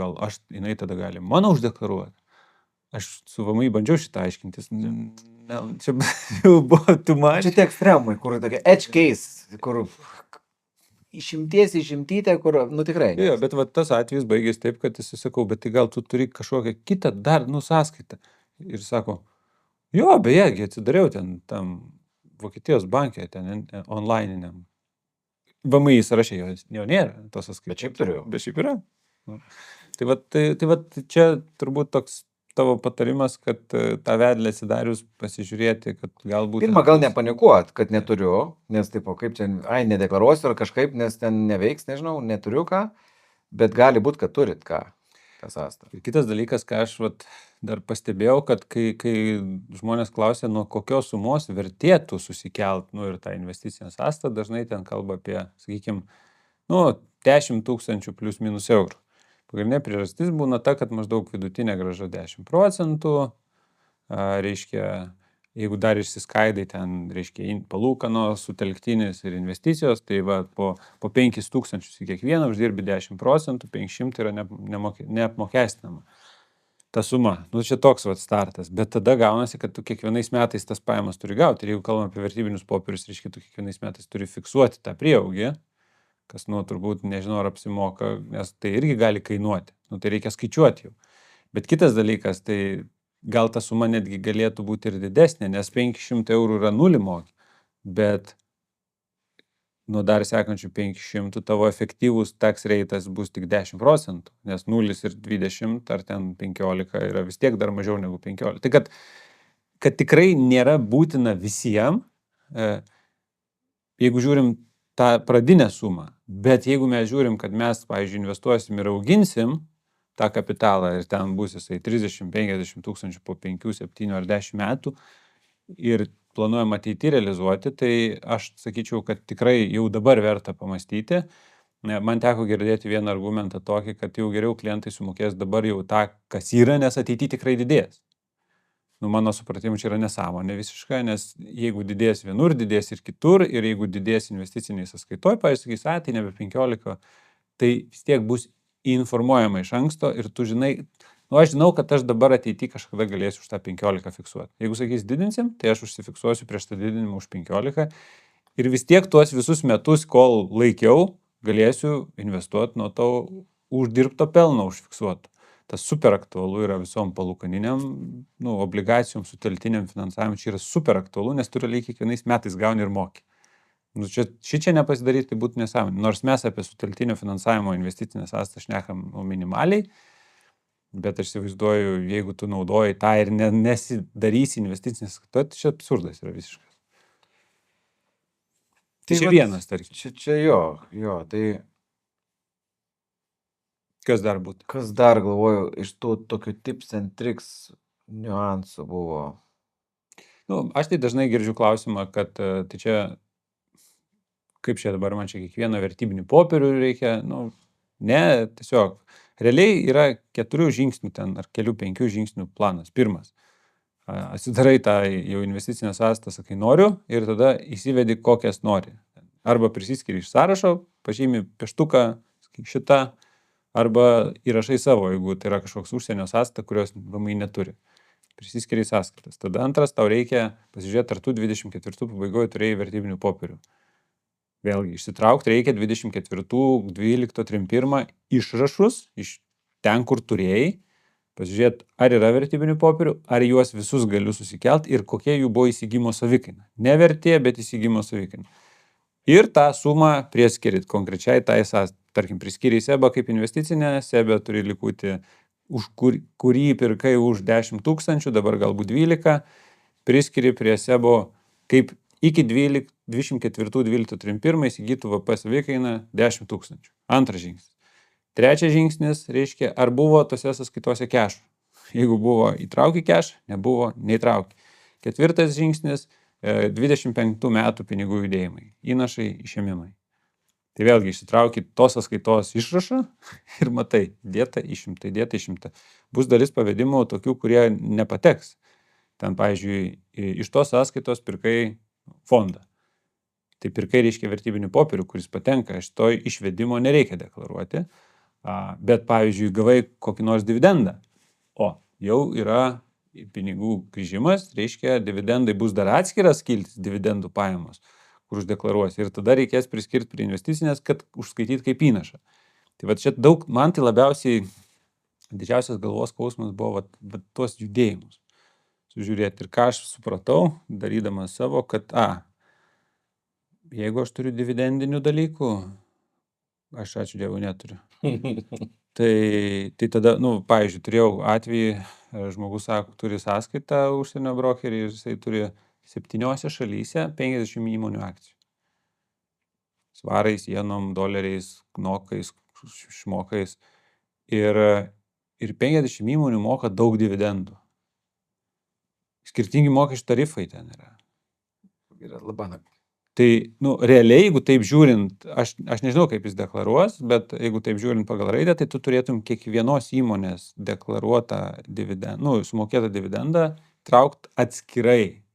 jinai tada gali mano uždeklaruoti. Aš su VMI bandžiau šitą aiškintis. Čia jau buvo tumač. Čia tie ekstremai, kur tokia edge case, kur išimtytė, kur, tikrai. Jo, bet va, tas atvejis baigėsi taip, kad jis sakau, bet tai gal tu turi kažkokią kitą dar, sąskaitą. Ir sako, jo, beje, atsidariau ten tam Vokietijos banke, ten online'iniam. VMI sąraše jo nėra, tos sąskaitos. Bet šiaip turiu. Bet šiaip yra. Tai va, čia turbūt toks tavo patarimas, kad tą vedlę atsidarius pasižiūrėti, kad galbūt... Pirma, gal nepanikuot, kad neturiu, nes kaip čia, nedeklaruosiu ar kažkaip, nes ten neveiks, nežinau, neturiu ką, bet gali būti, kad turit ką, tą sąskaitą. Ir kitas dalykas, ką aš dar pastebėjau, kad kai žmonės klausia, nuo kokios sumos vertėtų susikelt, ir tą investicinę sąskaitą, dažnai ten kalba apie, sakykime, 10 000 plius minus eurų. Pagrindinė priežastis būna ta, kad maždaug vidutinė grąža 10%, reiškia jeigu dar išsiskaidai ten, reiškia, palūkanos, sutelktinis ir investicijos, tai va, po 5,000 į kiekvieną uždirbi 10%, 500 yra neapmokestinama ta suma. Nu, čia toks va startas, bet tada gaunasi, kad tu kiekvienais metais tas pajamas turi gauti. Ir jeigu kalbam apie vertybinius popierius, reiškia, tu kiekvienais metais turi fiksuoti tą prieaugį, kas, nu, turbūt nežinau, ar apsimoka, nes tai irgi gali kainuoti. Nu, tai reikia skaičiuoti jau. Bet kitas dalykas, tai gal ta suma netgi galėtų būti ir didesnė, nes 500 eurų yra nulį moki, bet nuo dar sekančių 500 tavo efektyvus tax reitas bus tik 10%, nes 0 ir 20 ar ten 15 yra vis tiek dar mažiau negu 15. Tai kad tikrai nėra būtina visiems, jeigu žiūrim tą pradinę sumą, bet jeigu mes žiūrim, kad mes, pavyzdžiui, investuosim ir auginsim tą kapitalą ir ten bus jisai 30-50 tūkstančių po 5, 7 ar 10 metų ir planuojam ateityje realizuoti, tai aš sakyčiau, kad tikrai jau dabar verta pamastyti. Man teko girdėti vieną argumentą tokį, kad jau geriau klientai sumokės dabar jau tą, kas yra, nes ateityje tikrai didės. Nu, mano supratimu, čia yra nesąmonė visiškai, nes jeigu didės vienur, didės ir kitur, ir jeigu didės investiciniai sąskaitoj, pavyzdžiui, sakys, tai nebe 15, tai vis tiek bus informuojama iš anksto ir tu žinai, nu, aš žinau, kad aš dabar ateityje kažkada galėsiu už tą 15 fiksuoti. Jeigu sakys didinsim, tai aš užsifiksuosiu prieš tą didinimą už 15 ir vis tiek tuos visus metus, kol laikiau, galėsiu investuoti nuo to uždirbto pelno užfiksuoto. Tas super aktualu yra visom palūkaniniam, nu, obligacijom, suteltiniam finansavimui, čia yra super aktualu, nes tu realiai kiekvienais metais gauni ir moki. Nu, čia nepasidaryti, tai būtų nesąmonė. Nors mes apie suteltinio finansavimo investicinę sąskaitą šnekam minimaliai, bet aš įsivaizduoju, jeigu tu naudoji tą ir nesidarysi investicinę sąskaitą, tai čia absurdas yra visiškas. Tai čia vienas, tarkim. Čia jo, tai Kas dar būtų? kas dar galvoju, iš tų tokių tips and tricks niuansų buvo. Nu, aš tai dažnai girdžiu klausimą, kad tai čia, kaip čia dabar man čia kiekvieną vertybinį popierių reikia, nu, ne, tiesiog, realiai yra 4 žingsnių ten, ar kelių 5 žingsnių planas. Pirmas, atsidarai tą jau investicinę sąskaitą, sakai noriu, ir tada įsivedi kokias nori. Arba prisiskiri iš sąrašo, pažymi pieštuką, šitą, arba įrašai savo, jeigu tai yra kažkoks užsienio sąskaita, kurios VMI neturi. Prisiskiri sąskaitas. Tada antras, tau reikia pasižiūrėti, ar tu 24 pabaigoje turėjai vertybinių popierių. Vėlgi, išsitraukti reikia 24.12.31 išrašus iš ten, kur turėjai, pasižiūrėti, ar yra vertybinių popierių, ar juos visus galiu susikelti ir kokie jų buvo įsigymo savikaina. Ne vertė, bet įsigymo savikaina. Ir tą sumą prieskirit konkrečiai tai sąskaitai. Tarkim, priskiriai SEBA kaip investicinę, SEBA turi likutį, kurį pirkai už 10 000, dabar galbūt 12, priskiri prie SEBA kaip iki 24.12.31 įsigytų VP savikainą 10 000. Antras žingsnis. Trečias žingsnis reiškia, ar buvo tose sąskaitose kešų. Jeigu buvo įtrauki kešą, nebuvo, neįtrauki. Ketvirtas žingsnis 25 metų pinigų judėjimai, įnašai, išėmimai. Tai vėlgi išsitrauki tos sąskaitos išrašą ir matai, dėta išimta. Bus dalis pavedimų tokių, kurie nepateks. Ten, pavyzdžiui, iš tos sąskaitos pirkai fondą. Tai pirkai reiškia vertybinių popierių, kuris patenka, iš to išvedimo nereikia deklaruoti. Bet, pavyzdžiui, gavai kokį nors dividendą. O, jau yra pinigų grįžimas, reiškia, dividendai bus dar atskiras skiltis dividendų pajamos, kur uždeklaruosi. Ir tada reikės priskirti prie investicinės, kad užskaityti kaip įnašą. Tai va čia daug, man tai labiausiai didžiausias galvos skausmas buvo va tuos judėjimus. Sužiūrėti. Ir ką aš supratau, darydamas savo, kad jeigu aš turiu dividendinių dalykų, aš ačiū Dievui neturiu. Tai tada, nu, pavyzdžiui, turėjau atvejį, žmogus sako, turi sąskaitą užsienio brokerį ir jisai turi 7 šalyse 50 įmonių akcijų. Svarais, jenom, doleriais, knokais, šmokais. Ir 50 įmonių moka daug dividendų. Skirtingi mokesčių tarifai ten yra. Yra labai. Tai, nu, realiai, jeigu taip žiūrint, aš nežinau, kaip jis deklaruos, bet jeigu taip žiūrint pagal raidę, tai tu turėtum kiekvienos įmonės deklaruotą dividendą, nu, sumokėtą dividendą traukti atskirai.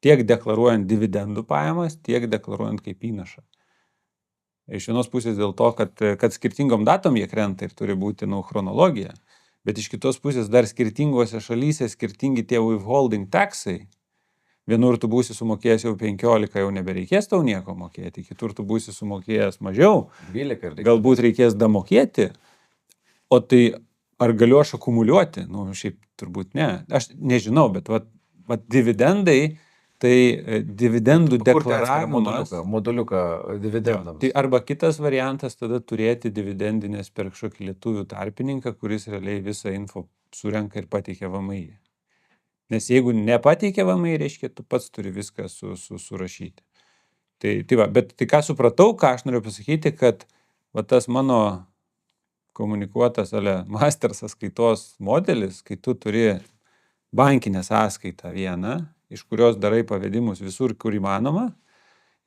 tiek deklaruojant dividendų pajamas, tiek deklaruojant kaip įnašą. Iš vienos pusės dėl to, kad skirtingom datom jie krenta ir turi būti chronologija, bet iš kitos pusės dar skirtingose šalyse skirtingi tie withholding taxai. Vienur tu būsi sumokėjęs jau 15, jau nebereikės tau nieko mokėti, kitur tu būsi sumokėjęs mažiau, 12 galbūt reikės damokėti, o tai ar galiu aš akumuliuoti? Šiaip turbūt ne. Aš nežinau, bet vat dividendai, tai dividendų deklaravimas. Moduliuką dividendams. Tai arba kitas variantas tada turėti dividendinės per kažkokį lietuvių tarpininką, kuris realiai visą info surenka ir pateikia VMI. Nes jeigu nepateikia VMI, reiškia, tu pats turi viską surašyti. Tai va, bet tai ką supratau, ką aš noriu pasakyti, kad va tas mano komunikuotas master sąskaitos modelis, kai tu turi bankinę sąskaitą vieną, iš kurios darai pavedimus visur, kur įmanoma,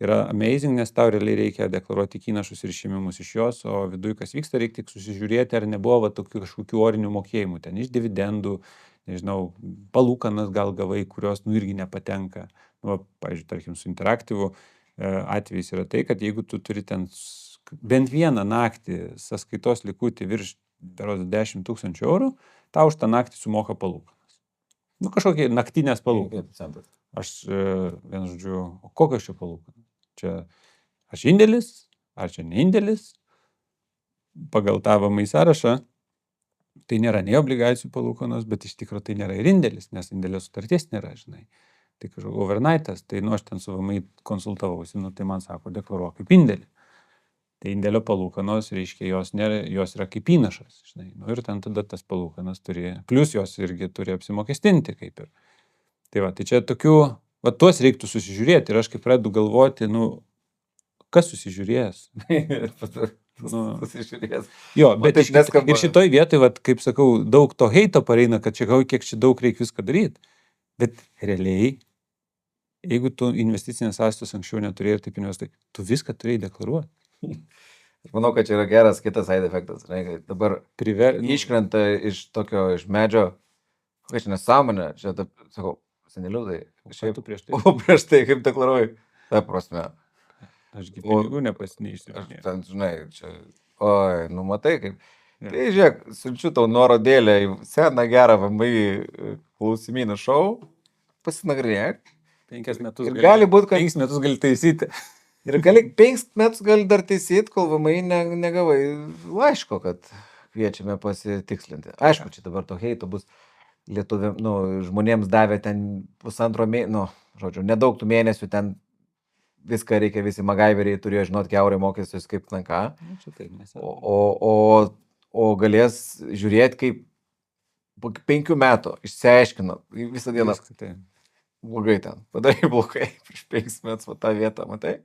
yra amazing, nes tau realiai reikia deklaruoti įnašus ir išėmimus iš jos, o viduje kas vyksta, reikia tik susižiūrėti, ar nebuvo tokių kažkokių orinių mokėjimų, ten iš dividendų, nežinau, palūkanas gal gavai, kurios irgi nepatenka. Pavyzdžiui, tarkim, su interaktyvu atvejais yra tai, kad jeigu tu turi ten bent vieną naktį sąskaitos likutį virš 10 000 eurų, tau už tą naktį sumoka palūkanas. Kažkokie naktinės palūkanas. Aš, vienu žodžiu, o kokios čia palūkanas? Čia aš indėlis, ar čia ne indėlis? Pagal tą VMI sąrašą, tai nėra nei obligacijų palūkanos, bet iš tikrųjų tai nėra ir indėlis, nes indėlio sutarties nėra, žinai. Tai kažkoks overnightas, tai aš ten su VMI konsultavausi, tai man sako, deklaruok kaip indėlį. Tai indėlio palūkanos, reiškia, jos yra kaip įnašas, žinai. Ir ten tada tas palūkanas turi, plus jos irgi turi apsimokestinti kaip ir. Tai va, tai čia tokių, tuos reiktų susižiūrėti ir aš kaip pradedu galvoti, kas susižiūrės? Susižiūrės. Jo, bet ir šitoj vietoj, kaip sakau, daug to heito pareina, kad čia kiek čia daug reikia viską daryti. Bet realiai, jeigu tu investicinės sąskaitos anksčiau neturėjai ir taip investuoji, tu viską turėjai deklaruoti. Aš manau, kad čia yra geras kitas side efektas. Dabar iškrenta iš medžio, kokia čia nesąmonė, čia, sakau, seneliu, tai šiaip tu prieš tai. O prieš tai kaip deklaruoji, ta prasme. Ašgi pinigų nepasineišsirinėjau. Ten, žinai, čia, oi, matai kaip. Ja. Tai žiūrėk, siunčiu tau nuorodėlę į seną gerą VMI klausimyną šou, pasinagrinėk. 5 metus gali taisyti. Ir 5 metus gali dar taisyti, kol VMI negavai laiško, kad kviečiame pasitikslinti. Aišku, čia dabar to heito bus lietuviam, žmonėms davė ten 1,5 mėnesio, nedaug tų mėnesių ten viską reikia, visi magaiveriai turėjo žinoti kiaurai mokesčius kaip ką. O galės žiūrėti, kaip po 5 metų išsiaiškino visą dieną. Blogai ten, padarai blogai prieš 5 metus tą vietą, matai.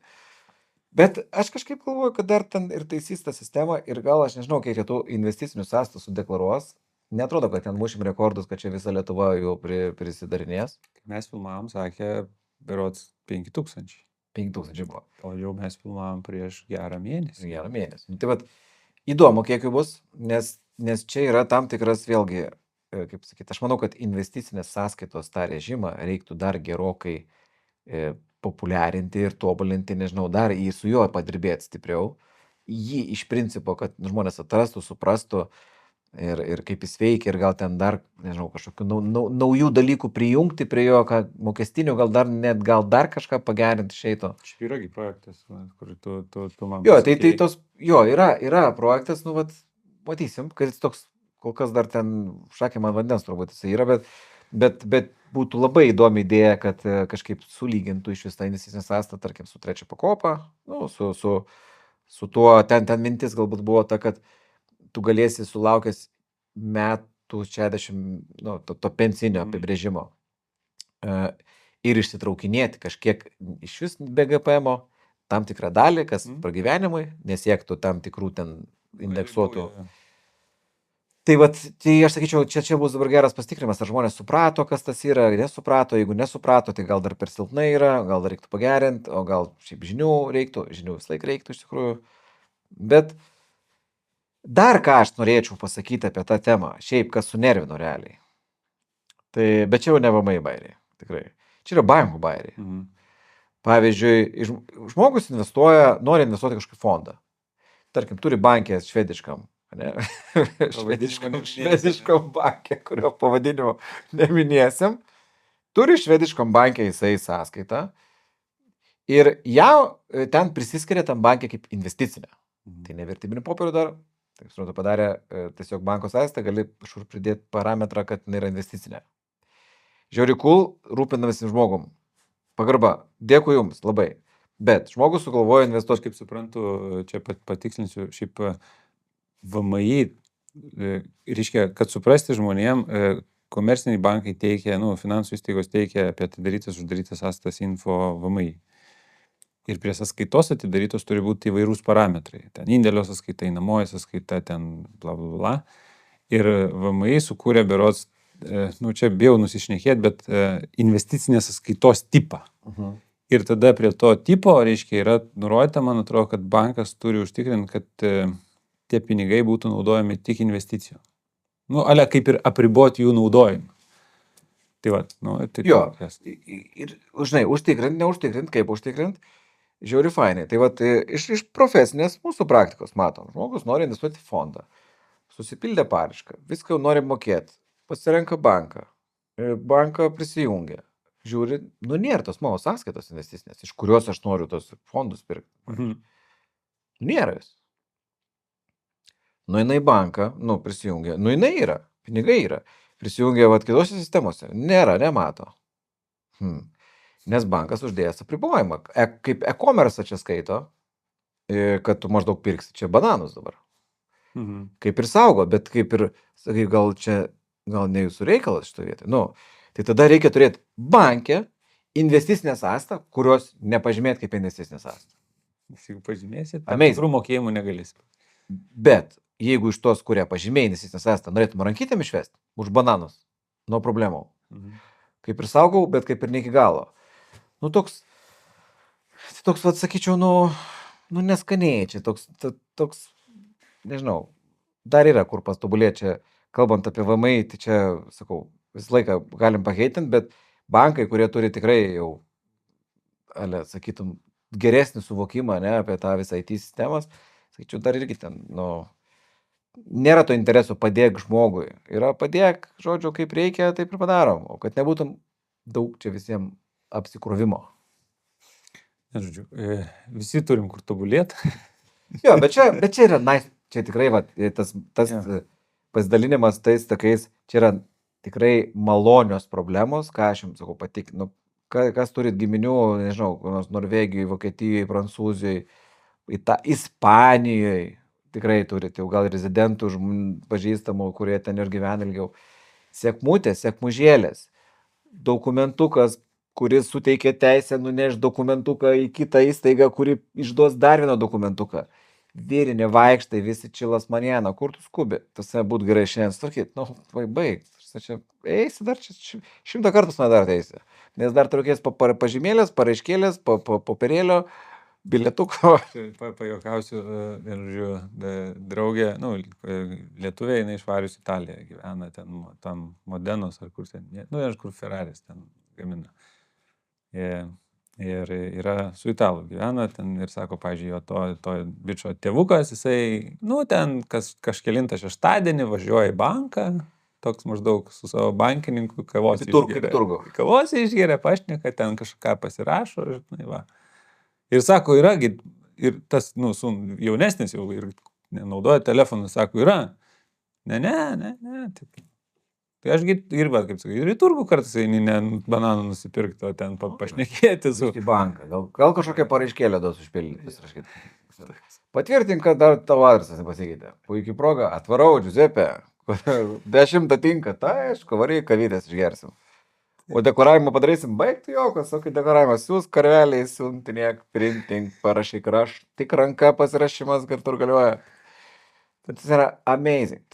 Bet aš kažkaip galvoju, kad dar ten ir taisys tą sistemą ir gal aš nežinau, kiek tų investicinių sąskaitų sudeklaruos. Netrodo, kad ten mušim rekordus, kad čia visa Lietuva jau prisidarinės. Mes filmavom, sakė, berods 5000. 5000 buvo. O jau mes filmavom prieš gerą mėnesį. Tai vat, įdomu, kiek jų bus, nes čia yra tam tikras vėlgi, kaip sakyti, aš manau, kad investicinės sąskaitos tą režimą reiktų dar gerokai populiarinti ir tobulinti, nežinau, dar su juo padirbėti stipriau. Jį iš principo, kad žmonės atrastų, suprastų ir kaip jis veikia ir gal ten dar, nežinau, kažkokių naujų dalykų prijungti prie jo, kad mokestinių gal dar kažką pagerinti šeito. Čia yragi projektas, kur tu man jo, tai tos, jo, yra projektas, matysim, kad jis toks, kol kas dar ten šakė man vandens turbūt jisai yra, bet būtų labai įdomi idėja, kad kažkaip sulygintų iš vis tą investicinę sąskaitą, tarkim, su 3 pakopa, su tuo, ten mintis galbūt buvo ta, kad tu galėsi sulaukęs metų 60, to pensinio apibrėžimo ir išsitraukinėti kažkiek iš vis be GPM-o, tam tikrą dalį, kas pragyvenimui, nesiektų tam tikrų ten indeksuotų. Tai aš sakyčiau, čia bus dabar geras pasitikrinimas, ar žmonės suprato, kas tas yra, nesuprato, jeigu nesuprato, tai gal dar per silpnai yra, gal dar reiktų pagerinti, o gal šiaip žinių vis laik reiktų iš tikrųjų. Bet dar ką aš norėčiau pasakyti apie tą temą, šiaip kas sunervino realiai. Tai, bet čia jau ne VMI bairiai, tikrai. Čia yra bankų bairiai. Mhm. Pavyzdžiui, žmogus nori investuoti kažkokį fondą. Tarkim, turi bankę švediškam, ne? švediškam bankė, kurio pavadinimo neminėsim. Turi švediškam bankė jisai sąskaitą ir ją ten prisiskiria tam bankė kaip investicinę. Tai nevertybinių popierių dar, taip suprantu, padarė tiesiog banko sąskaitą, gali kažkur pridėti parametrą, kad jinai yra investicinė. Žiauri cool, rūpinamasi žmogum. Pagarba, dėkui jums labai. Bet žmogus sugalvojo investuoti. Aš kaip suprantu, čia patikslinsiu, šiaip VMI, reiškia, kad suprasti žmonėm, komerciniai bankai teikia, finansų įstaigos teikia apie atidarytas, uždarytas sąskaitas info VMI. Ir prie sąskaitos atidarytos turi būti įvairūs parametrai. Ten indėlio sąskaita, einamoji sąskaita, ten bla bla bla. Ir VMI sukūrė berods, čia bijau nusišnekėti, bet investicinės sąskaitos tipą. Ir tada prie to tipo, reiškia, yra nurodyta, man atrodo, kad bankas turi užtikrinti, kad tie pinigai būtų naudojami tik investicijų. Ale kaip ir apriboti jų naudojimą. Tai va, tai jo. Ir, žinai, užtikrint, neužtikrint, kaip užtikrint, žiauri fainai. Tai va, iš profesinės mūsų praktikos matom. Žmogus nori investuoti į fondą. Susipildė paraišką, viską jau nori mokėti. Pasirenka banką. Banką prisijungia. Žiūri, nėra tos mano sąskaitos investicinės, iš kurios aš noriu tos fondus pirkti. Nėra vis. Nueina į banką, prisijungia. Jinai yra, pinigai yra. Prisijungia kitose sistemose. Nėra, nemato. Nes bankas uždėjęs apribojimą. Kaip e-commerce čia skaito, kad tu maždaug pirksi čia bananus dabar. Kaip ir saugo, bet kaip ir, sakai, gal ne jūsų reikalas šitoje vietoje. Tai tada reikia turėti bankę investicinę sąskaitą, kurios nepažymėti kaip investicinę sąskaitą. Jeigu pažymėsit, tam tikrų mokėjimų negalėsi. Bet jeigu iš tos, kurie pažymėjo investicinę sąskaitą, norėtum rankytėm išvesti už bananus, nuo problemų. Kaip ir saugau, bet kaip ir ne iki galo. Toks, sakyčiau, neskaniai čia, toks, nežinau, dar yra kur pastobulėti čia, kalbant apie VMI, tai čia, sakau, visą laiką galim paheitinti, bet bankai, kurie turi tikrai jau, sakytum, geresnį suvokimą, apie tą visą IT sistemas, sakyčiau, dar irgi ten, nėra to intereso padėk žmogui. Yra padėk, žodžiu, kaip reikia, taip ir padarom, o kad nebūtum daug čia visiems apsikrovimo. Žodžiu, visi turim kur tobulėti. Jo, bet čia yra, čia tikrai, tas pasidalinimas tais takais, čia yra tikrai malonios problemos, ką aš jums sakau patikinu, kas turit giminių, nežinau, Norvegijoje, Vokietijoje, Prancūzijoje, Ispanijoje, tikrai turit jau gal rezidentų pažįstamų, kurie ten ir gyvena ilgiau. Sekmutės, sekmužėlės, dokumentukas, kuris suteikia teisę nunešti dokumentuką į kitą įstaigą, kuri išduos dar vieną dokumentuką. Vyrinė vaikštai, visi čilas maniena, kur tu skubi? Tas būtų gerai šiandien sutvarkyti. Baig. Čia eisi dar, 100 kartus dar teisi. Nes dar turėkės pažymėlės, paraiškėlės, popierėlio, bilietuko. Pajokausiu, draugė, lietuviai, jinai išvarius Italiją gyvena, ten tam Modenos ar kur ten, kur Ferraris ten gamina. Ir yra su Italu gyvena ten ir sako, pavyzdžiui, to bičo tėvukas, jisai, ten kažkelintą šeštadienį važiuoja į banką, toks maždaug su savo bankininku kavos išgeria, pašneka, ten kažką pasirašo, žinai, va. Ir sako, yra, ir tas, jaunesnis jau ir nenaudoja telefoną, sako, yra. Ne, taip. Tai aš ir, kaip sakai, ir į turgų kartais eini bananų nusipirkti, o ten pašnekėti su... Į banką, gal kažkokią paraiškėlę duos užpildyti. Patvirtink, kad dar tavo adresas nepasikeitė. Puikiai proga, atvarau, Giuseppe. 10 tinka, tai aišku, varai kavytės išgersim. O deklaravimą padarysim, baigti jokas, o kai deklaravimas siūs karveliai, siuntinėk, printing, parašyk tik ranka pasirašymas, kad tur galioja. Tai yra amazing.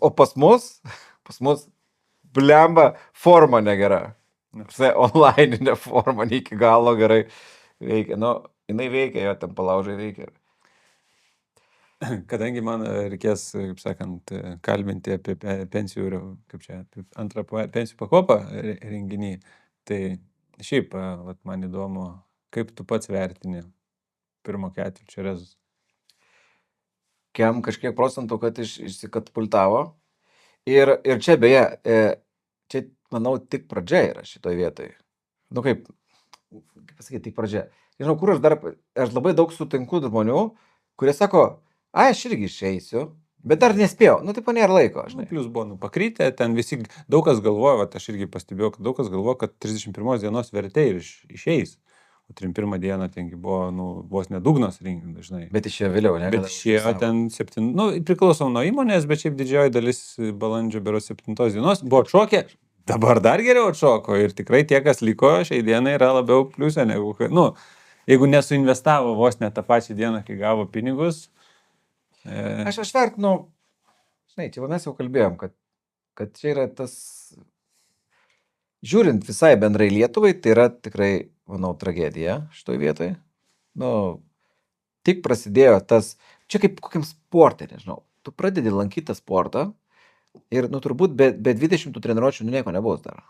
O pas mus, blemba, forma negera. Online forma ne iki galo gerai veikia. Jinai veikia, jo ten palaužai veikia. Kadangi man reikės, kaip sakant, kalbinti apie pensijų, antrą pensijų pakopą renginį, tai Šiaip, vat, man įdomu, kaip tu pats vertini pirmo ketvirčio rezus. Kem kažkiek procentų, kad išsikatapultavo. Ir čia beje, čia, manau, tik pradžia yra šitoje vietoje. Nu kaip pasakyti, tik pradžia. Žinau, kur aš labai daug sutinku žmonių, kurie sako, aš irgi išeisiu, bet dar nespėjau. Nu, taip nėra laiko, žinai. Plus buvo pakrytę, ten visi, daug kas galvoja, vat, aš irgi pastebėjau, kad daug kas galvoja, kad 31 dienos vertė ir išeis. O 31 dieną tengi buvo, vos nedugnas rinkimas, žinai. Bet išėjo vėliau, ne? Bet išėjo ten 7, priklausom nuo įmonės, bet šiaip didžioji dalis balandžio berods 7 dienos buvo atšokę, dabar dar geriau atšoko ir tikrai tie, kas liko šiai dienai, yra labiau pliusė negu, jeigu nesuinvestavo vos ne tą pačią dieną, kai gavo pinigus. Aš vertinu, žinai, čia mes jau kalbėjom, kad čia yra tas, žiūrint visai bendrai Lietuvai, tai yra tikrai, manau, tragedija šitoj vietoj. Tik prasidėjo tas, čia kaip kokiam sportė, nežinau, tu pradedi lankyti tą sportą ir, turbūt be 20 treniruočių nieko nebus dar.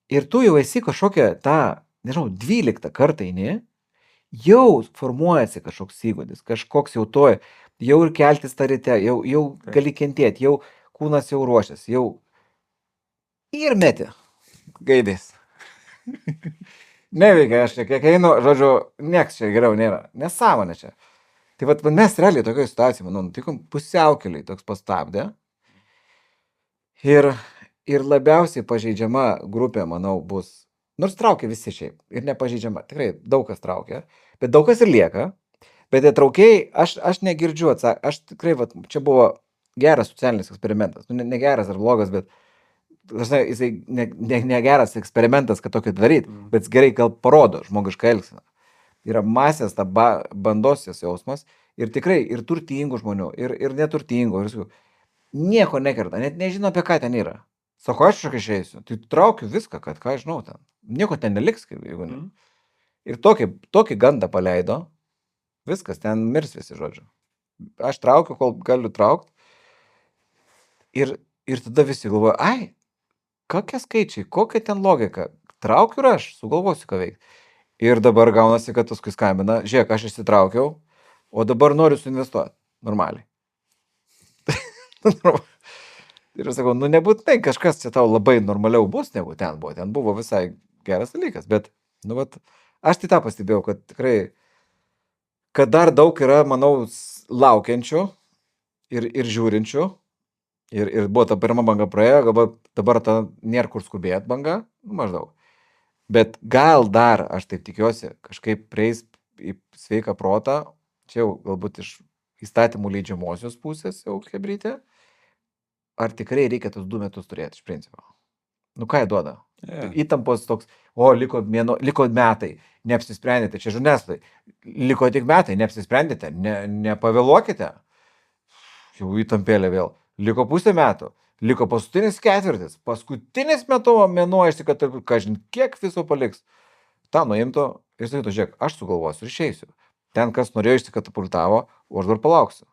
Ir tu jau esi kažkokią tą, nežinau, 12 kartą eini, jau formuojasi kažkoks įgūdis, kažkoks jau toj, jau ir keltis tą ryte, jau gali kentėti, jau kūnas jau ruošias, jau ir meti gaidės. Neveikia, aš čia kiek einu, žodžiu, nieks čia geriau nėra, nesąmonė čia. Tai vat mes realiai tokioje situacijoje, manau, nutikom pusiaukeliai toks pastabdė. Ir labiausiai pažeidžiama grupė, manau, bus, nors traukia visi šiaip, ir nepažeidžiama, tikrai daug kas traukia, bet daug kas ir lieka. Bet tie traukėjai, aš negirdžiu atsakymą, aš tikrai, vat, čia buvo geras socialinis eksperimentas, ne geras ar blogas, bet jisai negeras eksperimentas, kad tokį daryti, bet gerai gal parodo žmogišką elgseną. Yra masės ta bandosios jausmas ir tikrai ir turtingų žmonių, ir neturtingų, ir nieko nekerta, net nežino, apie ką ten yra. Sako, aš išeisiu, tai traukiu viską, kad ką žinau ten. Nieko ten neliks, jeigu ne. Ir tokį gandą paleido, viskas, ten mirs visi, žodžiu. Aš traukiu, kol galiu traukti. Ir tada visi galvoja, ai, kokie skaičiai, kokia ten logika. Traukiu ir aš, sugalvosiu ką veikti. Ir dabar gaunasi, kad paskui skambina, žiūrėk, aš įsitraukiau, o dabar noriu suinvestuoti normaliai. Ir sakau, nebūtinai kažkas čia tau labai normaliau bus, negu ten buvo. Ten buvo visai geras dalykas, bet, aš tai tą pastebėjau, kad tikrai, kad dar daug yra, manau, laukiančių ir žiūrinčių. Ir buvo ta pirma banga praėjo, dabar ta nėra kur skubėt banga, maždaug. Bet gal dar, aš taip tikiuosi, kažkaip prieis į sveiką protą, čia jau galbūt iš įstatymų leidžiamosios pusės jau hebrytė, ar tikrai reikia tus 2 metus turėti iš principo. Ką jie duoda? Įtampos toks, liko metai, neapsisprendėte, čia žiniasklaidai, liko tik metai, neapsisprendėte, nepavėluokite, jau įtampėlė vėl. Liko pusę metų, liko paskutinis ketvirtis, paskutinis mėnuo išsikatapultavo, kažin kiek viso paliks. Ta nuimto ir sakytų, žiūrėk, aš sugalvosiu ir išeisiu. Ten, kas norėjo išsikatapultavo, o aš dar palauksiu.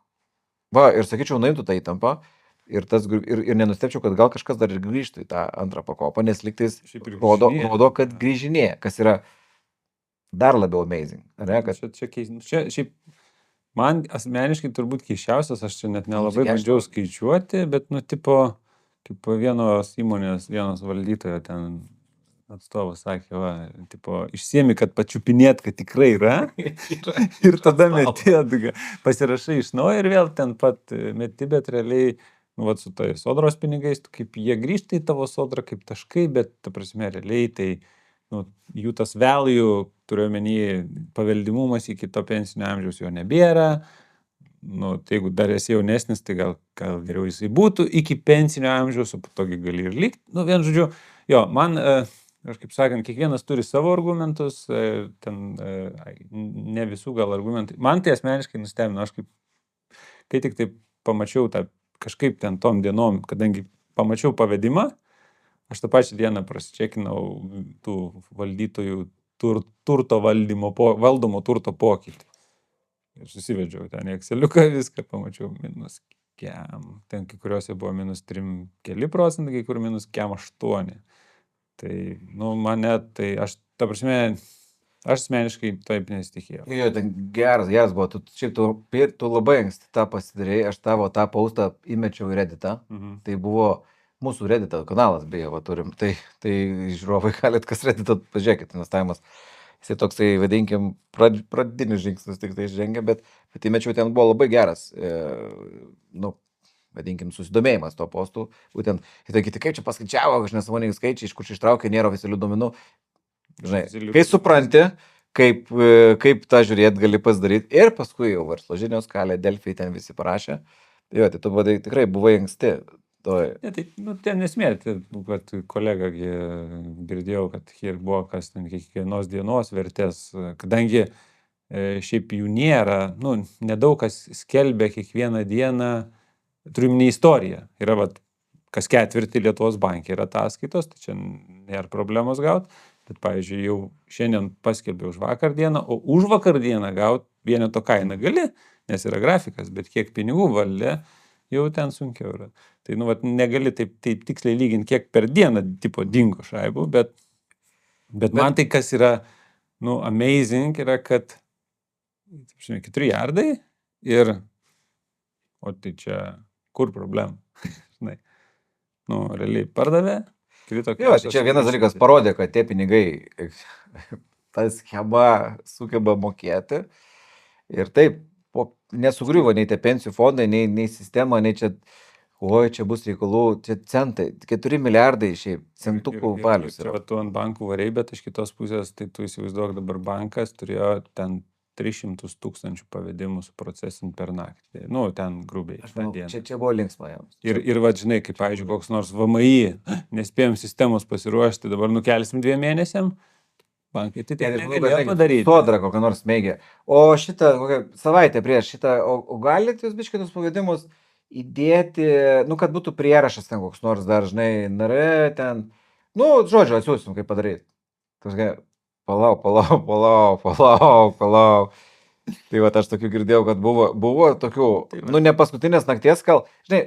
Va, ir sakyčiau, nuimtų tą įtampą ir nenustepčiau, kad gal kažkas dar ir grįžtų į tą antrą pakopą, nes lygtais rodo, kad grįžinėja, kas yra dar labiau amazing. Čia šiaip man asmeniškai turbūt keiščiausias, aš čia net nelabai bandžiau skaičiuoti, bet, tipo vienos įmonės, vienos valdytojo ten atstovas sakė, išsiemi, kad pačiupinėt, kad tikrai yra, ir tada meti atgal, pasirašai iš naujo ir vėl ten pat meti, bet realiai, su tai sodros pinigais, kaip jie grįžta į tavo sodrą, kaip taškai, bet, ta prasme, realiai tai jų tas value, turiu omeny, paveldimumas iki to pensinio amžiaus jo nebėra. Tai jeigu dar esi jaunesnis, tai gal geriau jisai būtų iki pensinio amžiaus, o patogiai gali ir likti. Vien žodžiu, man, aš kaip sakant, kiekvienas turi savo argumentus, ten ne visų gal argumentai. Man tai asmeniškai nustebino, aš kai tik tai pamačiau tą kažkaip ten tom dienom, kadangi pamačiau pavedimą, aš tą pačią dieną prasičekinau tų valdytojų turto valdomo turto pokytį. Ir susivedžiau ten Exceliuką, viską pamačiau minus kem. Ten kai kuriuose buvo minus 3 keli procentai, kai kur minus kem 8. Tai, mane, tai aš, ta prasme, aš asmeniškai taip nesitikėjau. Jo, ten geras buvo, tu labai anksti tą pasidarėjai, aš tavo tą paustą įmečiau į Redditą, tai buvo mūsų Reddito kanalas, beje, va turim, tai žiūrovai galit, kas Redditą pažiūrėkit, investavimas, jisai toksai, vadinkim, pradinis žingsnis tik tai žengia, bet įmečiau, ten buvo labai geras, vadinkim, susidomėjimas to postų, būtent, tai kaip čia paskaičiavo, aš nesąmoningai skaičiai, iš kur čia ištraukė, nėra oficialių duomenų, žinai, kai supranti, kaip tą žiūrėt gali pasidaryti ir paskui jau Verslo žinios, Kalė, Delfi, ten visi parašė, jo, tai tu tikrai buvai anksti. Ne, tai, ten nesmėti, kad kolega girdėjau, kad ir buvo kas ten kiekvienos dienos vertės, kadangi šiaip jų nėra, nedaug kas skelbia kiekvieną dieną, turim ne istoriją, yra kas ketvirtį Lietuvos banke yra ataskaitos, tai čia nėra problemos gauti, bet, pavyzdžiui, jau šiandien paskelbė už vakar dieną, o už vakar dieną gauti vieneto kainą gali, nes yra grafikas, bet kiek pinigų valdė, jau ten sunkiau yra. Tai, negali taip tiksliai lyginti, kiek per dieną tipo dingo šaibų, bet man tai kas yra, amazing yra, kad 4 jardai ir, o tai čia kur problema? Žinai, realiai pardavė, krito. Jo, čia vienas dalykas parodė, kad tie pinigai, ta schema sugeba mokėti ir taip, nesugriuvo nei tie pensijų fondai, nei sistema, nei čia, čia bus reikalų, čia centai, 4 milijardai šiaip, centukų valius. Čia tu ant bankų variai, bet iš kitos pusės, tai tu įsivaizduok, dabar bankas turėjo ten 300 000 pavedimų suprocesinti per naktį. Ten grubiai. Čia buvo linksma jiems. Ir žinai, kaip, pavyzdžiui, koks nors VMI, nespėjom sistemos pasiruošti, dabar nukelsim 2 mėnesiam, bankai tai negalėjo padaryti. Sodra kokią nors mėgė. O šitą, savaitę prieš šitą, o galit jūs biškitus pavedimus įdėti, kad būtų prierašas ten koks nors dar, žinai, narė ten, žodžiu, atsiūsim, kaip padaryti. Palauk. Tai aš tokių girdėjau, kad buvo tokių, ne paskutinės nakties, žinai,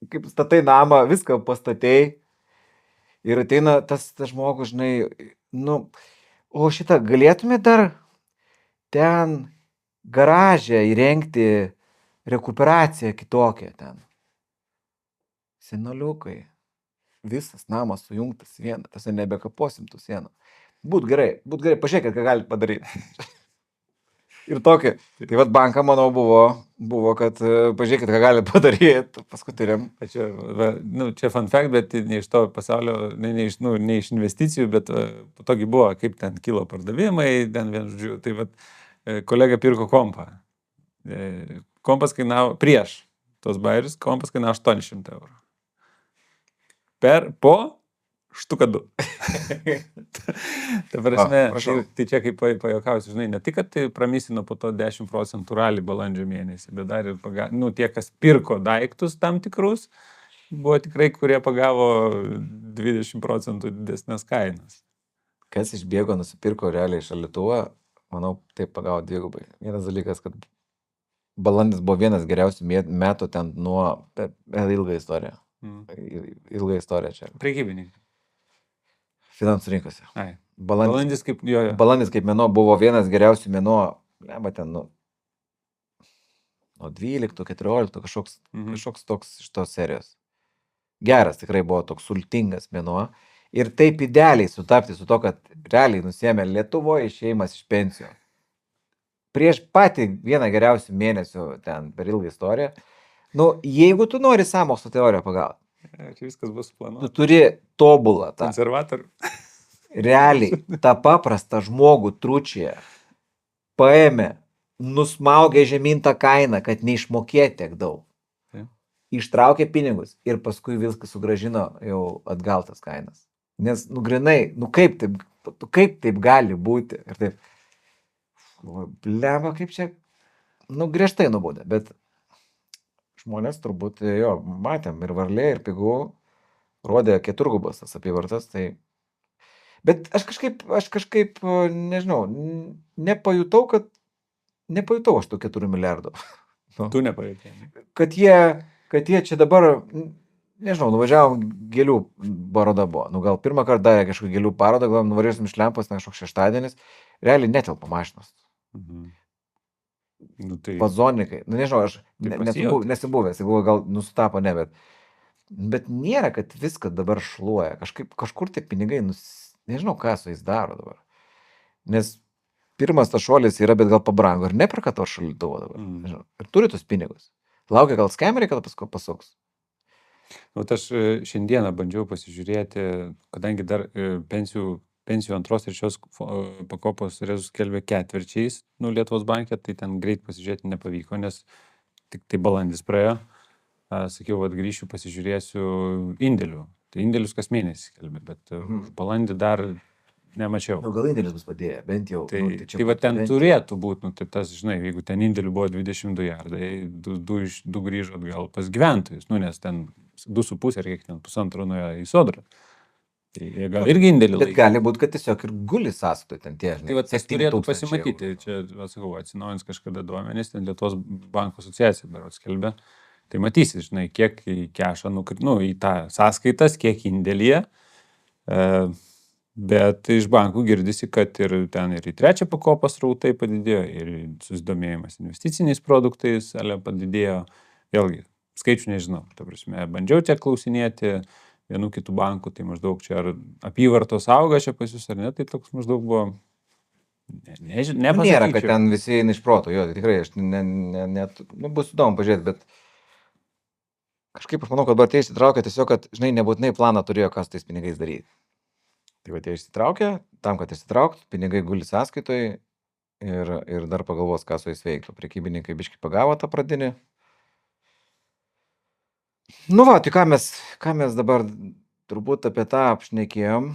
kaip statai namą, viską pastatei ir ateina tas žmogus, žinai, o šitą galėtume dar ten garažę įrengti rekuperaciją kitokią ten. Senoliukai, visas namas sujungtas vieną, tas nebekaposim tų sienų. Būt gerai, pažiūrėkit, ką galite padaryti. Ir tokį. Tai banka, manau, buvo, kad pažiūrėkit, ką galite padaryti paskutiniam. Čia fun fact, bet ne iš to pasaulio, ne iš investicijų, bet togi buvo, kaip ten kilo pardavimai, ten žodžiu. Tai kolega pirko kompą. Kompas kainavo, prieš tos bairius, kompas kainavo 800 eurų. Po štuką 2. Ta prasme, tai čia kaip pajuokausiu, žinai, ne tik, kad tai pramisino po to 10% ralį balandžio mėnesį, bet dar ir tie, kas pirko daiktus tam tikrus, buvo tikrai, kurie pagavo 20% didesnės kainas. Kas išbėgo, nusipirko realiai šaldytuvą, manau, taip pagavo dvigubai. Vienas dalykas, kad balandis buvo vienas geriausių metų ten nuo ilgą istoriją. Ilgą istoriją čia. Prekybininkai. Finansų rinkose. Balandis kaip, balandis kaip mėnuo buvo vienas geriausių mėnuo, nuo 12, 14, kažkoks toks iš tos serijos. Geras tikrai buvo toks sultingas mėnuo. Ir taip idealiai sutapti su to, kad realiai nusiėmė Lietuvoje išėjimas iš pensijų. Prieš patį vieną geriausių mėnesių ten per ilgą istoriją. Jeigu tu nori sąmokslo teoriją pagauti, čia viskas bus planuota. Tu turi tobulą tą. Konservatorių. Realiai, tą paprastą žmogų tručyje paėmė, nusmaugė žemyn tą kainą, kad neišmokėti tiek daug. Ištraukė pinigus ir paskui viską sugrąžino jau atgaltas kainas. Nes, grinai, kaip taip gali būti? Ir taip, blema, kaip čia, griežtai nubaudė, bet žmonės turbūt, matėm ir varlė, ir pigų, rodė keturgubas tas apyvartas, tai... Bet aš kažkaip, nežinau, nepajutau aš tų 4 milijardų. Tu nepajutai. Kad jie čia dabar, nežinau, nuvažiavom gėlių paroda buvo. Nu, gal pirmą kartą darė kažkokį gėlių parodą, gal nuvažiuosim iš Lempos, ten kažkoks šeštadienis. Realiai netelpa mašinos. Mhm. Nu, tai Vazonikai. Nu, nežinau, aš Tai pasijautė. nesibuvęs, tai buvo gal nusitapo ne, bet nėra, kad viską dabar šluoja. Kažkur tie pinigai, nežinau, ką su jais daro dabar. Nes pirmas tas šuolis yra, bet gal pabrango ir neperka to šaldytuvo dabar. Nežinau, ir turi tus pinigus. Laukia gal skemerį, kad paskui pasuks. Vat aš šiandieną bandžiau pasižiūrėti, kadangi dar pensijų antros ir šios pakopos rezus skelbė ketvirčiais, Lietuvos banke, tai ten greit pasižiūrėti nepavyko, nes tik tai balandis praėjo. Sakiau, vat grįšiu, pasižiūrėsiu indėlių. Tai indėlius kas mėnesį skelbė, bet balandį dar nemačiau. Gal indėlis bus padėję, bent jau. Tai va ten turėtų būti, tai tas, žinai, jeigu ten indėlių buvo 22 milijardai, du grįžo atgal pas gyventojus, nes ten 2,5 ar kiek ten 1,5 nuėjo į sodrą. Tai jie gal irgi indėlį Bet gali būti, kad tiesiog ir guli sąskaitoj ten tie, žinai. Tai va tas turėtų pasimatyti, čia, atsakau, atsinaujins kažkada duomenys, ten Lietuvos banko asociacija berods skelbia. Tai matysi, žinai, kiek į kešą, į tą sąskaitas, kiek indėlyje. Bet iš bankų girdisi, kad ir ten ir į trečią pakopą srautai padidėjo, ir susidomėjimas investiciniais produktais padidėjo. Vėlgi, skaičių nežinau. Ta prasme, bandžiau čia klausinėti vienų kitų bankų, tai maždaug čia ar apyvartos auga čia pas jūs ar ne, tai toks maždaug buvo. Nėra, kad ten visi eina iš proto, jo, tikrai, aš bus įdomu pažiūrėti, bet kažkaip aš manau, kad dabar tie įsitraukia tiesiog, kad, žinai, nebūtinai planą turėjo, kas tais pinigais daryti. Tai va, tie išsitraukia, tam, kad išsitraukt, pinigai guli sąskaitoj ir dar pagalvos, ką su jais veiktų. Prekybininkai biškai pagavo tą pradinį. Nu va, tai ką mes dabar turbūt apie tą apšnekėjom.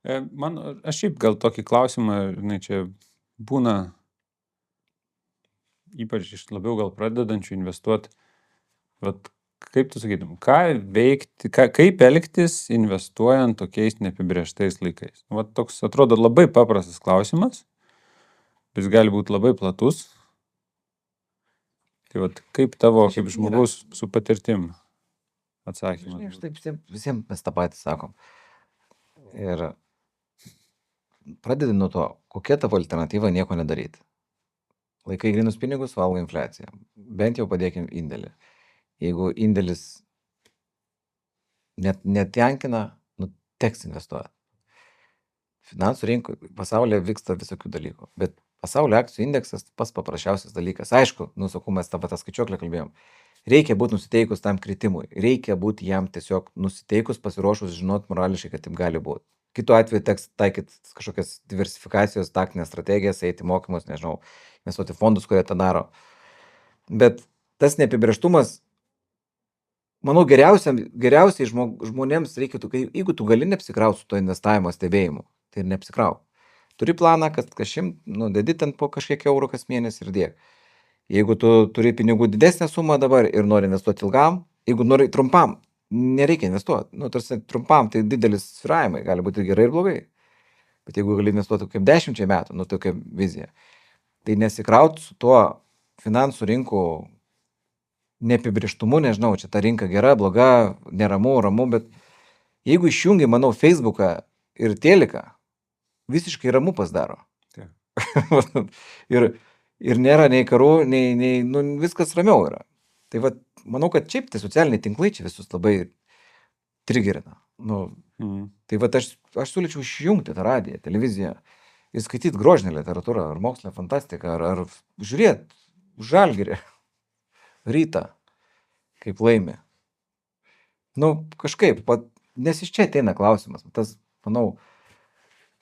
Aš šiaip gal tokį klausimą, žinai, čia būna ypač iš labiau gal pradedančių investuoti, vat, kaip tu sakytum, ką veikti, kaip elgtis investuojant tokiais neapibrėžtais laikais? Vat toks atrodo labai paprastas klausimas, jis gali būti labai platus. Tai vat kaip tavo, kaip žmogus su patirtim atsakymas? Aš taip visiems mes tą patį sakom. Ir pradedi nuo to, kokia tavo alternatyva nieko nedaryti. Laikai grinus pinigus, valgo infliaciją. Bent jau padėkim indėlį. Jeigu indėlis netenkina, teks investuoti. Finansų rinkų pasaulyje vyksta visokių dalykų, bet pasaulio akcijų indeksas pats paprasčiausias dalykas. Aišku, sakau, mes tą patą skaičiuoklę kalbėjom. Reikia būti nusiteikus tam kritimui, reikia būti jam tiesiog nusiteikus, pasiruošus, žinot morališkai, kad taip gali būti. Kitu atveju teks taikyti kažkokias diversifikacijos taktinės strategijas, eiti mokymus, nežinau, investuoti fondus, kurie tą daro. Bet tas neapibrėžtumas, manau, geriausiai žmonėms reikėtų, jeigu tu gali neapsikrauti su to investavimo stebėjimu, tai ir neapsikrauk. Turi planą, kad dedi ten po kažkiek eurų kas mėnesį ir dėk. Jeigu tu turi pinigų didesnę sumą dabar ir nori investuoti ilgam, jeigu nori trumpam, nereikia investuoti. Tarsi trumpam tai didelis svyravimai, gali būti ir gerai ir blogai. Bet jeigu gali investuoti kaip 10 metų, tokia vizija, tai nesikraut su tuo finansų rinkų neapibrėžtumu, nežinau, čia ta rinka gera, bloga, neramu, ramu, bet jeigu išjungi, manau, Facebooką ir Teliką, visiškai ramu pasidaro. ir nėra nei karų, nei viskas ramiau yra. Tai va, manau, kad šiaip tai socialiniai tinklai čia visus labai trigerina. Tai va, aš siūlyčiau išjungti tą radiją, televiziją ir skaityti grožinę literatūrą, ar mokslinę fantastiką, ar žiūrėti Žalgirį, Rytą, kaip laimi. Kažkaip, nes iš čia ateina klausimas. Tas, manau,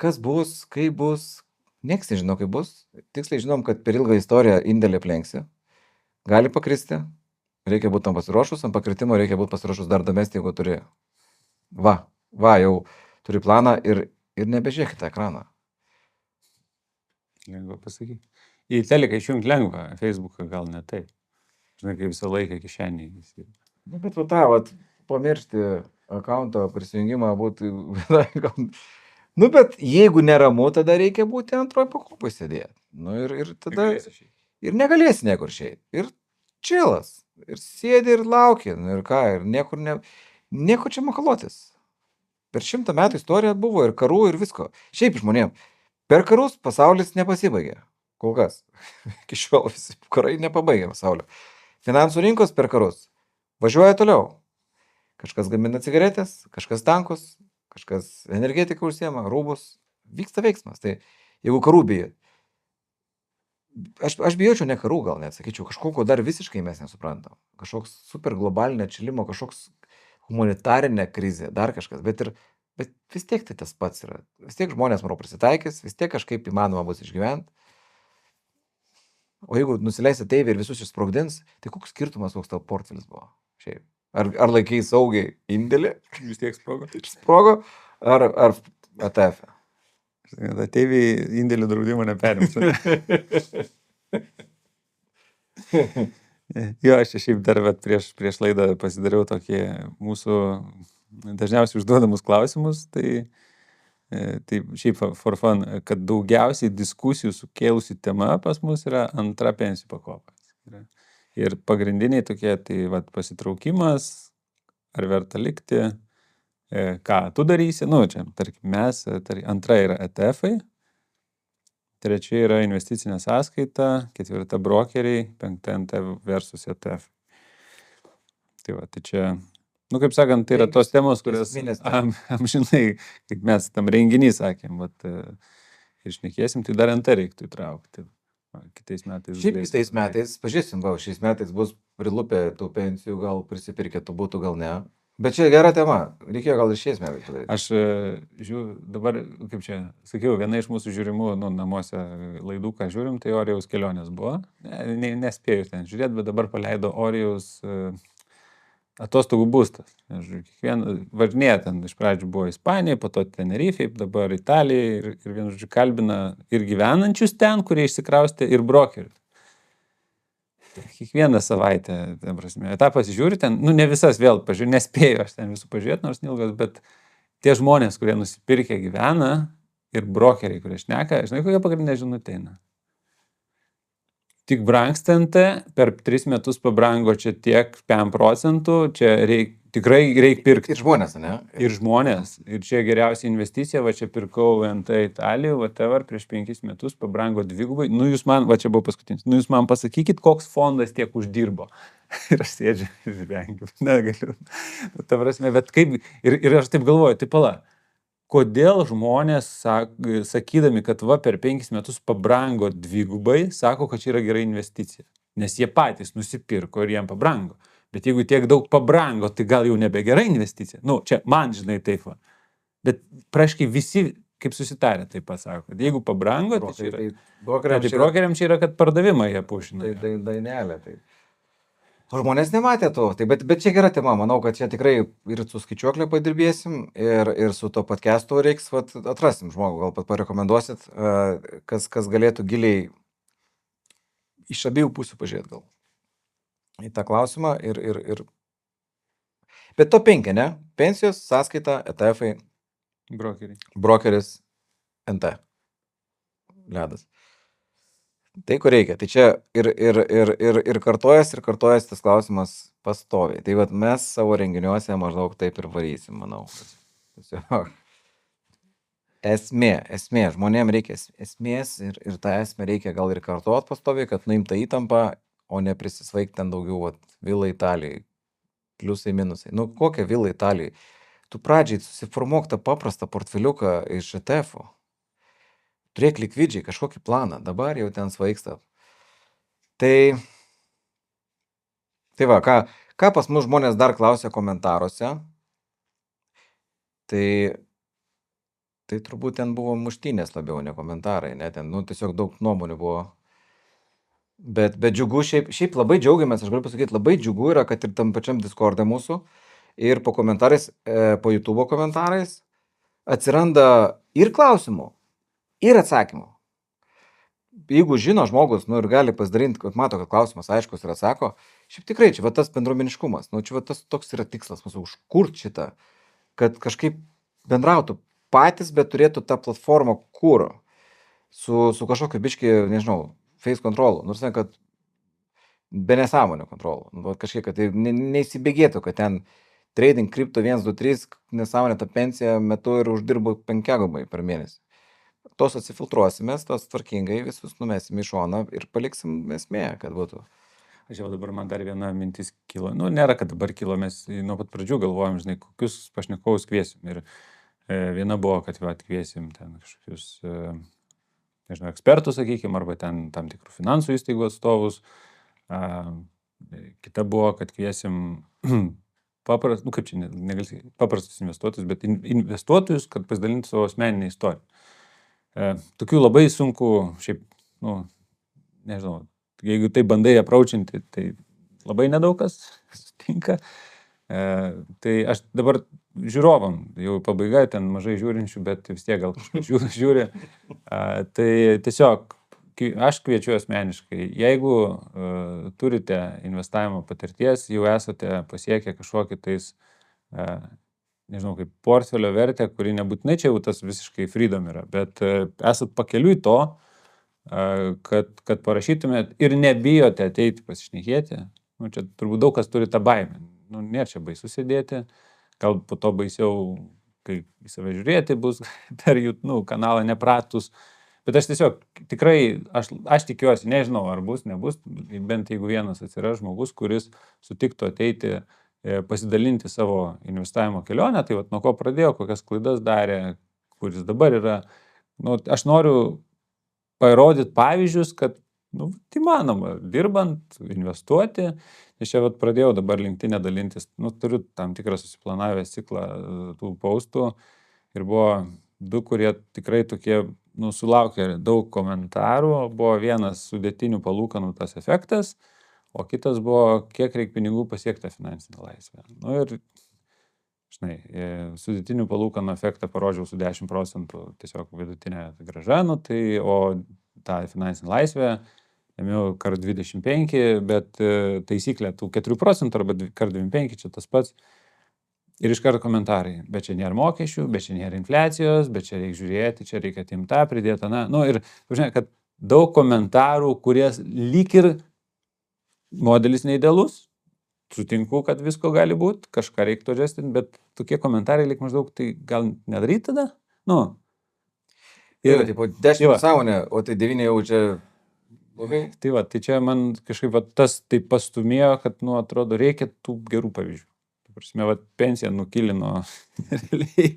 kas bus, kaip bus, nieks nežino, kaip bus. Tiksliai žinom, kad per ilgą istoriją indėlį aplenksi. Gali pakristi. Reikia būti tam pasiruošus, ant pakritimo reikia būti pasiruošus dar damesti, jeigu turi. Jau turi planą ir nebežiūrėk tą ekraną. Lengva pasakyti. Į Teliką išjungti lengva, Facebooką gal ne taip. Žinai, kai visą laiką kišenį. Bet pamiršti akaunto prisijungimą būtų... bet jeigu neramu, tada reikia būti antroje pakopoje sėdėti. Ir tada... Ir negalėsi niekur išeiti. Ir čilas. Ir sėdi ir lauki, nu ir ką, ir nieko čia makaluotis. Per 100 metų istorija buvo ir karų, ir visko. Šiaip žmonėm, per karus pasaulis nepasibaigė. Kol kas. Iki šiol visi karai nepabaigė pasaulio. Finansų rinkos per karus važiuoja toliau. Kažkas gamina cigaretės, kažkas tankus, kažkas energetiką užsiema, rūbus. Vyksta veiksmas. Tai jeigu karų bijai, aš bijočiau ne karų, gal net sakyčiau, kažkokio dar visiškai mes nesuprantam. Kažkoks super globalinio atšilimo, kažkoks humanitarinė krizė, dar kažkas. Bet vis tiek tai tas pats yra. Vis tiek žmonės, manau, prisitaikys, vis tiek kažkaip įmanoma bus išgyventi. O jeigu nusileis ateiviai ir visus išsprogdins, tai koks skirtumas, koks tavo portfelis buvo? Šiaip. Ar laikai saugiai indėlį? Vis tiek sprogo. Sprogo? Ar ATF? Ateiviai indėlių draudimo neperims. Jo, aš šiaip dar prieš laidą pasidariau tokį mūsų dažniausiai užduodamus klausimus, tai šiaip for fun, kad daugiausiai diskusijų sukėlusi tema pas mus yra antra pensijų pakopa. Ir pagrindiniai tokie, tai pasitraukimas, ar verta likti, ką tu darysi, čia, tarkim, mes, antra yra ETF-ai, trečia yra investicinė sąskaita, ketvirta brokeriai, penkta NT versus ETF. Tai čia, kaip sakant, tai yra tos temos, kurias amžinai, kaip mes tam renginį sakėm, ir šnekėsim, tai dar NT reiktų įtraukti. Kitais metais. Šiaip kitais metais, pažiūrėsim, šiais metais bus prilupę tų pensijų, gal prisipirkė, tų būtų, gal ne. Bet čia gera tema, reikėjo gal ir šiais metais padaryti. Aš žiūriu, dabar, kaip čia sakiau, viena iš mūsų žiūrimų namuose laidų, ką žiūrim, tai Orijaus kelionės buvo. Nespėjau ten žiūrėti, bet dabar paleido Orijaus atostogų būstas. Kiekvieną važinėja ten, iš pradžių buvo Ispanija, po to Tenerifei, dabar Italija ir vienu žodžiu kalbina ir gyvenančius ten, kurie išsikraustė, ir brokerius. Kiekvieną savaitę, ten prasme, tą pasižiūri ten, ne visas vėl pažiūrė, nespėjau aš ten visų pažiūrėti, nors neilgas, bet tie žmonės, kurie nusipirkę gyvena ir brokeriai, kurie šneka, žinai, kokia pagrindinė žinutė eina? Tik brangstanti, per 3 metus pabrango čia tiek 5%, čia tikrai reikia pirkti. Ir žmonės, ne? Ir žmonės. Ir čia geriausia investicija, čia pirkau NT Italijų, whatever, prieš 5 metus pabrango 2. Jūs man, čia buvo paskutinis, jūs man pasakykit, koks fondas tiek uždirbo. Ir aš sėdžiu ir vengiu, negaliu. Ta prasme, bet kaip, ir aš taip galvoju, tai pala. Kodėl žmonės, sakydami, kad per 5 metus pabrango 2, sako, kad čia yra gera investicija. Nes jie patys nusipirko ir jiem pabrango. Bet jeigu tiek daug pabrango, tai gal jau nebe gera investicija. Čia man, žinai, taip va. Bet praškai visi, kaip susitarė, taip pasako, kad jeigu pabrango, tai čia yra... Brokeriam čia yra, kad pardavimą jie pušina. Tai dainelė, tai... O žmonės nematė to, bet čia gera tema, manau, kad čia tikrai ir su skaičiuoklė padirbėsim, ir su to podcastu reiks atrasim žmogų, gal pat parekomenduosit, kas galėtų giliai iš abiejų pusių pažiūrėti gal į tą klausimą ir... Bet to 5, ne? Pensijos, sąskaita, ETF-ai, brokeris, NT, ledas. Tai, ko reikia. Tai čia ir kartojas tas klausimas pastoviai. Tai mes savo renginiuose maždaug taip ir varysim, manau. Esmė. Žmonėm reikia esmės ir tą esmę reikia gal ir kartuot pastoviai, kad nuimta įtampa, o ne prisisvaigti ten daugiau, vila Italijai, pliusai, minusai. Kokia vila Italijai? Tu pradžiai susiformuok tą paprastą portfeliuką iš ETF-ų. Turėk likvidžiai, kažkokį planą, dabar jau ten svaigsta. Tai va, ką pas mus žmonės dar klausia komentaruose, tai turbūt ten buvo muštynės labiau, ne komentarai, ne, ten, tiesiog daug nuomonių buvo. Bet džiugu, šiaip labai džiaugiamės, aš galiu pasakyti, labai džiugu yra, kad ir tam pačiam Discord'e mūsų, ir po komentarais, po YouTube komentarais atsiranda ir klausimų, ir atsakymų. Jeigu žino žmogus, ir gali pasidalinti, kad mato, kad klausimas aiškus ir atsako, šiaip tikrai, čia tas bendruomeniškumas, čia tas toks yra tikslas mūsų, užkurti šitą, kad kažkaip bendrautų patys, bet turėtų tą platformą kūro, su kažkokiu biškį, nežinau, face control, nors ne, kad be nesąmonio kontrolų. Nu, kažkiek, kad tai neįsibėgėtų, kad ten trading kripto 1, 2, 3, nesąmonė tą pensiją metu ir uždirbu 5 gubai per mėnesį. Tos atsifiltruosime, tos tvarkingai visus numesim į šoną ir paliksim esmė, kad būtų. Aš jau dabar man dar viena mintis kilo. Nu, nėra, kad dabar kilo, mes nuo pat pradžių galvojom, žinai, kokius pašnekovus kviesim. Ir viena buvo, kad kviesim ten kažkokius, nežinau, ekspertus, sakykime, arba ten tam tikrų finansų įstaigų atstovus. Kita buvo, kad kviesim paprastus investuotojus, bet investuotojus, kad pasidalintų savo asmeninę istoriją. Tokių labai sunku, šiaip, nu, nežinau, jeigu tai bandai apraučinti, tai labai nedaug kas sutinka. Tai aš dabar žiūrovam, jau pabaiga, ten mažai žiūrinčių, bet vis tiek gal kažkas žiūri. Tai tiesiog aš kviečiu asmeniškai, jeigu turite investavimo patirties, jau esate pasiekę kažkokį tais, nežinau, kaip portfelio vertę, kuri nebūtinai čia jau tas visiškai freedom yra, bet esat pakeliui to, kad parašytumėt ir nebijote ateiti pasišnekėti. Nu, čia turbūt daug kas turi tą baimę. Nu, nėra čia baisu sėdėti, gal po to baisiau, kai į save žiūrėti bus per YouTube kanalą nepratus. Bet aš tiesiog tikrai, aš tikiuosi, nežinau, ar bus, nebus, bent jeigu vienas atsiras žmogus, kuris sutiktų ateiti pasidalinti savo investavimo kelionę, tai vat, nuo ko pradėjo, kokias klaidas darė, kuris dabar yra. Nu, aš noriu parodyti pavyzdžius, kad tai manoma, dirbant, investuoti. Aš čia vat, pradėjau dabar LinkedIn dalintis, turiu tam tikrą susiplanavęs ciklą tų postų ir buvo 2, kurie tikrai tokie, sulaukė daug komentarų. Buvo vienas sudėtinių palūkanų tas efektas, o kitas buvo, kiek reikia pinigų pasiekti finansinę laisvę. Ir, žinai, sudėtinių palūkanų efektą parodžiau su 10% tiesiog vidutinė grąža, o tą finansinę laisvę ėmiau kart 25, bet taisyklė tų 4% arba kart 25 čia tas pats. Ir iš karto komentarai, bet čia nėra mokesčių, bet čia nėra infliacijos, bet čia reikia žiūrėti, čia reikia atimti tą, pridėti tą. Ir, žinai, kad daug komentarų, kurie lyg ir modelis neįdėlus, sutinku, kad visko gali būti, kažką reiktų adjustinti, bet tokie komentarai lyg maždaug, tai gal nedaryti tada? Ir tipo 10 sąmonė, o tai 9 jau čia blogai. Tai čia man kažkaip tas taip pastumėjo, kad, atrodo, reikia tų gerų pavyzdžių. Prasme, pensija nukilino realiai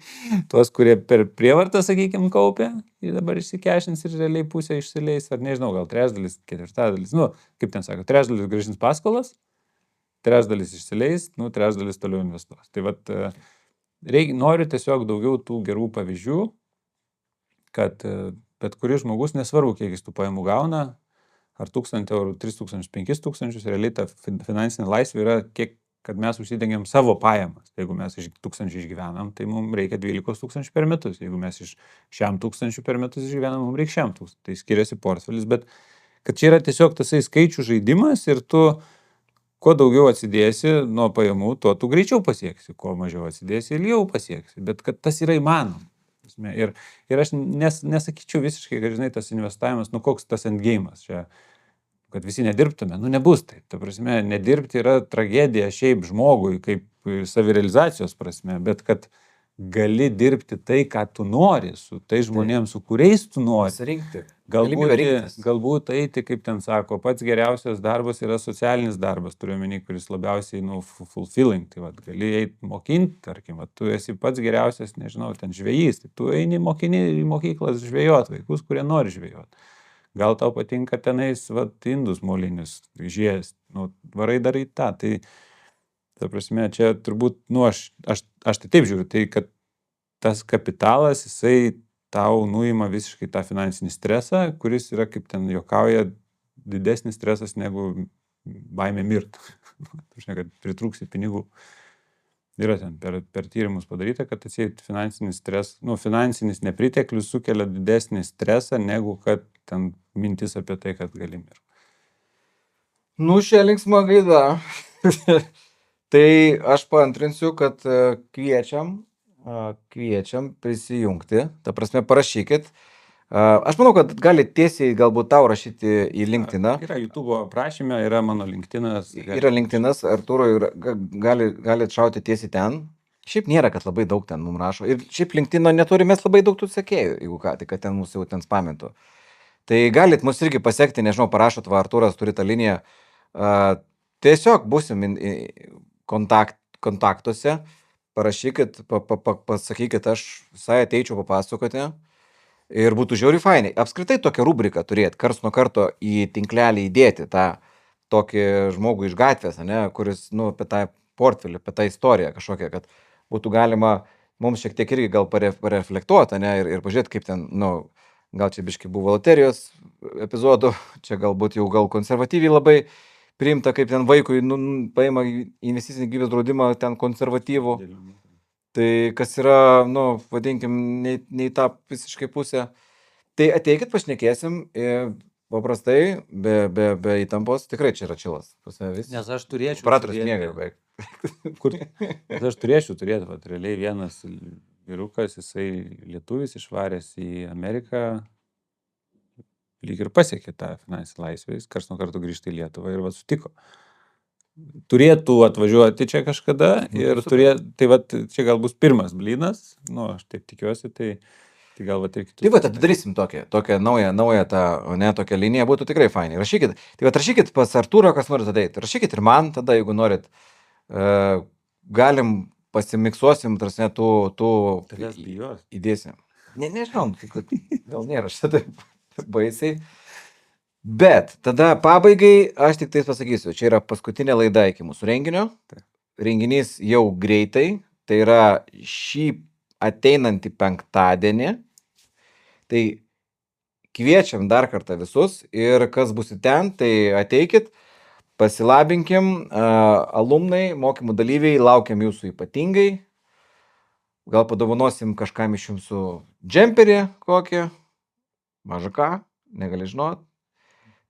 tuos, kurie per prievartą, sakykime, kaupė, ir dabar išsikešins ir realiai pusę išsileis, ar nežinau, gal trečdalis, ketvirtadalis, kaip ten sako, trečdalis grąžins paskolas, trečdalis išsileis, trečdalis toliau investuos. Tai noriu tiesiog daugiau tų gerų pavyzdžių, kad bet kuris žmogus, nesvarbu, kiek jis tų pajamų gauna, ar 1000 eurų, 3000, 5000, realiai ta finansinė laisvė yra kiek, kad mes užsidengiam savo pajamas. Jeigu mes iš 1000 išgyvenam, tai mums reikia 12 000 per metus. Jeigu mes iš 100 per metus išgyvenam, mums reikia 100 000. Tai skiriasi portfelis, bet kad čia yra tiesiog tasai skaičių žaidimas ir tu kuo daugiau atsidėsi nuo pajamų, tuo tu greičiau pasieksi, kuo mažiau atsidėsi, ilgiau pasieksi. Bet kad tas yra įmanoma. Ir aš nesakyčiau visiškai, kad, žinai, tas investavimas, koks tas endgame'as čia, kad visi nedirbtume, nebus tai. Ta prasme, nedirbti yra tragedija šiaip žmogui, kaip savirealizacijos prasme, bet kad gali dirbti tai, ką tu nori, su tai žmonėms, su kuriais tu nori. Pasirinkti. Galbūt eiti, kaip ten sako, pats geriausias darbas yra socialinis darbas, turiu omeny, kuris labiausiai fulfilling. Tai gali eiti mokinti, tarkim, tu esi pats geriausias, nežinau, ten žvejys, tai tu eini į mokyklas žvejot vaikus, kurie nori žvejot. Gal tau patinka tenais, indus molinius žies, varai darai tą. Tai, ta prasme, čia turbūt, aš tai taip žiūriu, tai kad tas kapitalas, jisai tau nuima visiškai tą finansinį stresą, kuris yra, kaip ten juokauja, didesnis stresas negu baimė mirti. Kad pritrūksi pinigų. Yra ten per tyrimus padaryta, kad atseit finansinis stresas, finansinis nepriteklius sukelia didesnį stresą, negu kad ten mintis apie tai, kad gali mirti. Šią linksmą gaidą. Tai aš paantrinsiu, kad kviečiam prisijungti. Ta prasme, parašykit, Aš manau, kad gali tiesiai galbūt tau rašyti į LinkedIn. Yra YouTube aprašyme, yra mano LinkedInas. Yra LinkedInas, Artūro, gali šauti tiesiai ten. Šiaip nėra, kad labai daug ten mums rašo. Ir šiaip LinkedIn neturi mes labai daug tų sekėjų, jeigu ką, tai kad ten mūsų jau ten spamintų. Tai galit mus irgi pasiekti, nežinau, parašot, va, Artūras turi tą liniją. Tiesiog būsim kontaktuose, parašykit, pasakykit, aš visai ateičiau papasakoti. Ir būtų žiauriai fainai. Apskritai tokią rubriką turėti, kars nuo karto į tinklelį įdėti tą tokį žmogų iš gatvės, ne, kuris, apie tą portfelį, apie tą istoriją kažkokią, kad būtų galima mums šiek tiek irgi gal pareflektuoti, ne, ir pažiūrėti, kaip ten, gal čia biški buvo loterijos epizodų, čia galbūt jau gal konservatyviai labai priimta, kaip ten vaikui, paima investicinį gyvybės draudimą ten konservatyvų. Tai kas yra, vadinkim, nei tą visiškai pusę. Tai ateikit, pašnekėsim, paprastai, be įtampos, tikrai čia yra čilas. Nes aš turėčiau. Operatorius miega beveik. Nes aš turėčiau turėti, realiai vienas vyrukas, jisai lietuvis išvaręs į Ameriką, lyg ir pasiekė tą finansinį laisvę, jis kars nuo karto grįžta į Lietuvą ir sutiko. Turėtų atvažiuoti čia kažkada ir čia gal bus pirmas blynas, aš taip tikiuosi, tai gal ir kitus. Tai atidarysim tokią naują tą, tokią liniją, būtų tikrai fainai. Rašykit, rašykit pas Artūrą, kas norit ateiti. Rašykit ir man tada, jeigu norit, galim pasimiksuosim, tarsi tų įdėsim. Nežinau, gal nėra šitą taip baisiai. Bet tada pabaigai aš tik tais pasakysiu, čia yra paskutinė laida iki mūsų renginio. Renginys jau greitai, tai yra šį ateinantį penktadienį. Tai kviečiam dar kartą visus ir kas būsit ten, tai ateikit, pasilabinkim, alumnai, mokymų dalyviai, laukiam jūsų ypatingai. Gal padovanosim kažkam iš jūsų džemperį kokį, mažą ką, negali žinot.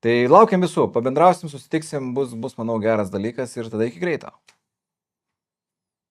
Tai laukiam visų, pabendrausim, susitiksim, bus, manau, geras dalykas ir tada iki greito.